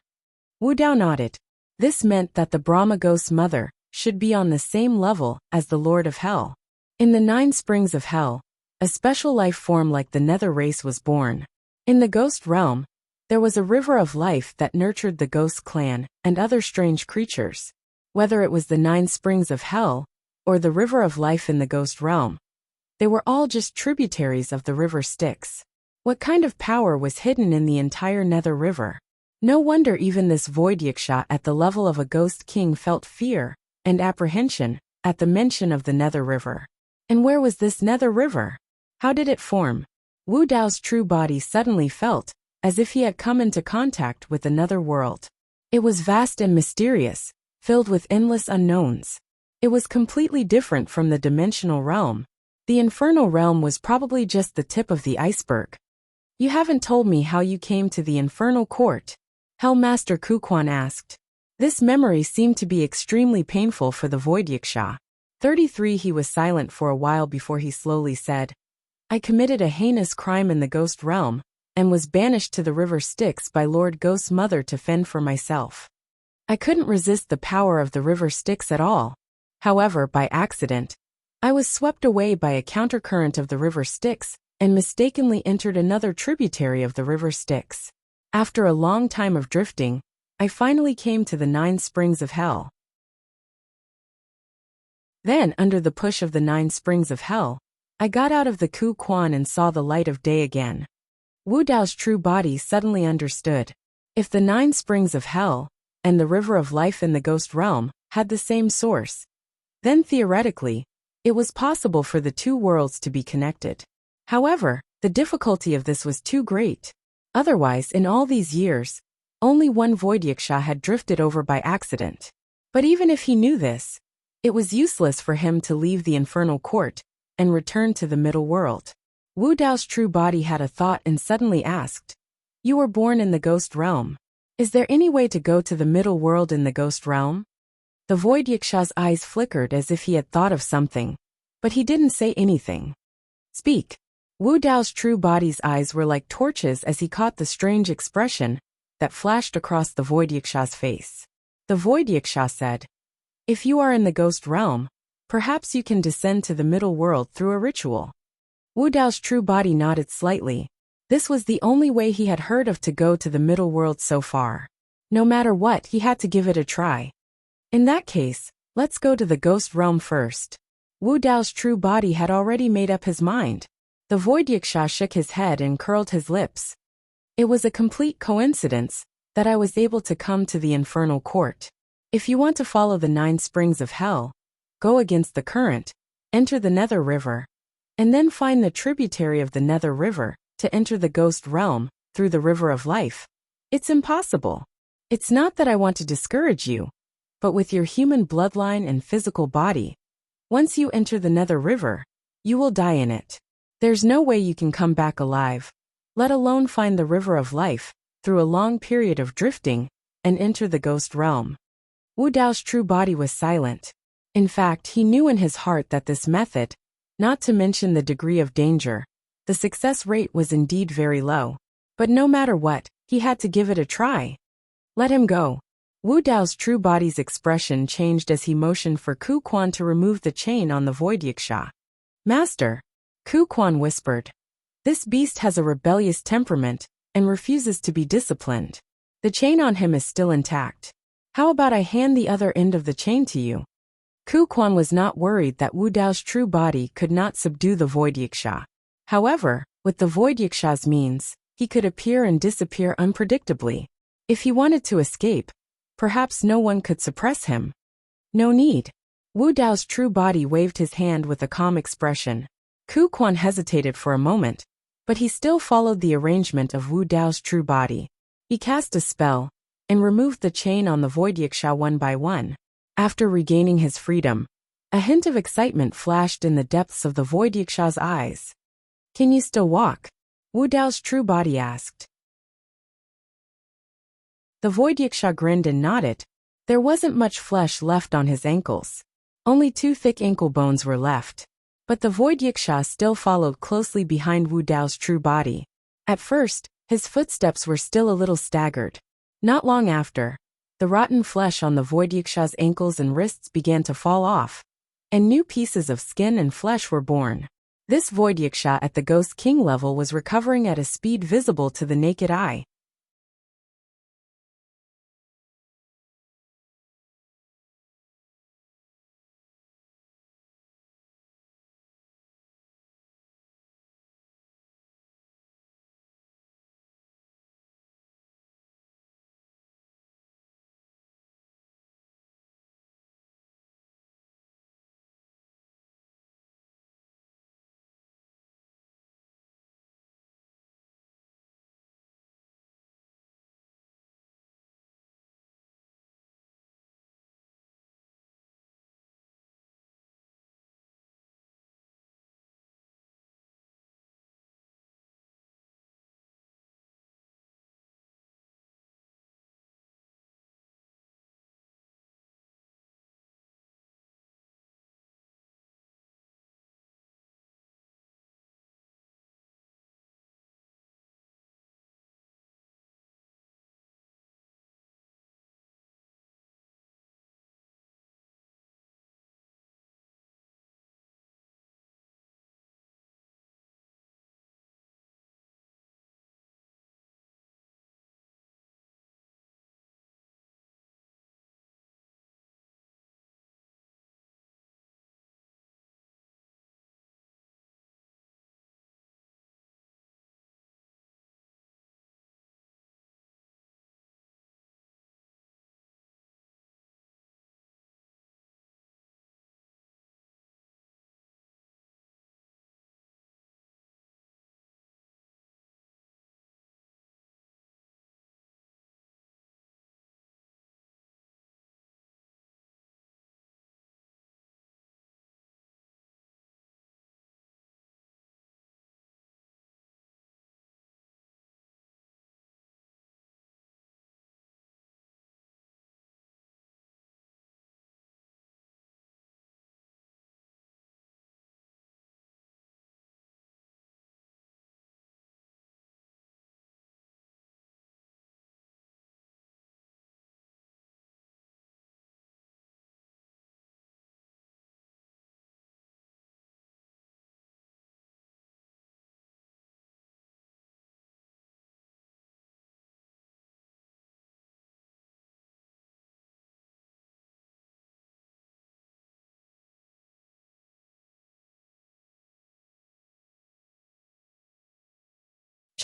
Wu Dao nodded. This meant that the Brahma Ghost's mother should be on the same level as the Lord of Hell. In the 9 springs of hell, a special life form like the Nether race was born. In the ghost realm, there was a river of life that nurtured the ghost clan and other strange creatures. Whether it was the 9 springs of hell or the river of life in the ghost realm, they were all just tributaries of the river Styx. What kind of power was hidden in the entire Nether River? No wonder even this void yiksha at the level of a ghost king felt fear and apprehension at the mention of the Nether River. And where was this Nether River? How did it form? Wu Dao's true body suddenly felt as if he had come into contact with another world. It was vast and mysterious, filled with endless unknowns. It was completely different from the dimensional realm. The infernal realm was probably just the tip of the iceberg. "You haven't told me how you came to the infernal court?" Hellmaster Kuquan asked. This memory seemed to be extremely painful for the void yiksha. 33 He was silent for a while before he slowly said, "I committed a heinous crime in the ghost realm, and was banished to the river Styx by Lord Ghost's mother to fend for myself. I couldn't resist the power of the river Styx at all. However, by accident, I was swept away by a countercurrent of the river Styx, and mistakenly entered another tributary of the river Styx. After a long time of drifting, I finally came to the 9 springs of hell. Then, under the push of the 9 springs of hell, I got out of the Kuquan and saw the light of day again." Wu Dao's true body suddenly understood. If the 9 springs of hell and the river of life in the ghost realm had the same source, then theoretically, it was possible for the 2 worlds to be connected. However, the difficulty of this was too great. Otherwise, in all these years, only one void yiksha had drifted over by accident. But even if he knew this, it was useless for him to leave the infernal court and return to the middle world. Wu Dao's true body had a thought and suddenly asked, "You were born in the ghost realm. Is there any way to go to the middle world in the ghost realm?" The void yiksha's eyes flickered as if he had thought of something, but he didn't say anything. "Speak." Wu Dao's true body's eyes were like torches as he caught the strange expression that flashed across the Void Yaksha's face. The Void Yaksha said, "If you are in the ghost realm, perhaps you can descend to the middle world through a ritual." Wu Dao's true body nodded slightly. This was the only way he had heard of to go to the middle world so far. No matter what, he had to give it a try. In that case, let's go to the ghost realm first. Wu Dao's true body had already made up his mind. The Void Yaksha shook his head and curled his lips. "It was a complete coincidence that I was able to come to the infernal court. If you want to follow the 9 springs of hell, go against the current, enter the Nether River, and then find the tributary of the Nether River to enter the ghost realm through the River of Life. It's impossible. It's not that I want to discourage you, but with your human bloodline and physical body, once you enter the Nether River, you will die in it. There's no way you can come back alive, let alone find the River of Life through a long period of drifting and enter the ghost realm." Wu Dao's true body was silent. In fact, he knew in his heart that this method, not to mention the degree of danger, the success rate was indeed very low. But no matter what, he had to give it a try. "Let him go." Wu Dao's true body's expression changed as he motioned for Ku Quan to remove the chain on the Void Yaksha. "Master," Ku Quan whispered, "this beast has a rebellious temperament and refuses to be disciplined. The chain on him is still intact. How about I hand the other end of the chain to you?" Ku Quan was not worried that Wu Dao's true body could not subdue the Void Yaksha. However, with the Void Yaksha's means, he could appear and disappear unpredictably. If he wanted to escape, perhaps no one could suppress him. "No need." Wu Dao's true body waved his hand with a calm expression. Ku Quan hesitated for a moment, but he still followed the arrangement of Wu Dao's true body. He cast a spell and removed the chain on the Void Yaksha one by one. After regaining his freedom, a hint of excitement flashed in the depths of the Void Yaksha's eyes. "Can you still walk?" Wu Dao's true body asked. The Void Yaksha grinned and nodded. There wasn't much flesh left on his ankles. Only 2 thick ankle bones were left. But the Void Yaksha still followed closely behind Wu Dao's true body. At first, his footsteps were still a little staggered. Not long after, the rotten flesh on the Void Yaksha's ankles and wrists began to fall off, and new pieces of skin and flesh were born. This Void Yaksha at the Ghost King level was recovering at a speed visible to the naked eye.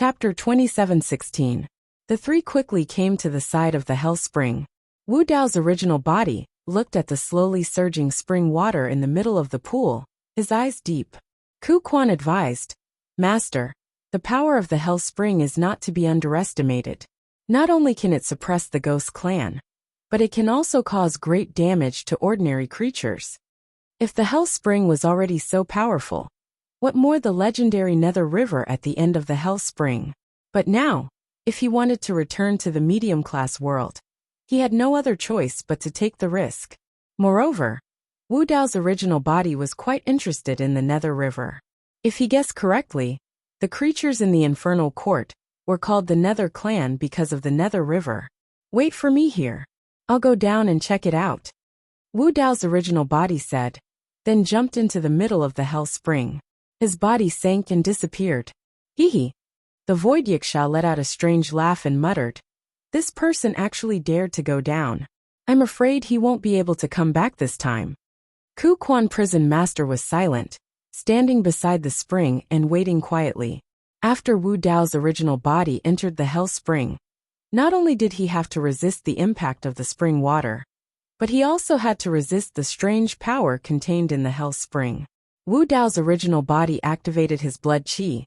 Chapter 27:16. The three quickly came to the side of the hell spring. Wu Dao's original body looked at the slowly surging spring water in the middle of the pool, his eyes deep. Ku Quan advised, "Master, the power of the hell spring is not to be underestimated. Not only can it suppress the ghost clan, but it can also cause great damage to ordinary creatures. If the hell spring was already so powerful, what more the legendary Nether River at the end of the hell spring? But now, if he wanted to return to the medium-class world, he had no other choice but to take the risk. Moreover, Wu Dao's original body was quite interested in the Nether River. If he guessed correctly, the creatures in the Infernal Court were called the Nether Clan because of the Nether River. Wait for me here. I'll go down and check it out," Wu Dao's original body said, then jumped into the middle of the hell spring. His body sank and disappeared. Hee hee. The Void Wuxia let out a strange laugh and muttered, "This person actually dared to go down. I'm afraid he won't be able to come back this time." Ku Quan Prison Master was silent, standing beside the spring and waiting quietly. After Wu Dao's original body entered the hell spring, not only did he have to resist the impact of the spring water, but he also had to resist the strange power contained in the hell spring. Wu Dao's original body activated his blood qi,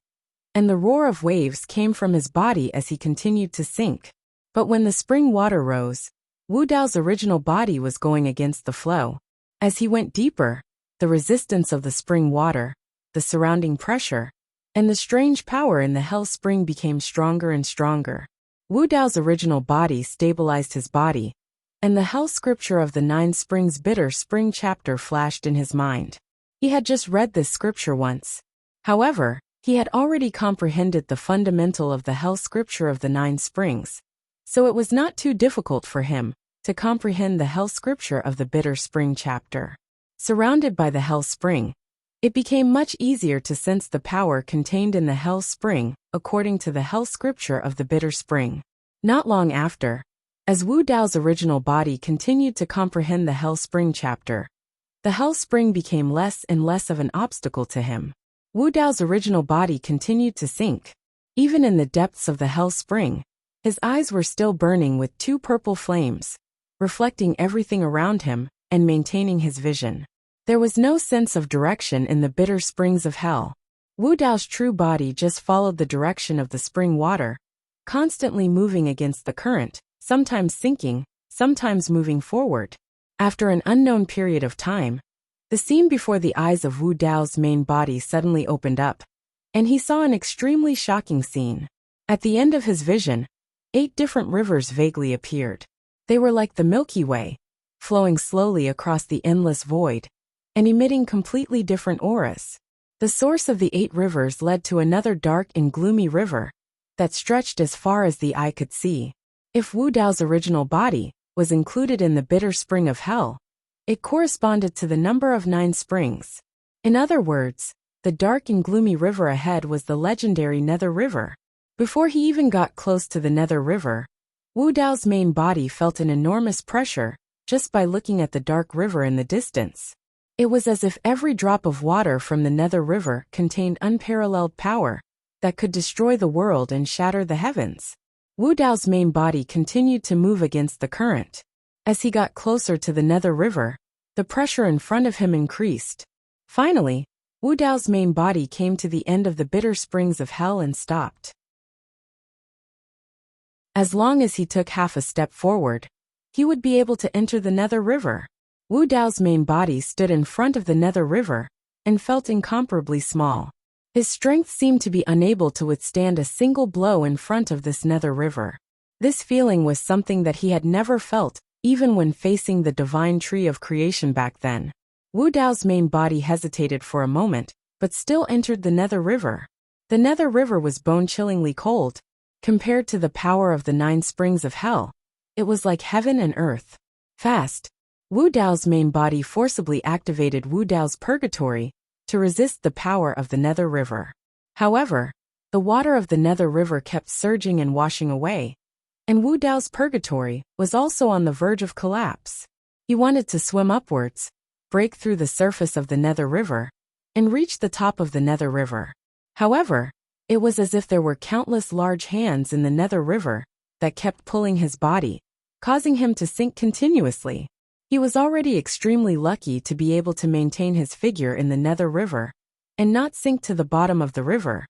and the roar of waves came from his body as he continued to sink. But when the spring water rose, Wu Dao's original body was going against the flow. As he went deeper, the resistance of the spring water, the surrounding pressure, and the strange power in the hell spring became stronger and stronger. Wu Dao's original body stabilized his body, and the hell scripture of the 9 Springs Bitter Spring chapter flashed in his mind. He had just read this scripture once. However, he had already comprehended the fundamental of the hell scripture of the 9 Springs, so it was not too difficult for him to comprehend the hell scripture of the Bitter Spring chapter. Surrounded by the hell spring, it became much easier to sense the power contained in the hell spring according to the hell scripture of the Bitter Spring. Not long after, as Wu Dao's original body continued to comprehend the hell spring chapter, the hell spring became less and less of an obstacle to him. Wu Dao's original body continued to sink. Even in the depths of the hell spring, his eyes were still burning with 2 purple flames, reflecting everything around him and maintaining his vision. There was no sense of direction in the bitter springs of hell. Wu Dao's true body just followed the direction of the spring water, constantly moving against the current, sometimes sinking, sometimes moving forward. After an unknown period of time, the scene before the eyes of Wu Dao's main body suddenly opened up, and he saw an extremely shocking scene. At the end of his vision, 8 different rivers vaguely appeared. They were like the Milky Way, flowing slowly across the endless void, and emitting completely different auras. The source of the 8 rivers led to another dark and gloomy river that stretched as far as the eye could see. If Wu Dao's original body was included in the bitter spring of hell, it corresponded to the number of 9 springs. In other words, the dark and gloomy river ahead was the legendary Nether River. Before he even got close to the Nether River, Wu Dao's main body felt an enormous pressure just by looking at the dark river in the distance. It was as if every drop of water from the Nether River contained unparalleled power that could destroy the world and shatter the heavens. Wu Dao's main body continued to move against the current. As he got closer to the Nether River, the pressure in front of him increased. Finally, Wu Dao's main body came to the end of the bitter springs of hell and stopped. As long as he took half a step forward, he would be able to enter the Nether River. Wu Dao's main body stood in front of the Nether River and felt incomparably small. His strength seemed to be unable to withstand a single blow in front of this Nether River. This feeling was something that he had never felt, even when facing the divine tree of creation back then. Wu Dao's main body hesitated for a moment, but still entered the Nether River. The Nether River was bone-chillingly cold. Compared to the power of the 9 springs of hell, it was like heaven and earth. Fast, Wu Dao's main body forcibly activated Wu Dao's purgatory to resist the power of the Nether River. However, the water of the Nether River kept surging and washing away, and Wu Dao's purgatory was also on the verge of collapse. He wanted to swim upwards, break through the surface of the Nether River, and reach the top of the Nether River. However, It was as if there were countless large hands in the nether river that kept pulling his body, causing him to sink continuously. He was already extremely lucky to be able to maintain his figure in the nether river and not sink to the bottom of the river,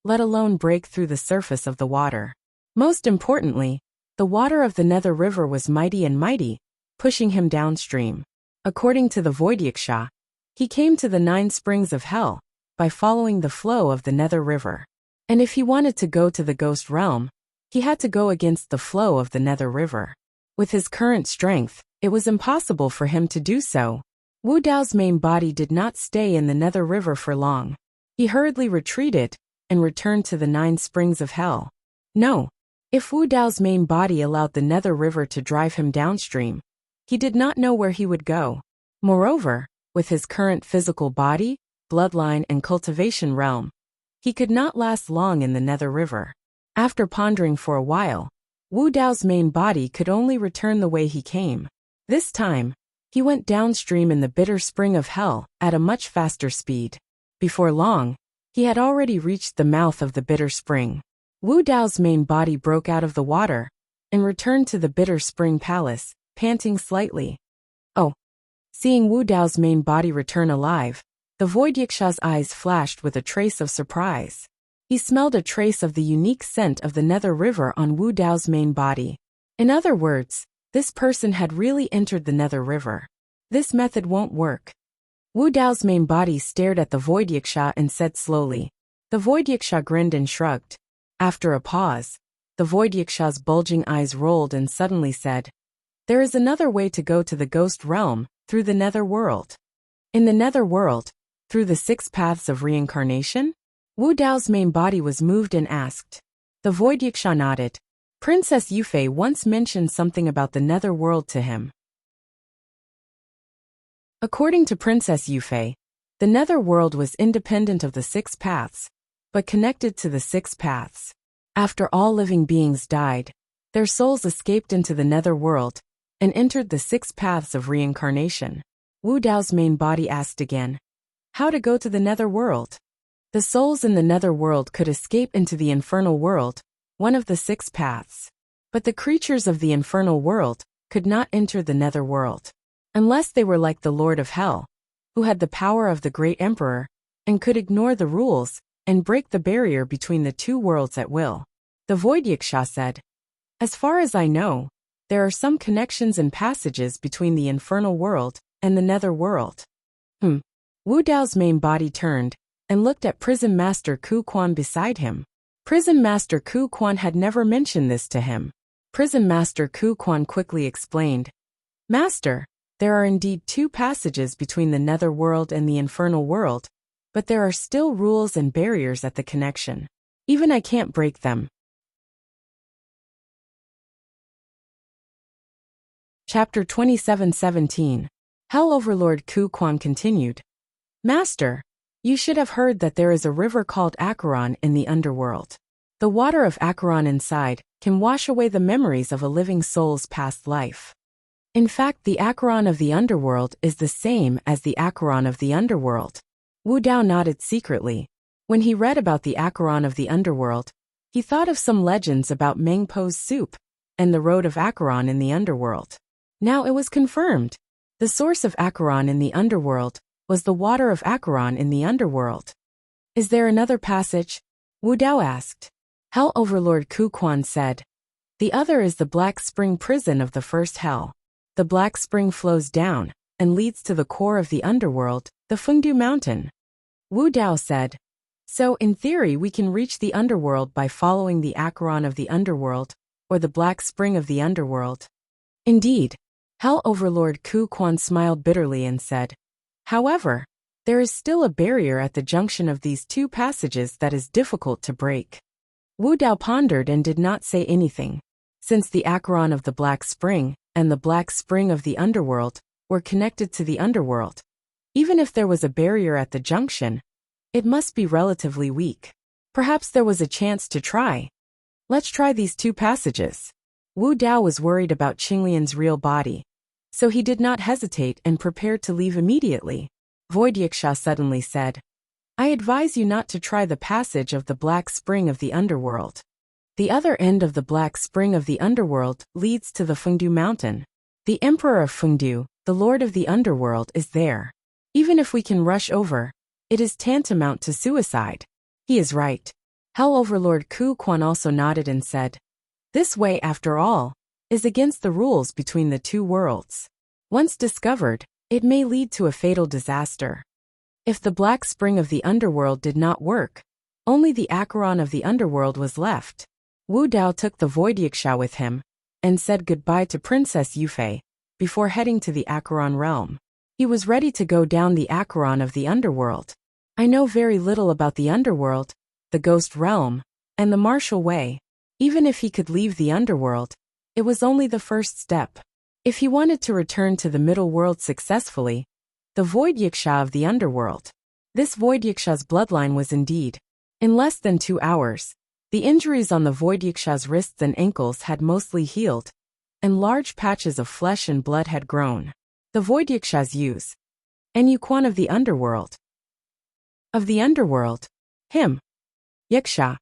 let alone break through the surface of the water. Most importantly, the water of the nether river was mighty, pushing him downstream. According to the Wuxia, he came to the 9 springs of hell by following the flow of the nether river. And if he wanted to go to the ghost realm, he had to go against the flow of the nether river. With his current strength, it was impossible for him to do so. Wu Dao's main body did not stay in the nether river for long. He hurriedly retreated and returned to the 9 springs of hell. No. If Wu Dao's main body allowed the nether river to drive him downstream, he did not know where he would go. Moreover, with his current physical body, bloodline and cultivation realm, he could not last long in the nether river. After pondering for a while, Wu Dao's main body could only return the way he came. This time, he went downstream in the bitter spring of hell at a much faster speed. Before long, he had already reached the mouth of the bitter spring. Wu Dao's main body broke out of the water and returned to the bitter spring palace, panting slightly. Oh! Seeing Wu Dao's main body return alive, the Wuxia's eyes flashed with a trace of surprise. He smelled a trace of the unique scent of the nether river on Wu Dao's main body. In other words, this person had really entered the nether river. This method won't work. Wu Dao's main body stared at the Wuxia and said slowly. The Wuxia grinned and shrugged. After a pause, the Wuxia's bulging eyes rolled and suddenly said, "There is another way to go to the ghost realm, through the nether world." In the nether world, through the 6 paths of reincarnation? Wu Dao's main body was moved and asked. The Wuxia nodded. Princess Yufei once mentioned something about the nether world to him. According to Princess Yufei, the nether world was independent of the 6 paths, but connected to the 6 paths. After all living beings died, their souls escaped into the nether world and entered the 6 paths of reincarnation. Wu Dao's main body asked again, how to go to the nether world? The souls in the nether world could escape into the infernal world, one of the 6 paths. But the creatures of the infernal world could not enter the nether world, unless they were like the Lord of Hell, who had the power of the great emperor, and could ignore the rules and break the barrier between the 2 worlds at will. The Wuxia said, as far as I know, there are some connections and passages between the infernal world and the nether world. Wu Dao's main body turned and looked at Prison Master Ku Quan beside him. Prison Master Ku Quan had never mentioned this to him. Prison Master Ku Quan quickly explained, Master, there are indeed 2 passages between the nether world and the infernal world, but there are still rules and barriers at the connection. Even I can't break them. Chapter 27:17. Hell Overlord Ku Quan continued. Master, you should have heard that there is a river called Acheron in the underworld. The water of Acheron inside can wash away the memories of a living soul's past life. In fact, the Acheron of the underworld is the same as the Acheron of the underworld. Wu Dao nodded secretly. When he read about the Acheron of the underworld, he thought of some legends about Meng Po's soup and the road of Acheron in the underworld. Now it was confirmed. The source of Acheron in the underworld was the water of Acheron in the underworld. Is there another passage? Wu Dao asked. Hell Overlord Ku Quan said. The other is the Black Spring prison of the first hell. The Black Spring flows down and leads to the core of the underworld, the Fengdu Mountain. Wu Dao said. So in theory we can reach the underworld by following the Acheron of the underworld, or the Black Spring of the underworld. Indeed. Hell Overlord Ku Quan smiled bitterly and said, however, there is still a barrier at the junction of these 2 passages that is difficult to break. Wu Dao pondered and did not say anything. Since the Acheron of the Black Spring and the Black Spring of the underworld were connected to the underworld, even if there was a barrier at the junction, it must be relatively weak. Perhaps there was a chance to try. Let's try these 2 passages. Wu Dao was worried about Qinglian's real body, so he did not hesitate and prepared to leave immediately. Wuxia suddenly said, I advise you not to try the passage of the Black Spring of the Underworld. The other end of the Black Spring of the Underworld leads to the Fengdu Mountain. The Emperor of Fengdu, the Lord of the Underworld, is there. Even if we can rush over, it is tantamount to suicide. He is right. Hell Overlord Ku Quan also nodded and said, this way, after all, is against the rules between the two worlds. Once discovered, it may lead to a fatal disaster. If the Black Spring of the Underworld did not work, only the Acheron of the Underworld was left. Wu Dao took the Void Yiksha with him and said goodbye to Princess Yufei before heading to the Acheron realm. He was ready to go down the Acheron of the Underworld. I know very little about the Underworld, the Ghost Realm, and the Martial Way. Even if he could leave the Underworld, it was only the first step. If he wanted to return to the Middle World successfully, the Void Yiksha of the Underworld. This Void Yiksha's bloodline was indeed. In less than 2 hours, the injuries on the Void Yiksha's wrists and ankles had mostly healed, and large patches of flesh and blood had grown. The Void Yiksha's use. And Yuquan of the Underworld. Of the Underworld. Him. Yiksha.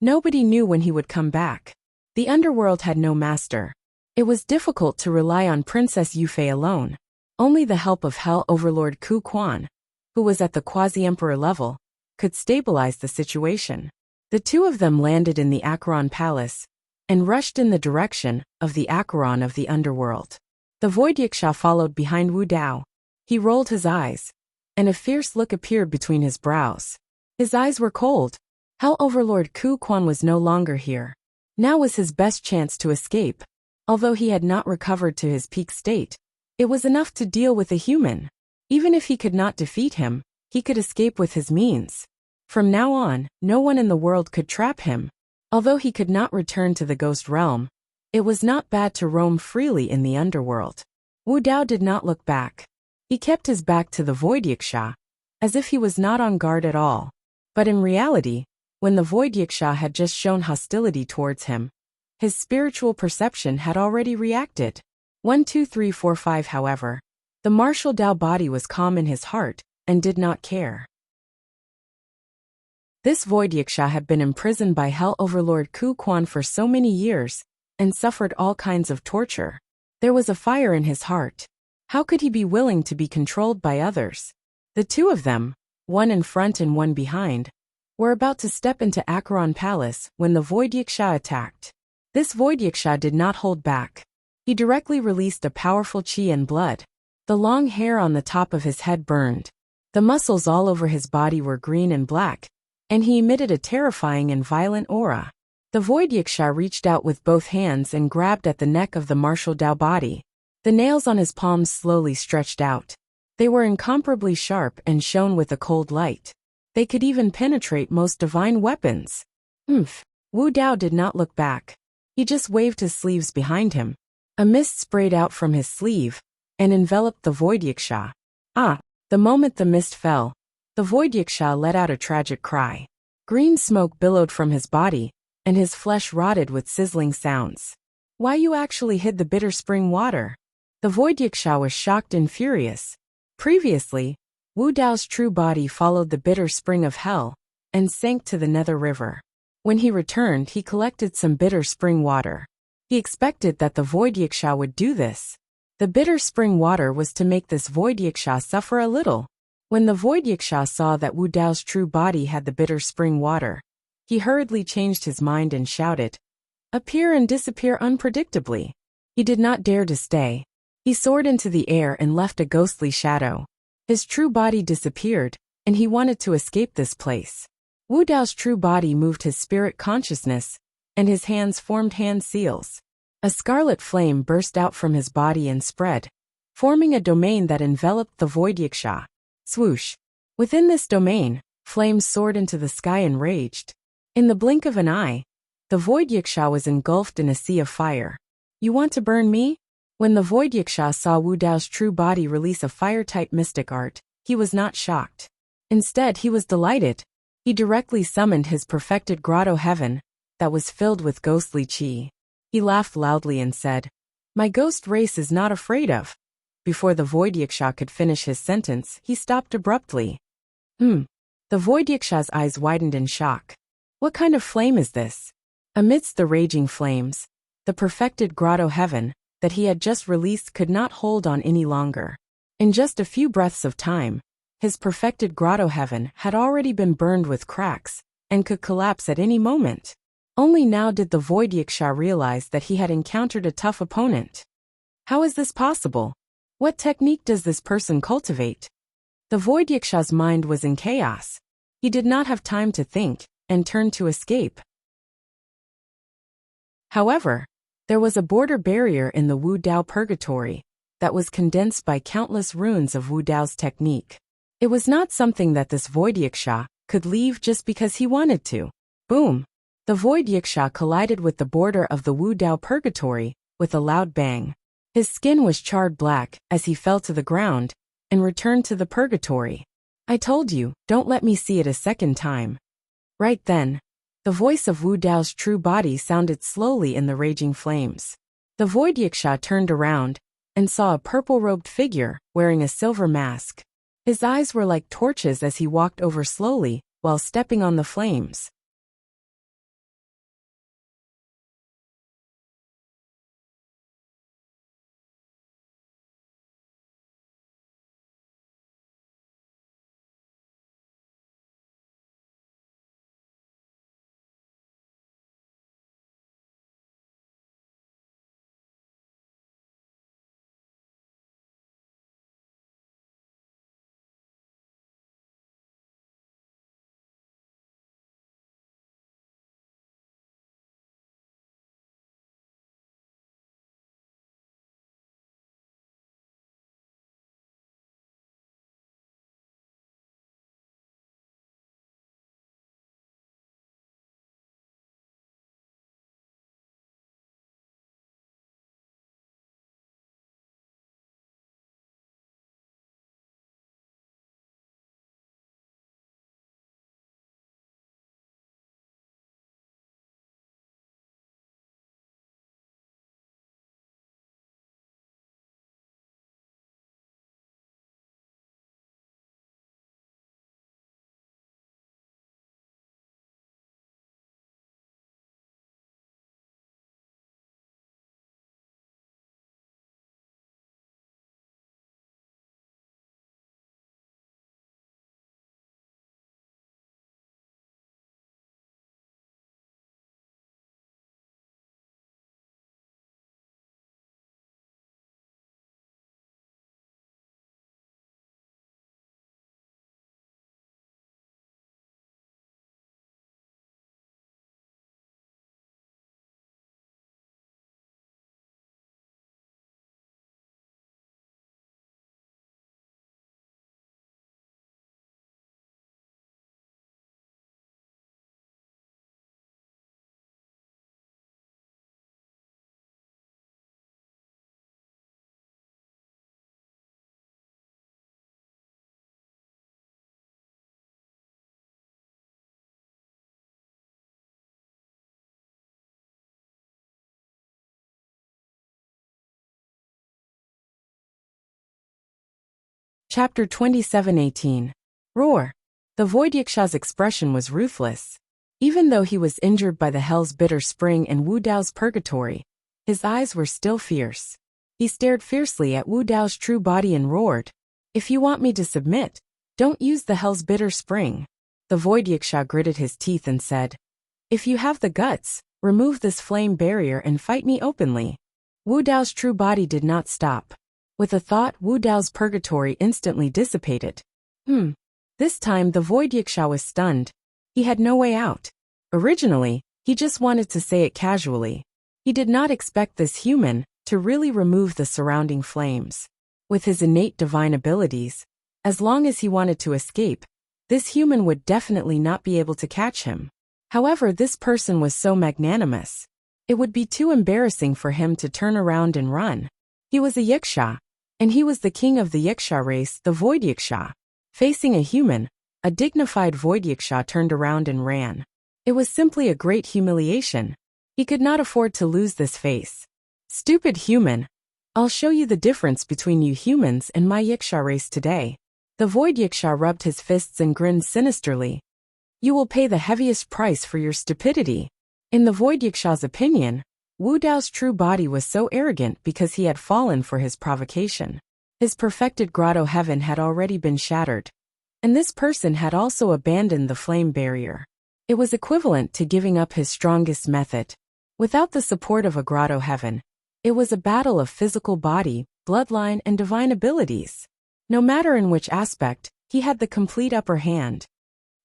Nobody knew when he would come back. The Underworld had no master. It was difficult to rely on Princess Yufei alone. Only the help of Hell Overlord Ku Quan, who was at the Quasi-Emperor level, could stabilize the situation. The two of them landed in the Acheron Palace and rushed in the direction of the Acheron of the Underworld. The Void Yiksha followed behind Wu Dao. He rolled his eyes, and a fierce look appeared between his brows. His eyes were cold. Hell Overlord Ku Quan was no longer here. Now was his best chance to escape. Although he had not recovered to his peak state, it was enough to deal with a human. Even if he could not defeat him, he could escape with his means. From now on, no one in the world could trap him. Although he could not return to the Ghost Realm, it was not bad to roam freely in the Underworld. Wu Dao did not look back. He kept his back to the Void Yiksha, as if he was not on guard at all. But in reality, when the Void Yiksha had just shown hostility towards him, his spiritual perception had already reacted. 1 2 3 4 5 However, the martial Dao body was calm in his heart and did not care. This Void Yiksha had been imprisoned by Hell Overlord Ku Quan for so many years and suffered all kinds of torture. There was a fire in his heart. How could he be willing to be controlled by others? The two of them, one in front and one behind, were about to step into Acheron Palace when the Void Yiksha attacked. This Void Yiksha did not hold back. He directly released a powerful chi and blood. The long hair on the top of his head burned. The muscles all over his body were green and black, and he emitted a terrifying and violent aura. The Void Yiksha reached out with both hands and grabbed at the neck of the martial Dao body. The nails on his palms slowly stretched out. They were incomparably sharp and shone with a cold light. They could even penetrate most divine weapons. Wu Dao did not look back. He just waved his sleeves behind him. A mist sprayed out from his sleeve and enveloped the Void Yiksha. The moment the mist fell, the Void Yiksha let out a tragic cry. Green smoke billowed from his body, and his flesh rotted with sizzling sounds. Why you actually hid the bitter spring water? The Void Yiksha was shocked and furious. Previously, Wu Dao's true body followed the bitter spring of hell and sank to the Nether River. When he returned, he collected some bitter spring water. He expected that the Void Yiksha would do this. The bitter spring water was to make this Void Yiksha suffer a little. When the Void Yiksha saw that Wu Dao's true body had the bitter spring water, he hurriedly changed his mind and shouted, "Appear and disappear unpredictably." He did not dare to stay. He soared into the air and left a ghostly shadow. His true body disappeared, and he wanted to escape this place. Wu Dao's true body moved his spirit consciousness, and his hands formed hand seals. A scarlet flame burst out from his body and spread, forming a domain that enveloped the Void Yiksha. Swoosh! Within this domain, flames soared into the sky and raged. In the blink of an eye, the Void Yiksha was engulfed in a sea of fire. "You want to burn me?" When the Void Yiksha saw Wu Dao's true body release a fire-type mystic art, he was not shocked. Instead, he was delighted. He directly summoned his perfected grotto heaven that was filled with ghostly chi. He laughed loudly and said, "My ghost race is not afraid of." Before the Void Yiksha could finish his sentence, he stopped abruptly. The void Yiksha's eyes widened in shock. What kind of flame is this? Amidst the raging flames, the perfected grotto heaven that he had just released could not hold on any longer. In just a few breaths of time, his perfected grotto heaven had already been burned with cracks and could collapse at any moment. Only now did the void Yiksha realize that he had encountered a tough opponent. How is this possible? What technique does this person cultivate? The void Yiksha's mind was in chaos. He did not have time to think and turned to escape. However, there was a border barrier in the Wu Dao purgatory that was condensed by countless runes of Wu Dao's technique. It was not something that this void Yiksha could leave just because he wanted to. Boom! The void Yiksha collided with the border of the Wu Dao purgatory with a loud bang. His skin was charred black as he fell to the ground and returned to the purgatory. I told you, don't let me see it a second time. Right then, the voice of Wu Dao's true body sounded slowly in the raging flames. The void Yiksha turned around and saw a purple-robed figure wearing a silver mask. His eyes were like torches as he walked over slowly while stepping on the flames. Chapter 27:18. Roar. The void Yiksha's expression was ruthless. Even though he was injured by the Hell's Bitter Spring and Wu Dao's purgatory, his eyes were still fierce. He stared fiercely at Wu Dao's true body and roared, "If you want me to submit, don't use the Hell's Bitter Spring." The void Yiksha gritted his teeth and said, "If you have the guts, remove this flame barrier and fight me openly." Wu Dao's true body did not stop. With a thought, Wu Dao's purgatory instantly dissipated. This time the void Yiksha was stunned. He had no way out. Originally, he just wanted to say it casually. He did not expect this human to really remove the surrounding flames. With his innate divine abilities, as long as he wanted to escape, this human would definitely not be able to catch him. However, this person was so magnanimous. It would be too embarrassing for him to turn around and run. He was a Yiksha, and he was the king of the Yiksha race, the void Yiksha. Facing a human, a dignified void Yiksha turned around and ran. It was simply a great humiliation. He could not afford to lose this face. "Stupid human. I'll show you the difference between you humans and my Yiksha race today." The void Yiksha rubbed his fists and grinned sinisterly. You will pay the heaviest price for your stupidity. In the void Yiksha's opinion, Wu Dao's true body was so arrogant because he had fallen for his provocation. His perfected grotto heaven had already been shattered, and this person had also abandoned the flame barrier. It was equivalent to giving up his strongest method. Without the support of a grotto heaven, it was a battle of physical body, bloodline, and divine abilities. No matter in which aspect, he had the complete upper hand.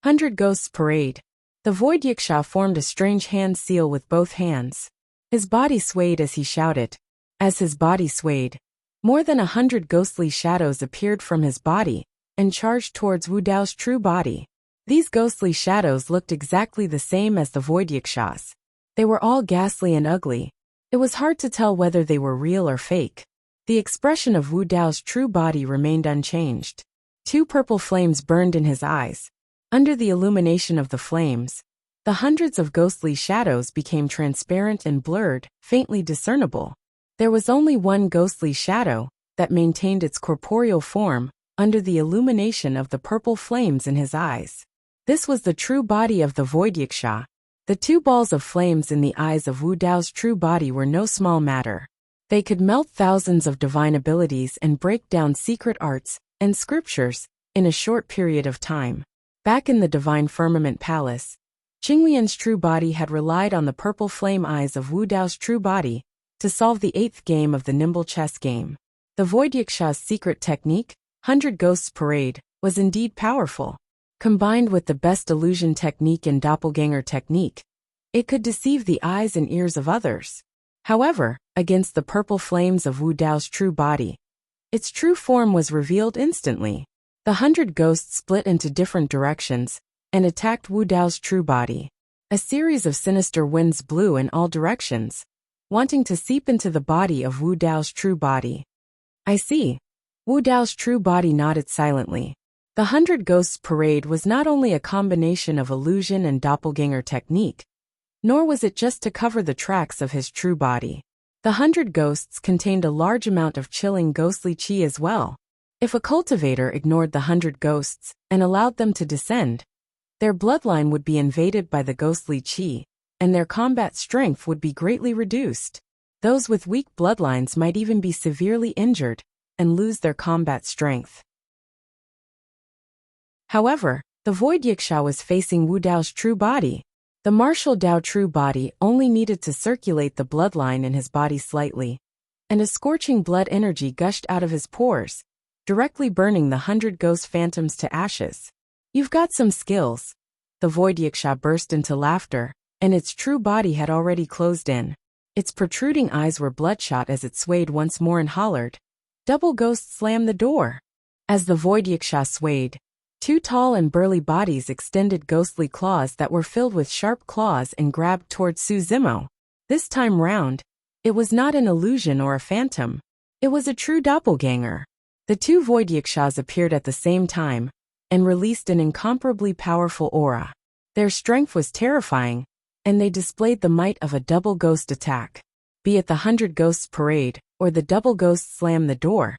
100 Ghosts Parade. The void Yiksha formed a strange hand seal with both hands. His body swayed as he shouted. As his body swayed, more than 100 ghostly shadows appeared from his body and charged towards Wu Dao's true body. These ghostly shadows looked exactly the same as the void Yikshas. They were all ghastly and ugly. It was hard to tell whether they were real or fake. The expression of Wu Dao's true body remained unchanged. 2 purple flames burned in his eyes. Under the illumination of the flames, the hundreds of ghostly shadows became transparent and blurred, faintly discernible. There was only one ghostly shadow that maintained its corporeal form under the illumination of the purple flames in his eyes. This was the true body of the void Yiksha. The 2 balls of flames in the eyes of Wu Dao's true body were no small matter. They could melt thousands of divine abilities and break down secret arts and scriptures in a short period of time. Back in the divine firmament palace, Qingwian's true body had relied on the purple flame eyes of Wu Dao's true body to solve the 8th game of the nimble chess game. The void Yiksha's secret technique, 100 Ghosts Parade, was indeed powerful. Combined with the best illusion technique and doppelganger technique, it could deceive the eyes and ears of others. However, against the purple flames of Wu Dao's true body, its true form was revealed instantly. The 100 ghosts split into different directions and attacked Wu Dao's true body. A series of sinister winds blew in all directions, wanting to seep into the body of Wu Dao's true body. I see. Wu Dao's true body nodded silently. The 100 Ghosts Parade was not only a combination of illusion and doppelganger technique, nor was it just to cover the tracks of his true body. The 100 ghosts contained a large amount of chilling ghostly qi as well. If a cultivator ignored the 100 ghosts and allowed them to descend, their bloodline would be invaded by the ghostly qi, and their combat strength would be greatly reduced. Those with weak bloodlines might even be severely injured and lose their combat strength. However, the void Yiksha was facing Wu Dao's true body. The martial Dao true body only needed to circulate the bloodline in his body slightly, and a scorching blood energy gushed out of his pores, directly burning the 100 ghost phantoms to ashes. You've got some skills. The void Yiksha burst into laughter, and its true body had already closed in. Its protruding eyes were bloodshot as it swayed once more and hollered. Double Ghost slammed the door. As the void Yiksha swayed, 2 tall and burly bodies extended ghostly claws that were filled with sharp claws and grabbed towards Su Zimo. This time round, it was not an illusion or a phantom. It was a true doppelganger. The 2 void Yikshas appeared at the same time and released an incomparably powerful aura. Their strength was terrifying, and they displayed the might of a double ghost attack. Be it the 100 Ghosts Parade or the double ghost slam the door,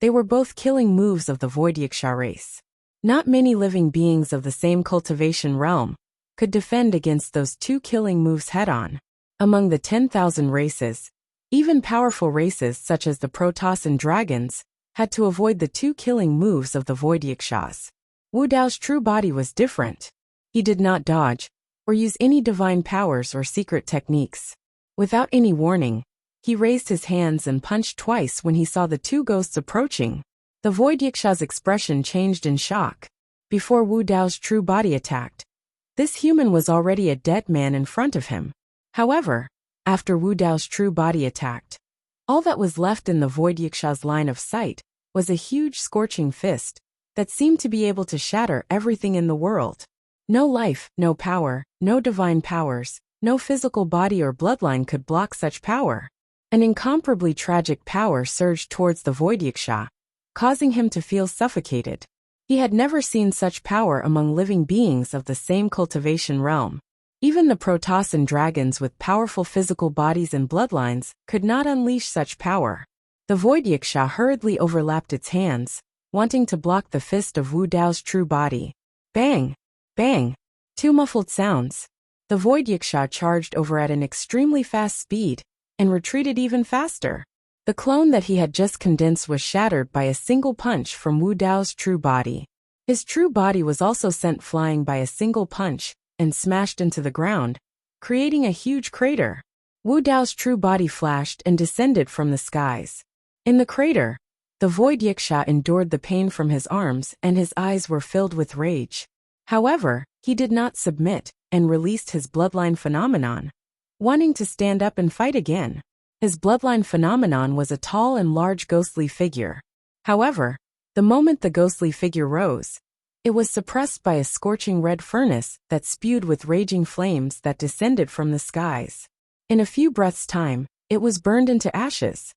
they were both killing moves of the void Yiksha race. Not many living beings of the same cultivation realm could defend against those 2 killing moves head-on. Among the 10,000 races, even powerful races such as the Protoss and Dragons had to avoid the 2 killing moves of the void Yikshas. Wu Dao's true body was different. He did not dodge or use any divine powers or secret techniques. Without any warning, he raised his hands and punched twice when he saw the 2 ghosts approaching. The void Yiksha's expression changed in shock. Before Wu Dao's true body attacked, this human was already a dead man in front of him. However, after Wu Dao's true body attacked, all that was left in the void Yiksha's line of sight was a huge scorching fist that seemed to be able to shatter everything in the world. No life, no power, no divine powers, no physical body or bloodline could block such power. An incomparably tragic power surged towards the void Yiksha, causing him to feel suffocated. He had never seen such power among living beings of the same cultivation realm. Even the Protoss and Dragons with powerful physical bodies and bloodlines could not unleash such power. The void Yiksha hurriedly overlapped its hands, wanting to block the fist of Wu Dao's true body. Bang! Bang! Two muffled sounds. The void yiksha charged over at an extremely fast speed, and retreated even faster. The clone that he had just condensed was shattered by a single punch from Wu Dao's true body. His true body was also sent flying by a single punch, and smashed into the ground, creating a huge crater. Wu Dao's true body flashed and descended from the skies. In the crater, the void yiksha endured the pain from his arms and his eyes were filled with rage. However, he did not submit, and released his bloodline phenomenon, wanting to stand up and fight again. His bloodline phenomenon was a tall and large ghostly figure. However, the moment the ghostly figure rose, it was suppressed by a scorching red furnace that spewed with raging flames that descended from the skies. In a few breaths' time, it was burned into ashes.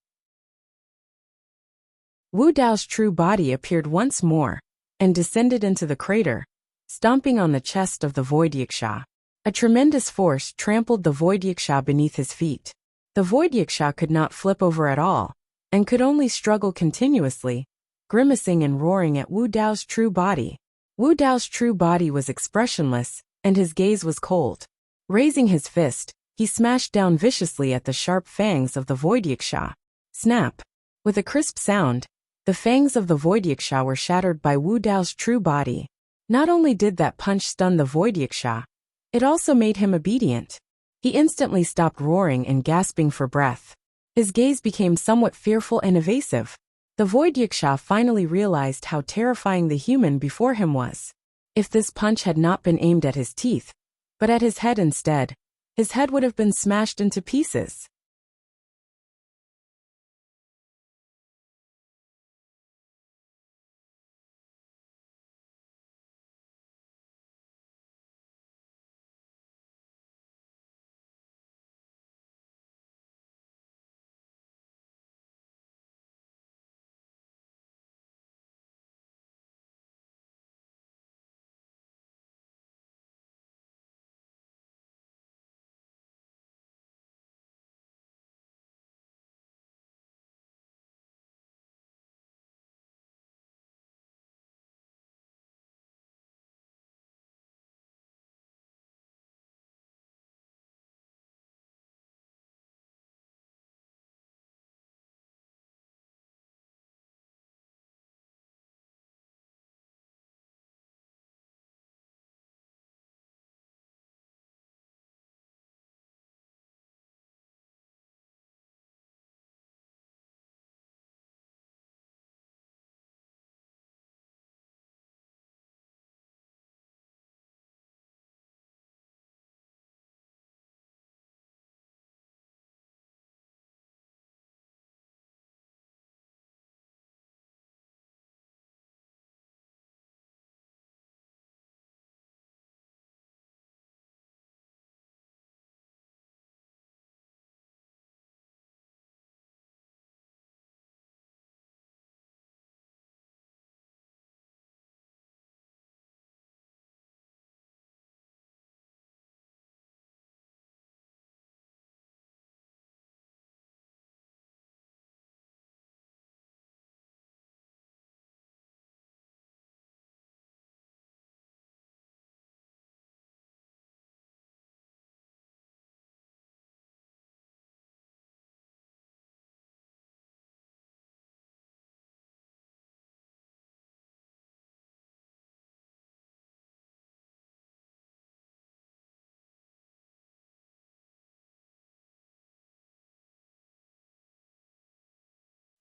Wu Dao's true body appeared once more, and descended into the crater, stomping on the chest of the void yiksha. A tremendous force trampled the void yiksha beneath his feet. The void yiksha could not flip over at all, and could only struggle continuously, grimacing and roaring at Wu Dao's true body. Wu Dao's true body was expressionless, and his gaze was cold. Raising his fist, he smashed down viciously at the sharp fangs of the void yiksha. Snap! With a crisp sound, the fangs of the void yiksha were shattered by Wu Dao's true body. Not only did that punch stun the void yiksha, it also made him obedient. He instantly stopped roaring and gasping for breath. His gaze became somewhat fearful and evasive. The void yiksha finally realized how terrifying the human before him was. If this punch had not been aimed at his teeth, but at his head instead, his head would have been smashed into pieces.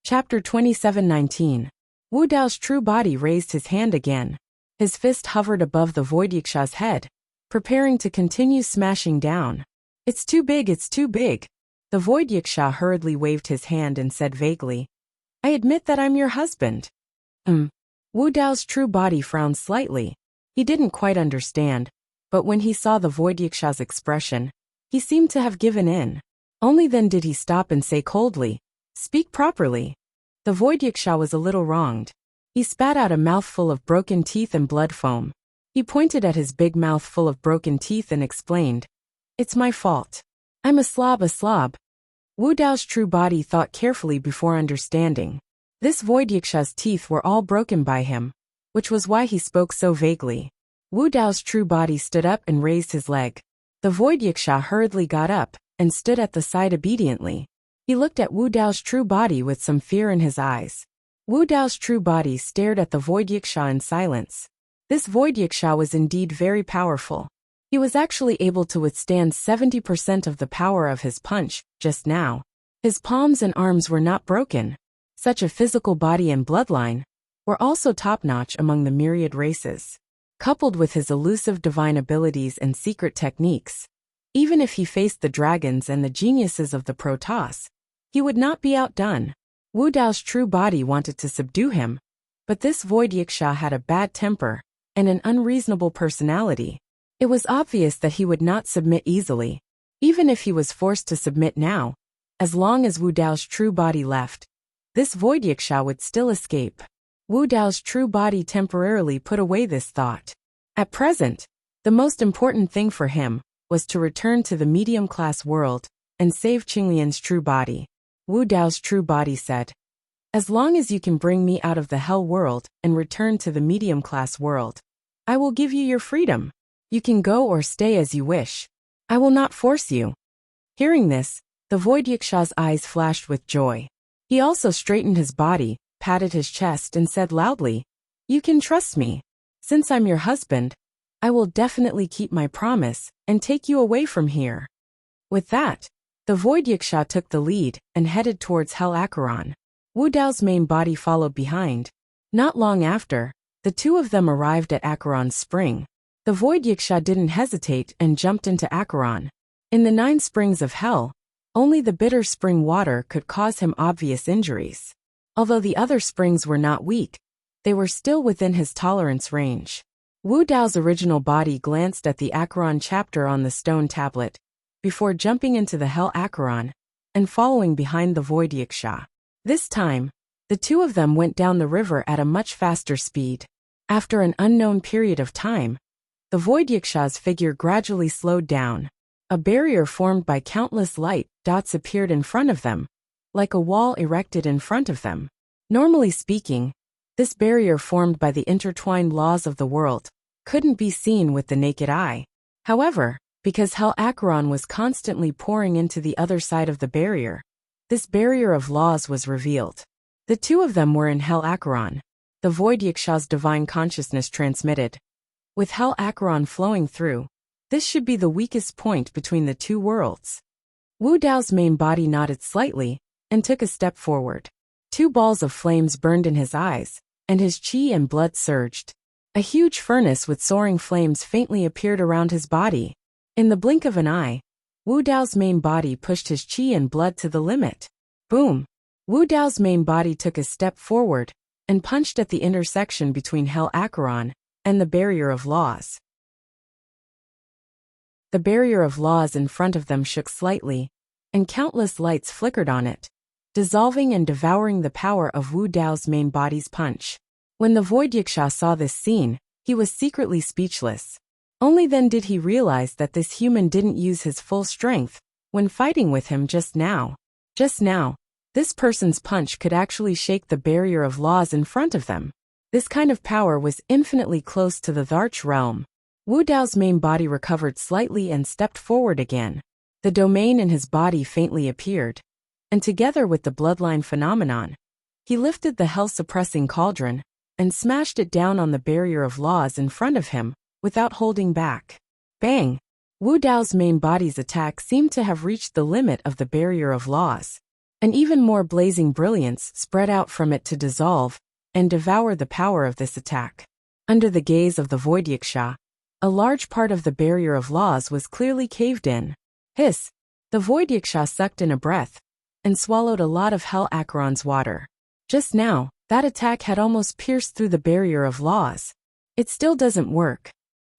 Chapter 27:19. Wu Dao's true body raised his hand again. His fist hovered above the void yiksha's head, preparing to continue smashing down. It's too big, it's too big. The void yiksha hurriedly waved his hand and said vaguely, I admit that I'm your husband. Wu Dao's true body frowned slightly. He didn't quite understand, but when he saw the void yiksha's expression, he seemed to have given in. Only then did he stop and say coldly, Speak properly. The void yiksha was a little wronged. He spat out a mouthful of broken teeth and blood foam. He pointed at his big mouth full of broken teeth and explained, It's my fault. I'm a slob. Wu Dao's true body thought carefully before understanding. This void yaksha's teeth were all broken by him, which was why he spoke so vaguely. Wu Dao's true body stood up and raised his leg. The void yaksha hurriedly got up and stood at the side obediently. He looked at Wu Dao's true body with some fear in his eyes. Wu Dao's true body stared at the void yaksha in silence. This void yaksha was indeed very powerful. He was actually able to withstand 70% of the power of his punch just now. His palms and arms were not broken. Such a physical body and bloodline were also top-notch among the myriad races. Coupled with his elusive divine abilities and secret techniques, even if he faced the dragons and the geniuses of the Protoss, he would not be outdone. Wu Dao's true body wanted to subdue him, but this void yaksha had a bad temper and an unreasonable personality. It was obvious that he would not submit easily, even if he was forced to submit now. As long as Wu Dao's true body left, this void yaksha would still escape. Wu Dao's true body temporarily put away this thought. At present, the most important thing for him was to return to the medium-class world and save Qinglian's true body. Wu Dao's true body said, "As long as you can bring me out of the hell world and return to the medium-class world, I will give you your freedom. You can go or stay as you wish. I will not force you." Hearing this, the void yaksha's eyes flashed with joy. He also straightened his body, patted his chest and said loudly, "You can trust me. Since I'm your husband, I will definitely keep my promise and take you away from here." With that, the void yaksha took the lead and headed towards Hell Acheron. Wu Dao's main body followed behind. Not long after, the two of them arrived at Acheron's spring. The void yaksha didn't hesitate and jumped into Acheron. In the 9 springs of hell, only the bitter spring water could cause him obvious injuries. Although the other springs were not weak, they were still within his tolerance range. Wu Dao's original body glanced at the Acheron chapter on the stone tablet, before jumping into the Hell Acheron and following behind the void yaksha. This time, the two of them went down the river at a much faster speed. After an unknown period of time, the void yaksha's figure gradually slowed down. A barrier formed by countless light dots appeared in front of them, like a wall erected in front of them. Normally speaking, this barrier formed by the intertwined laws of the world couldn't be seen with the naked eye. However, because Hell Acheron was constantly pouring into the other side of the barrier, this barrier of laws was revealed. The two of them were in Hell Acheron. The void yaksha's divine consciousness transmitted. With Hell Acheron flowing through, this should be the weakest point between the two worlds. Wu Dao's main body nodded slightly and took a step forward. 2 balls of flames burned in his eyes, and his qi and blood surged. A huge furnace with soaring flames faintly appeared around his body. In the blink of an eye, Wu Dao's main body pushed his qi and blood to the limit. Boom! Wu Dao's main body took a step forward and punched at the intersection between Hell Acheron and the barrier of laws. The barrier of laws in front of them shook slightly, and countless lights flickered on it, dissolving and devouring the power of Wu Dao's main body's punch. When the void yaksha saw this scene, he was secretly speechless. Only then did he realize that this human didn't use his full strength when fighting with him just now. Just now, this person's punch could actually shake the barrier of laws in front of them. This kind of power was infinitely close to the Dharch realm. Wu Dao's main body recovered slightly and stepped forward again. The domain in his body faintly appeared, and together with the bloodline phenomenon, he lifted the hell-suppressing cauldron and smashed it down on the barrier of laws in front of him without holding back. Bang! Wu Dao's main body's attack seemed to have reached the limit of the barrier of laws. An even more blazing brilliance spread out from it to dissolve and devour the power of this attack. Under the gaze of the void yaksha, a large part of the barrier of laws was clearly caved in. Hiss! The void yaksha sucked in a breath and swallowed a lot of Hell Acheron's water. Just now, that attack had almost pierced through the barrier of laws. It still doesn't work.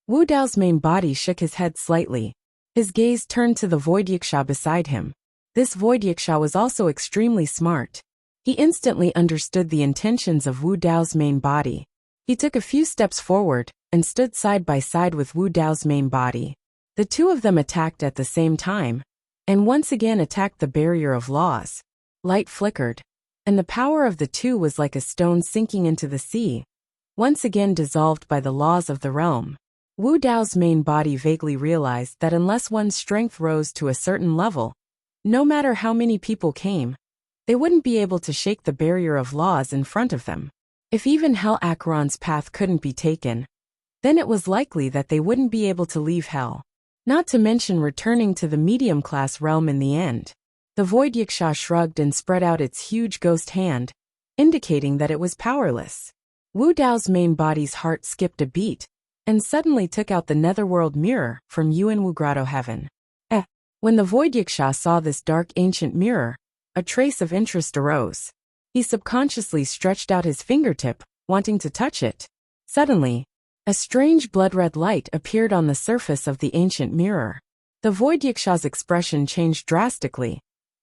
Wu Dao's main body shook his head slightly. His gaze turned to the void yaksha beside him. This void yaksha was also extremely smart. He instantly understood the intentions of Wu Dao's main body. He took a few steps forward and stood side by side with Wu Dao's main body. The two of them attacked at the same time, and once again attacked the barrier of laws. Light flickered. and the power of the two was like a stone sinking into the sea, once again dissolved by the laws of the realm. Wu Dao's main body vaguely realized that unless one's strength rose to a certain level, no matter how many people came, they wouldn't be able to shake the barrier of laws in front of them. If even Hell Acheron's path couldn't be taken, then it was likely that they wouldn't be able to leave Hell, not to mention returning to the medium-class realm in the end. The Void Yiksha shrugged and spread out its huge ghost hand, indicating that it was powerless. Wu Dao's main body's heart skipped a beat, and suddenly took out the netherworld mirror from Yuan Wu Grotto Heaven. When the Void Yiksha saw this dark ancient mirror, a trace of interest arose. He subconsciously stretched out his fingertip, wanting to touch it. Suddenly, a strange blood-red light appeared on the surface of the ancient mirror. The Void Yiksha's expression changed drastically,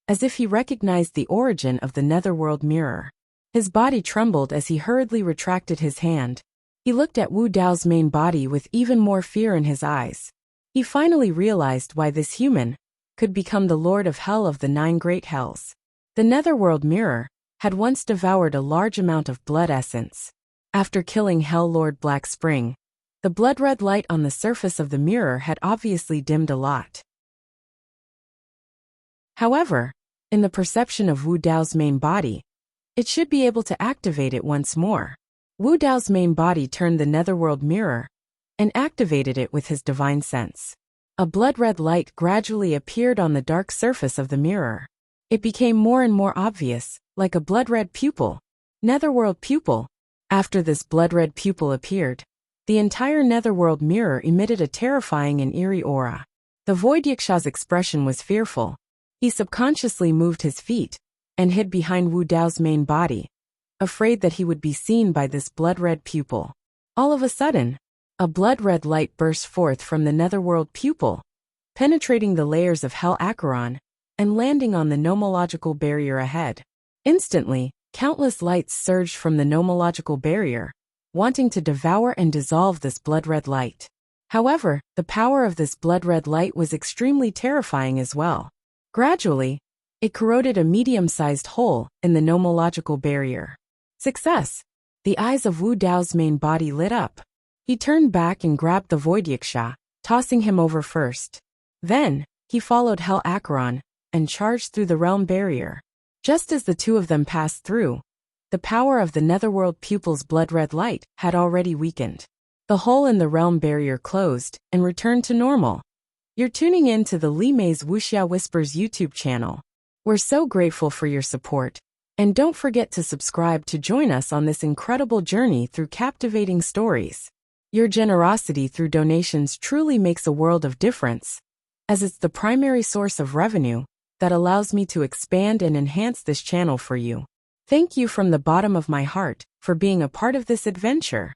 as if he recognized the origin of the netherworld mirror. His body trembled as he hurriedly retracted his hand. He looked at Wu Dao's main body with even more fear in his eyes. He finally realized why this human could become the Lord of Hell of the 9 Great Hells. The netherworld mirror had once devoured a large amount of blood essence. After killing Hell Lord Black Spring, the blood-red light on the surface of the mirror had obviously dimmed a lot. However, in the perception of Wu Dao's main body, it should be able to activate it once more. Wu Dao's main body turned the netherworld mirror and activated it with his divine sense. A blood-red light gradually appeared on the dark surface of the mirror. It became more and more obvious, like a blood-red pupil. Netherworld pupil. After this blood-red pupil appeared, the entire netherworld mirror emitted a terrifying and eerie aura. The Void Yiksha's expression was fearful. He subconsciously moved his feet and hid behind Wu Dao's main body, afraid that he would be seen by this blood-red pupil. All of a sudden, a blood-red light burst forth from the netherworld pupil, penetrating the layers of Hell Acheron and landing on the nomological barrier ahead. Instantly, countless lights surged from the nomological barrier, wanting to devour and dissolve this blood-red light. However, the power of this blood-red light was extremely terrifying as well. Gradually, it corroded a medium-sized hole in the nomological barrier. Success! The eyes of Wu Dao's main body lit up. He turned back and grabbed the Void Yiksha, tossing him over first. Then, he followed Hell Acheron and charged through the realm barrier. Just as the two of them passed through, the power of the netherworld pupil's blood-red light had already weakened. The hole in the realm barrier closed and returned to normal. You're tuning in to the Li Mei's Wuxia Whispers YouTube channel. We're so grateful for your support. And don't forget to subscribe to join us on this incredible journey through captivating stories. Your generosity through donations truly makes a world of difference, as it's the primary source of revenue that allows me to expand and enhance this channel for you. Thank you from the bottom of my heart for being a part of this adventure.